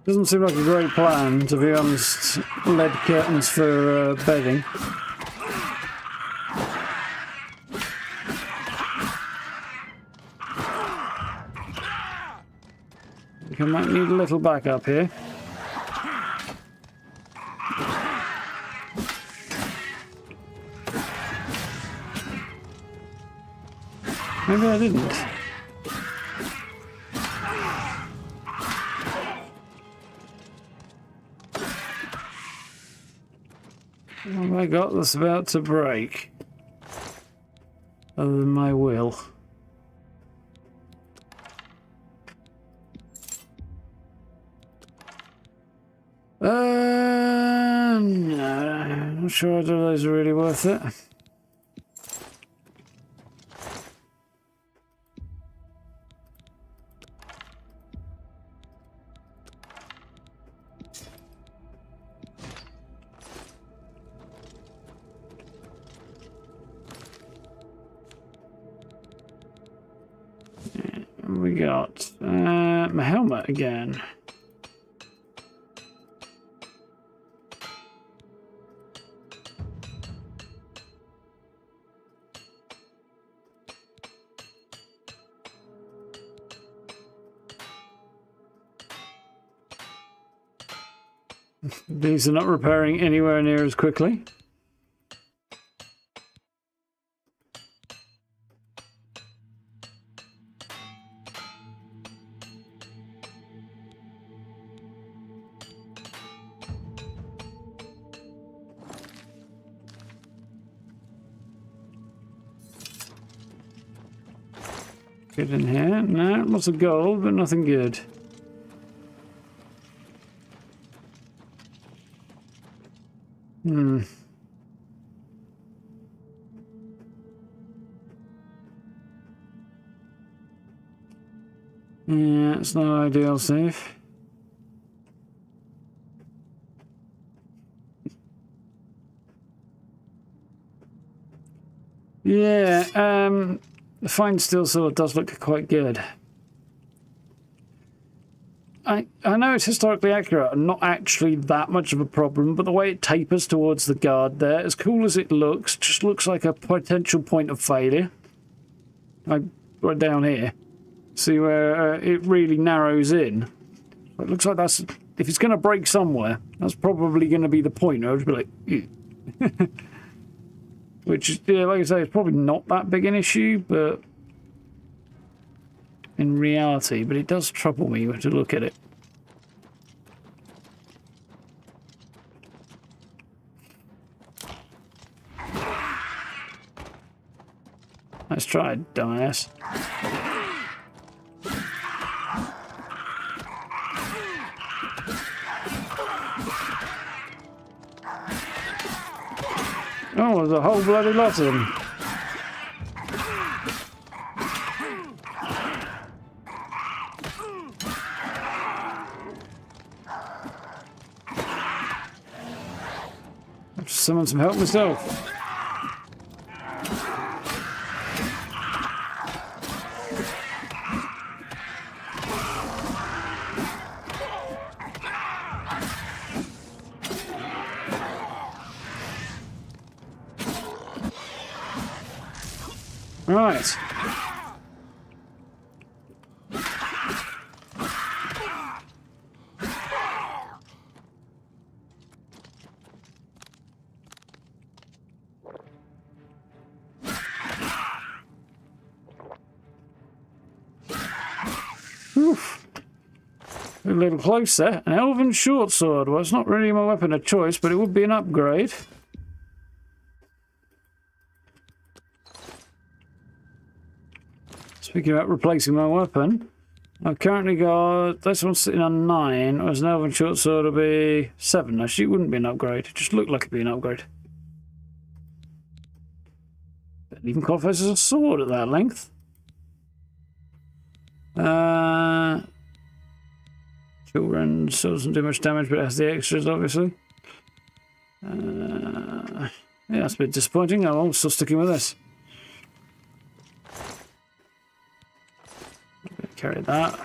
Doesn't seem like a great plan, to be honest. Lead curtains for bedding. We might need a little backup here. Maybe I didn't. What have I got that's about to break? Other than my will. No, not sure either of those are really worth it. We got my helmet again. These are not repairing anywhere near as quickly. Good in here. No, lots of gold, but nothing good. Yeah, it's not ideal, safe. Yeah, the fine steel sword does look quite good. I know it's historically accurate and not actually that much of a problem, but the way it tapers towards the guard there, as cool as it looks, just looks like a potential point of failure. Like right down here. See where it really narrows in. It looks like that's, if it's going to break somewhere, that's probably going to be the point. I would be like, ew. Which, yeah, like I say, it's probably not that big an issue, but in reality, but it does trouble me to look at it. Let's try it, dumbass. Oh, there's a whole bloody lot of them. I've just summoned some help myself. Right. Oof. A little closer. An elven short sword. Well, it's not really my weapon of choice, but it would be an upgrade. Speaking about replacing my weapon, I've currently got this one sitting on 9. Whereas an elven short sword will be 7. Actually, it wouldn't be an upgrade. It just looked like it'd be an upgrade. But it even qualifies as a sword at that length. Children still doesn't do much damage, but it has the extras, obviously. Yeah, that's a bit disappointing. Oh, I'm still sticking with this. Carry that.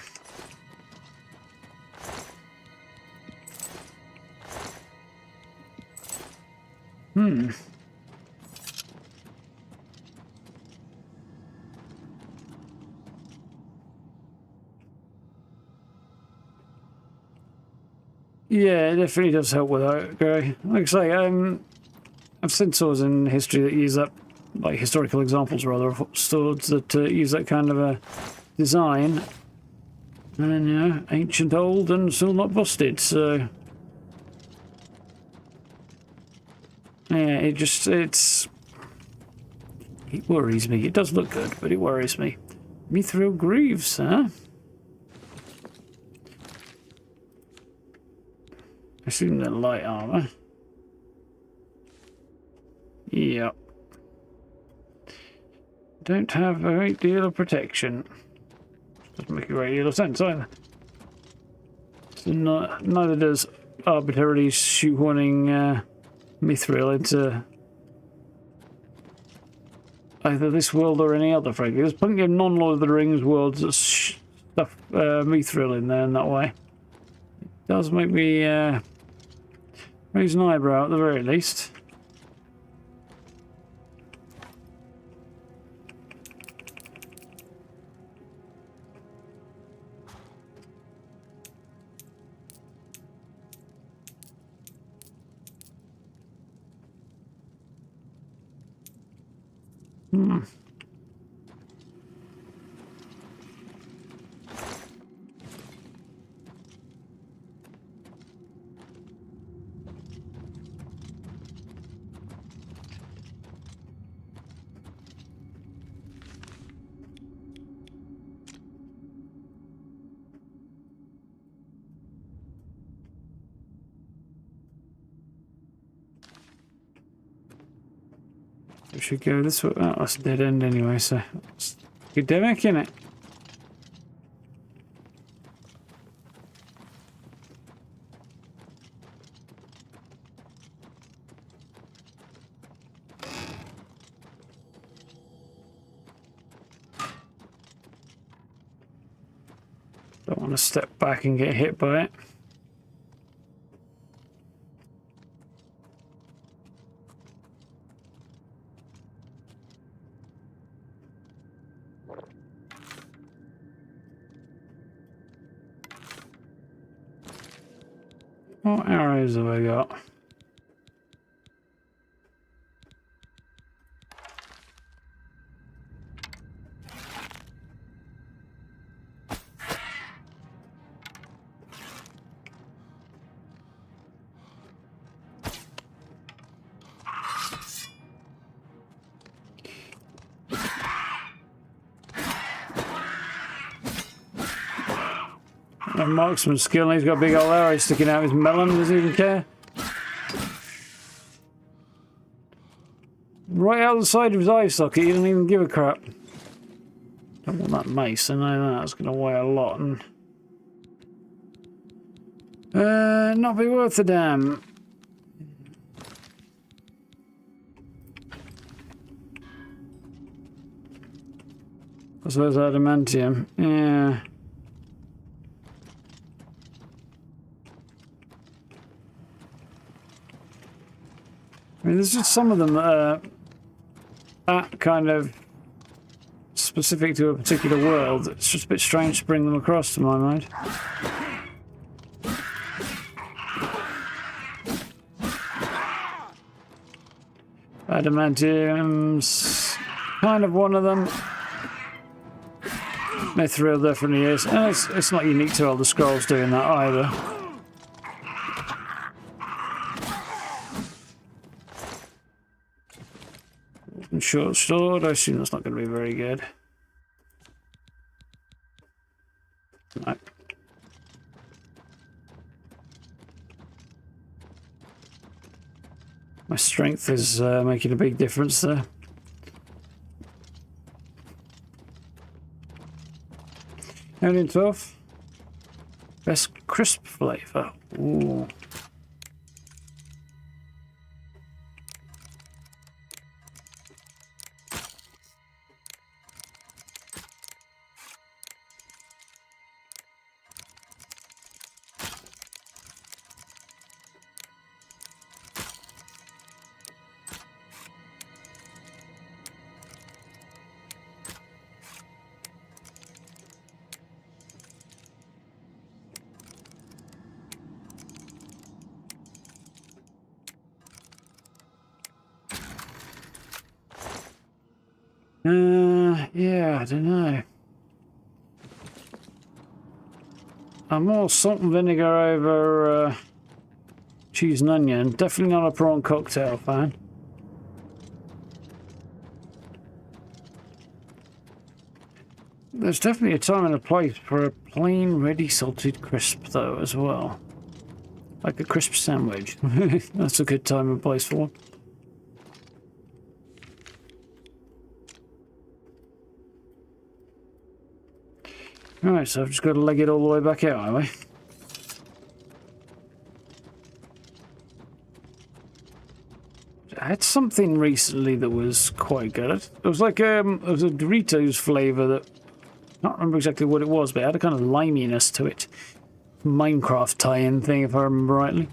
Yeah, it definitely does help with that, Gary. Like I say, I've seen swords in history that use that, like historical examples rather, of swords that use that kind of a design. And, you know, ancient, old, and still not busted, so... Yeah, it worries me. It does look good, but it worries me. Mithril Greaves, huh? I assume they're light armor. Yep. Don't have a great deal of protection. Doesn't make a great deal of sense either. So neither does arbitrarily shoehorning mithril into either this world or any other, frankly. There's plenty of non-Lord of the Rings worlds that stuff mithril in there in that way. It does make me raise an eyebrow at the very least. We should go this way. Oh, that's a dead end anyway, so it's academic, innit? Don't want to step back and get hit by it. What arrows have I got? A marksman skill, and he's got a big old arrow sticking out of his melon, doesn't even care. Right out the side of his eye socket, he doesn't even give a crap. Don't want that mace, I know that's going to weigh a lot and not be worth a damn. I suppose adamantium, yeah. I mean, there's just some of them that are that kind of specific to a particular world. It's just a bit strange to bring them across, to my mind. Adamantium's kind of one of them. Mithril definitely is. And it's not unique to Elder Scrolls doing that either. Short sword, I assume that's not going to be very good. My strength is making a big difference there. Alien 12. Best crisp flavour. Ooh. Yeah, I don't know. I'm more salt and vinegar over cheese and onion. Definitely not a prawn cocktail fan. There's definitely a time and a place for a plain, ready salted crisp, though, as well. Like a crisp sandwich. That's a good time and place for one. Alright, so I've just got to leg it all the way back out, have I? I had something recently that was quite good. It was like it was a Doritos flavour that I can't remember exactly what it was, but it had a kind of liminess to it. Minecraft tie-in thing, if I remember rightly.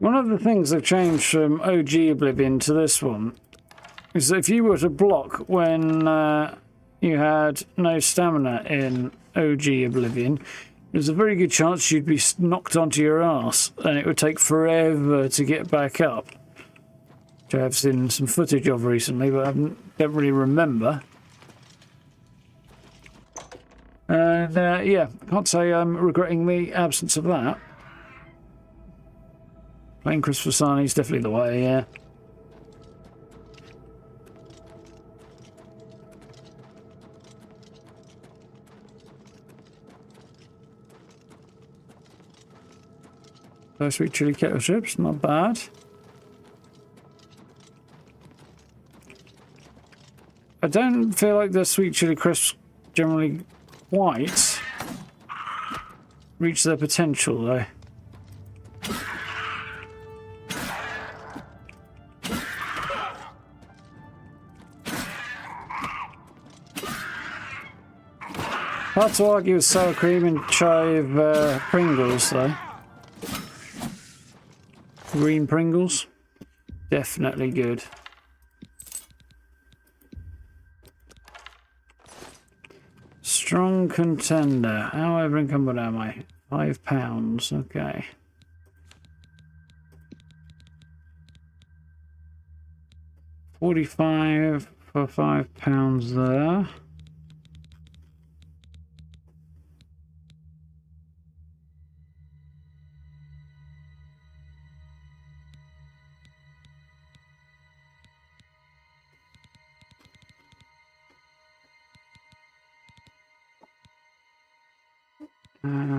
One of the things they've changed from OG Oblivion to this one is that if you were to block when you had no stamina in OG Oblivion, there's a very good chance you'd be knocked onto your ass and it would take forever to get back up. Which I have seen some footage of recently, but I don't really remember. And yeah, can't say I'm regretting the absence of that. Plain crisp Fasani is definitely the way, yeah. Those sweet chili kettle chips, not bad. I don't feel like the sweet chili crisps generally quite reach their potential, though. Hard to argue with sour cream and chive Pringles, though. Green Pringles, definitely good. Strong contender. However encumbered am I? £5. Okay. $45 for £5 there.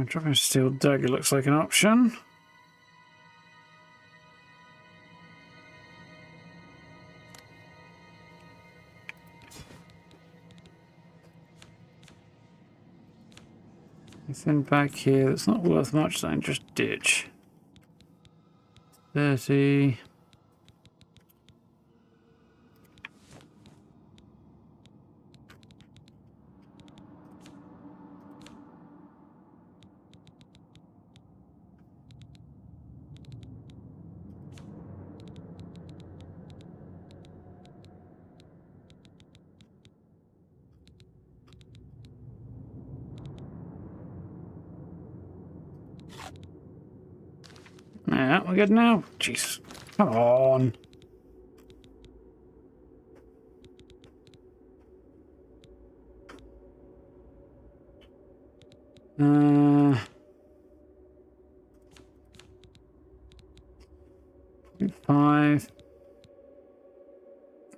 Dropping a steel dagger looks like an option. Anything back here that's not worth much, then just ditch. 30. Yeah, Am I good now? Jeez. Come on. Five.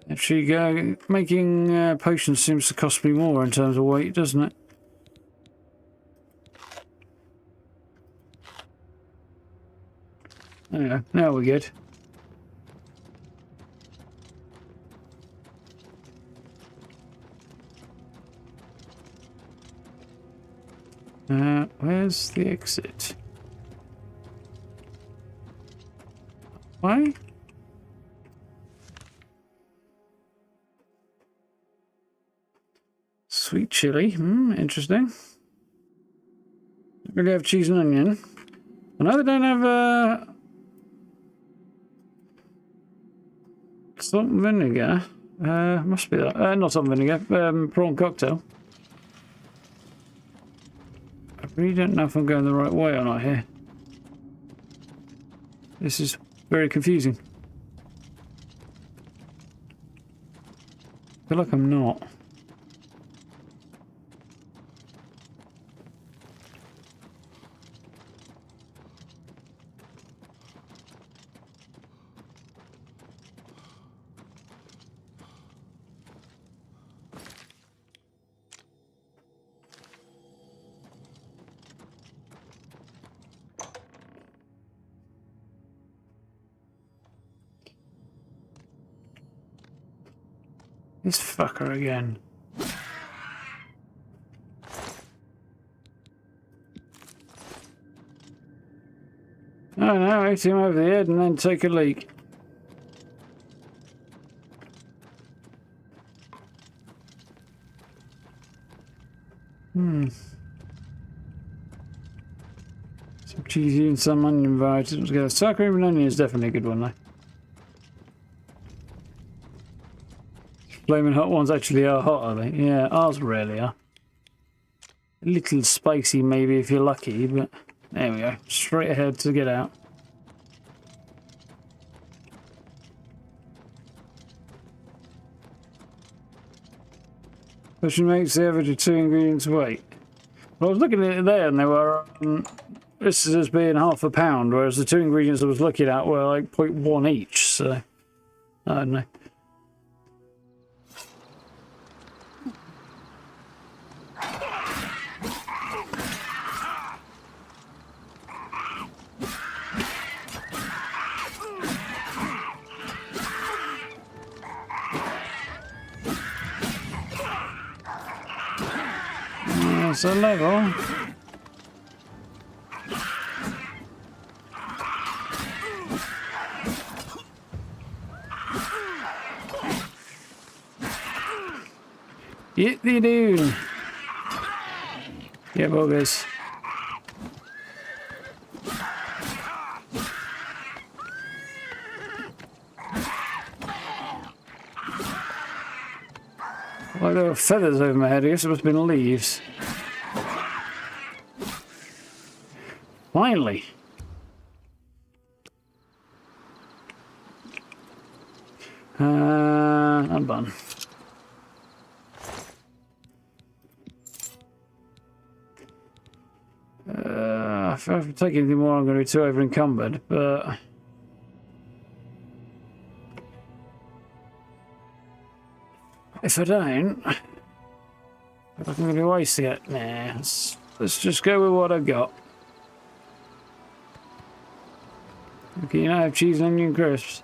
Actually, making potions seems to cost me more in terms of weight, doesn't it? There we go. Now we're good. Where's the exit? Why? Sweet chili. Interesting. Don't really have cheese and onion. I know they don't have salt and vinegar. Must be that. Not salt and vinegar. Prawn cocktail. I really don't know if I'm going the right way or not here. This is very confusing. I feel like I'm not. This fucker again. Oh no, hit him over the head and then take a leak. Some cheesy and some onion varieties together. Sour cream and onion is definitely a good one though. Flaming hot ones actually are hot, are they? Yeah, ours rarely are. A little spicy maybe if you're lucky, but there we go. Straight ahead to get out. Which makes the average of 2 ingredients weight. Well, I was looking at it there and they were listed as being half a pound, whereas the 2 ingredients I was looking at were like 0.1 each, so I don't know. That's a level. Get the dude. Yeah, bogus. Well, there were feathers over my head. I guess it must have been leaves. Finally. I'm done. If I take anything more, I'm going to be too over encumbered, but if I don't, I'm going to be wasting it. Nah, let's just go with what I've got. Okay, you know, I have cheese and onion crisps.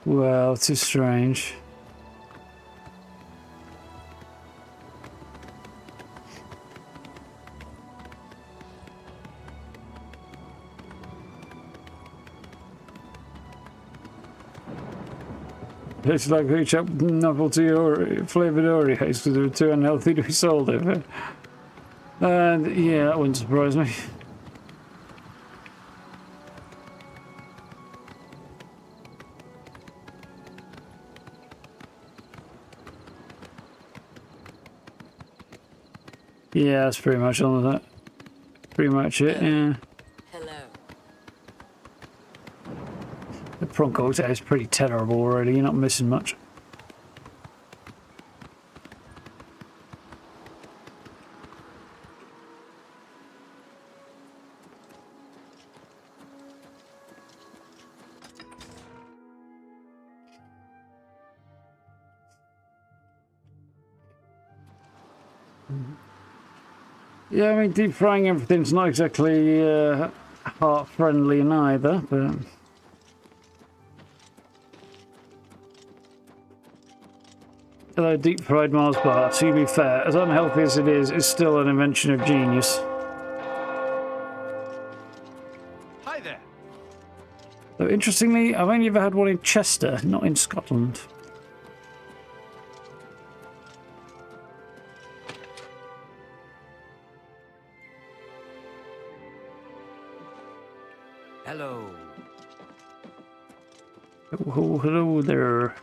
Well, it is strange. It's like we chuck novelty or flavoured Oreos because they were too unhealthy to be sold over. And yeah, that wouldn't surprise me. Yeah, that's pretty much all of that. Pretty much it, yeah. Hello. The prawn cocktail is pretty terrible already. You're not missing much. Yeah, I mean, deep frying everything's not exactly heart friendly neither, but. Although deep fried Mars bar, to be fair, as unhealthy as it is still an invention of genius. Hi there. Though interestingly, I've only ever had one in Chester, not in Scotland. Hello. Oh, hello there.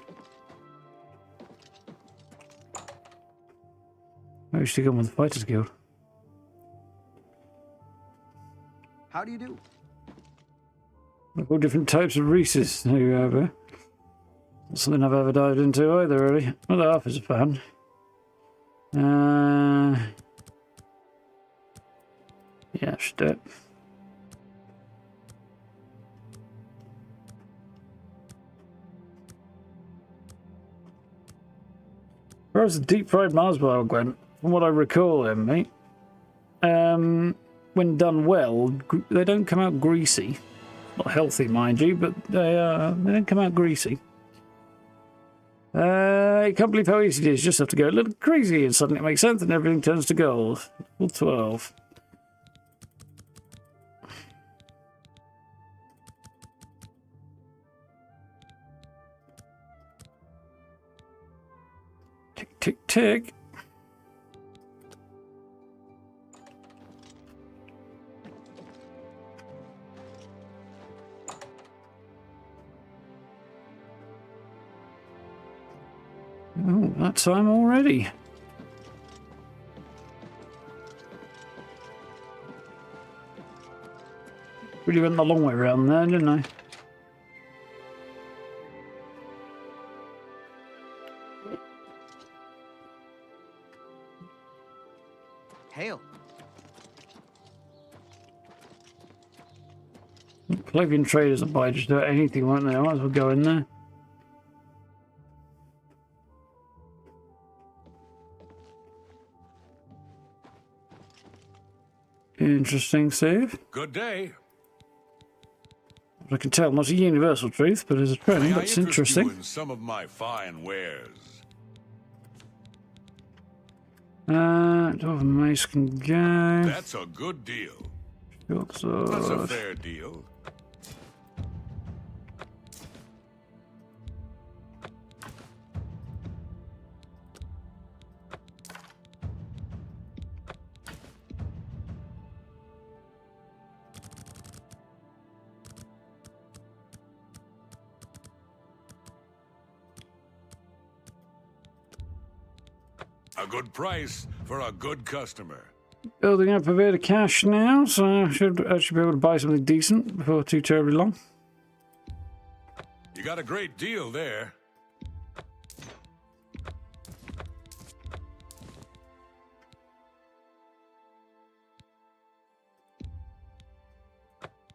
I used to go with the Fighters Guild. How do you do? All different types of Reese's you have here. Not something I've ever dived into either, really. Well, Darth is a fan. Yeah, I should do it. Whereas the deep fried Mars bar, Gwen, from what I recall, then, mate, when done well, they don't come out greasy. Not healthy, mind you, but they don't come out greasy. You can't believe how easy it is. You just have to go a little crazy and suddenly it makes sense and everything turns to gold. Level 12. Tick, tick, tick. Oh, that time already. Really went the long way around there, didn't I? Hail. Palladian traders will buy just about anything, won't they? I might as well go in there. Interesting save. Good day. I can tell, not a universal truth, but as a trend, May I that's interest interesting. you in some of my fine wares? Dwarven Mace can go. That's a good deal. Short sword. That's a fair deal. A good price for a good customer. Building up a bit of cash now, so I should actually be able to buy something decent before too terribly long. You got a great deal there.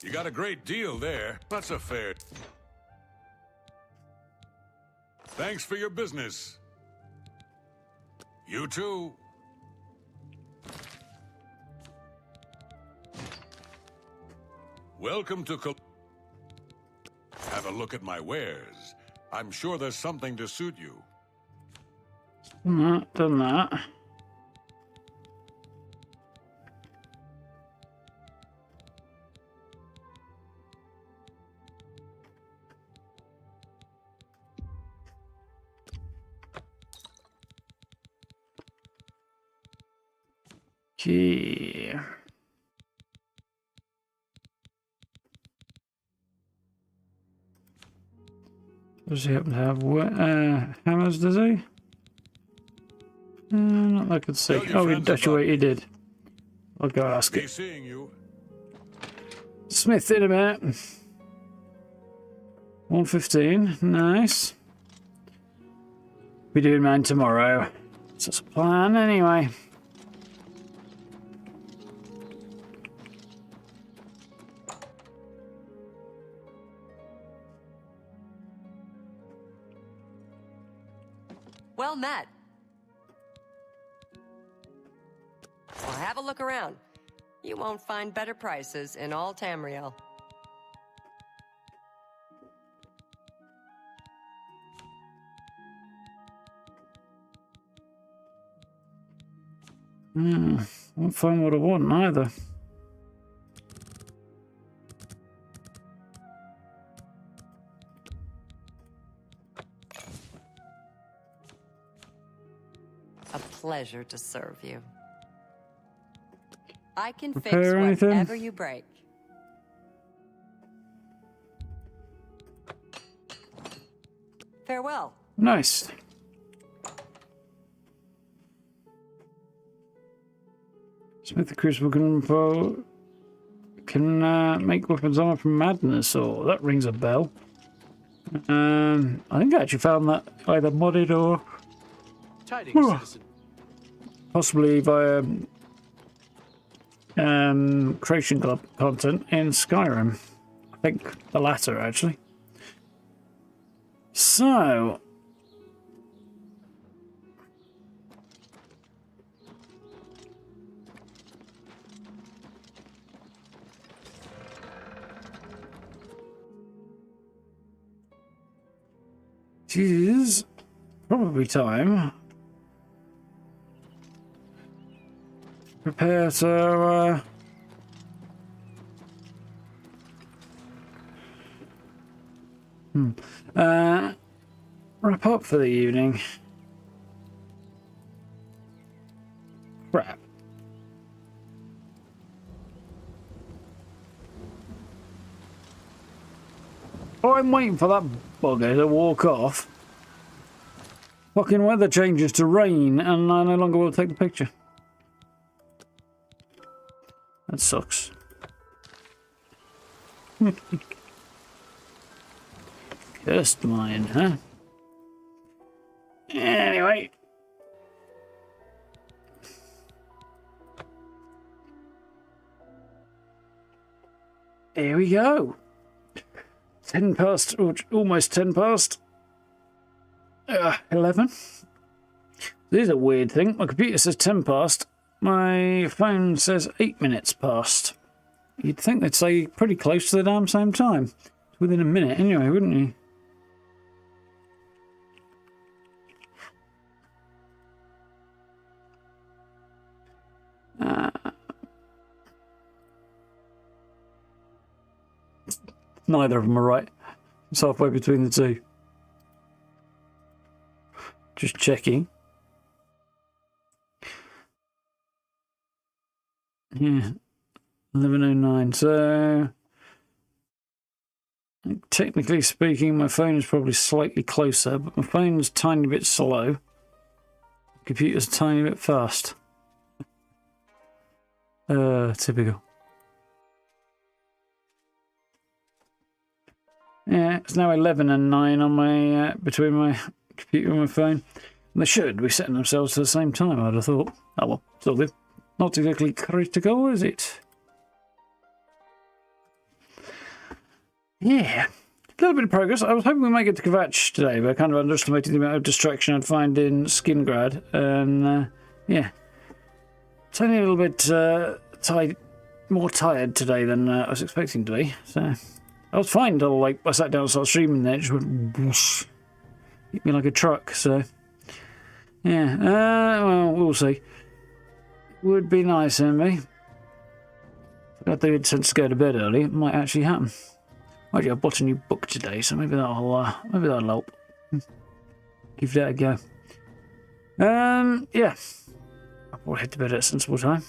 You got a great deal there. That's a fair. Thanks for your business. You too. Welcome to Have a look at my wares. I'm sure there's something to suit you. Done that. Okay. Does he happen to have hammers, does he? Not that I could see. Oh, that's what he did. I'll go ask it. Seeing you. Smith in a minute. 1:15. Nice. Be doing mine tomorrow. So that's a plan anyway. Well met. Well, have a look around. You won't find better prices in all Tamriel. Won't find what I want either. A pleasure to serve you. I can fix Repair anything? whatever you break. Farewell. Nice. Smith the Crucible can make weapons armor from madness, or that rings a bell. I think I actually found that either modded or Tidings, citizen. possibly via creation club content in Skyrim. I think the latter, actually. So it is probably time. Prepare to wrap up for the evening. Crap. Oh, I'm waiting for that bugger to walk off. Fucking weather changes to rain and I no longer will take the picture. That sucks. Cursed mine, huh? Anyway. Here we go. 10 past, or almost 10 past 11. This is a weird thing. My computer says 10 past. My phone says 8 minutes past. You'd think they'd say pretty close to the damn same time. It's within a minute anyway, wouldn't you? Neither of them are right. It's halfway between the two. Just checking. Yeah. 11:09. So technically speaking, my phone is probably slightly closer, but my phone's a tiny bit slow. The computer's a tiny bit fast. Typical. Yeah, it's now 11:09 on my between my computer and my phone. And they should be setting themselves to the same time, I'd have thought. Oh well, it's all good. Not exactly critical, is it? Yeah, a little bit of progress. I was hoping we might get to Kvatch today, but I kind of underestimated the amount of distraction I'd find in Skingrad. And yeah, it's only a little bit more tired today than I was expecting to be. So I was fine until like I sat down and started streaming. There, it just went whoosh, hit me like a truck. So yeah, well, we'll see. Would be nice, me. If I had the sense to go to bed early, it might actually happen. Actually, I bought a new book today, so maybe that'll help. Give that a go. Yeah. I'll probably head to bed at a sensible time.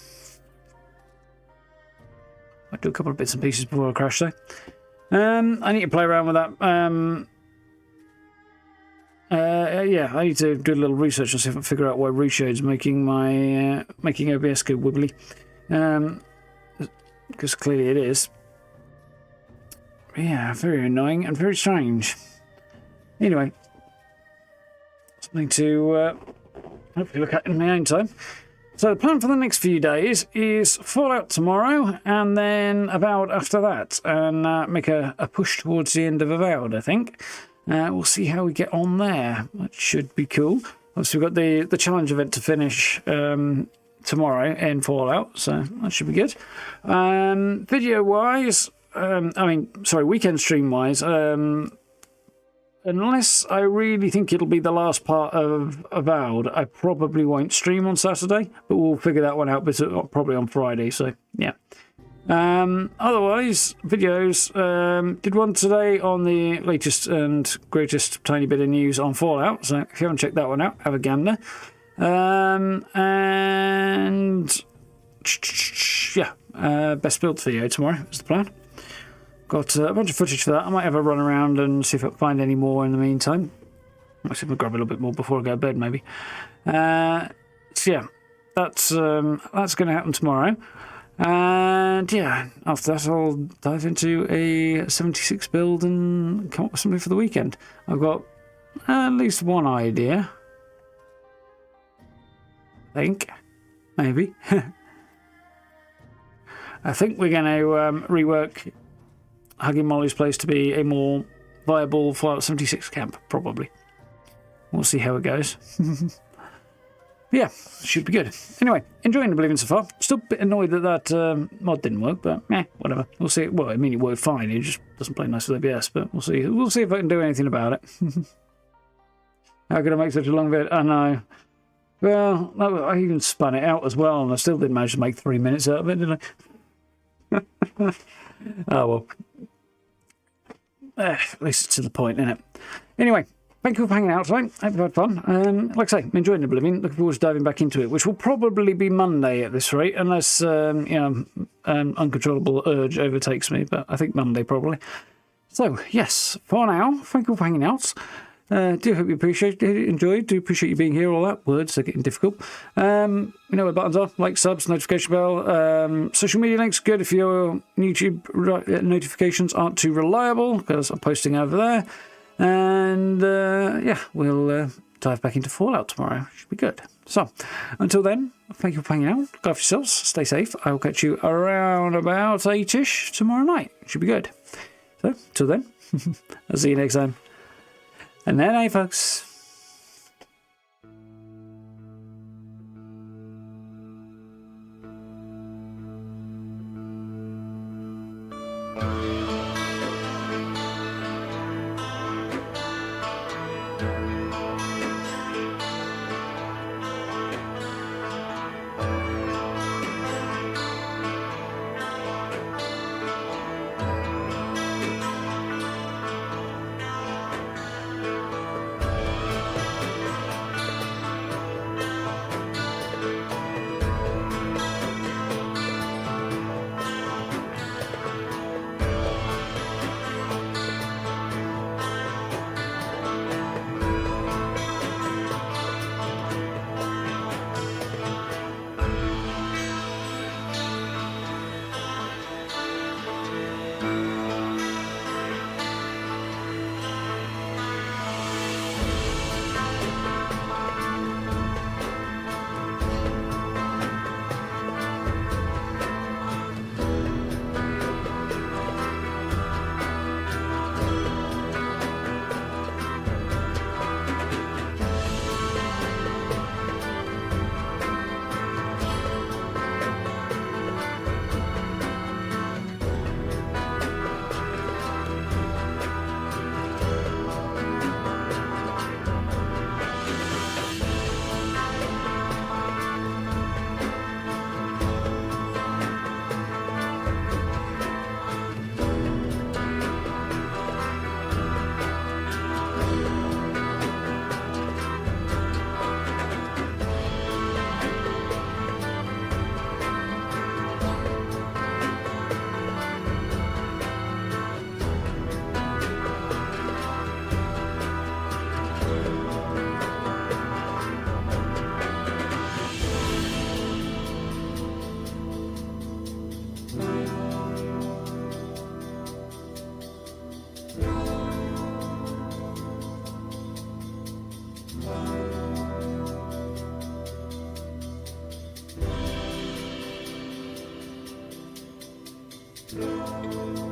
I'll do a couple of bits and pieces before I crash, though. I need to play around with that. Yeah, I need to do a little research and see if I can figure out why Reshade's making my making OBS go wibbly. Because clearly it is. Yeah, very annoying and very strange. Anyway, something to hopefully look at in my own time. So the plan for the next few days is Fallout tomorrow, and then Avowed after that, and make a push towards the end of Avowed, I think. We'll see how we get on there. That should be cool. Obviously, we've got the challenge event to finish tomorrow in Fallout, so that should be good. Video-wise, weekend stream-wise, unless I really think it'll be the last part of Avowed, I probably won't stream on Saturday, but we'll figure that one out probably on Friday, so yeah. Otherwise, videos, did one today on the latest and greatest tiny bit of news on Fallout, so if you haven't checked that one out, have a gander. Best build video tomorrow is the plan. Got a bunch of footage for that. I might have a run around and see if I can find any more in the meantime. Might see if I grab a little bit more before I go to bed, maybe. So yeah, that's going to happen tomorrow. And yeah, after that I'll dive into a 76 build and come up with something for the weekend. I've got at least one idea. I think. Maybe. I think we're going to rework Hugging Molly's place to be a more viable Fallout 76 camp, probably. We'll see how it goes. Yeah, should be good. Anyway, enjoying Oblivion so far. Still a bit annoyed that mod didn't work, but whatever. We'll see. Well, I mean, it worked fine. It just doesn't play nice with OBS, but we'll see. We'll see if I can do anything about it. How could I make such a long vid? I know. Well, I even spun it out as well, and I still didn't manage to make 3 minutes out of it, did I? Oh, well. At least it's to the point, isn't it? Anyway, thank you for hanging out tonight. Hope you've had fun. Like I say, I'm enjoying Oblivion. Looking forward to diving back into it, which will probably be Monday at this rate, unless uncontrollable urge overtakes me. But I think Monday probably. So yes, for now, thank you for hanging out. Do hope you enjoyed. Do appreciate you being here. All that words are getting difficult. You know where buttons are: like, subs, notification bell, social media links. Good if your YouTube notifications aren't too reliable, because I'm posting over there. And we'll dive back into Fallout tomorrow. Should be good. So until then, thank you for hanging out. Look after yourselves. Stay safe. I will catch you around about 8ish tomorrow night. Should be good. So till then, I'll see you next time. And then, hey, folks. it.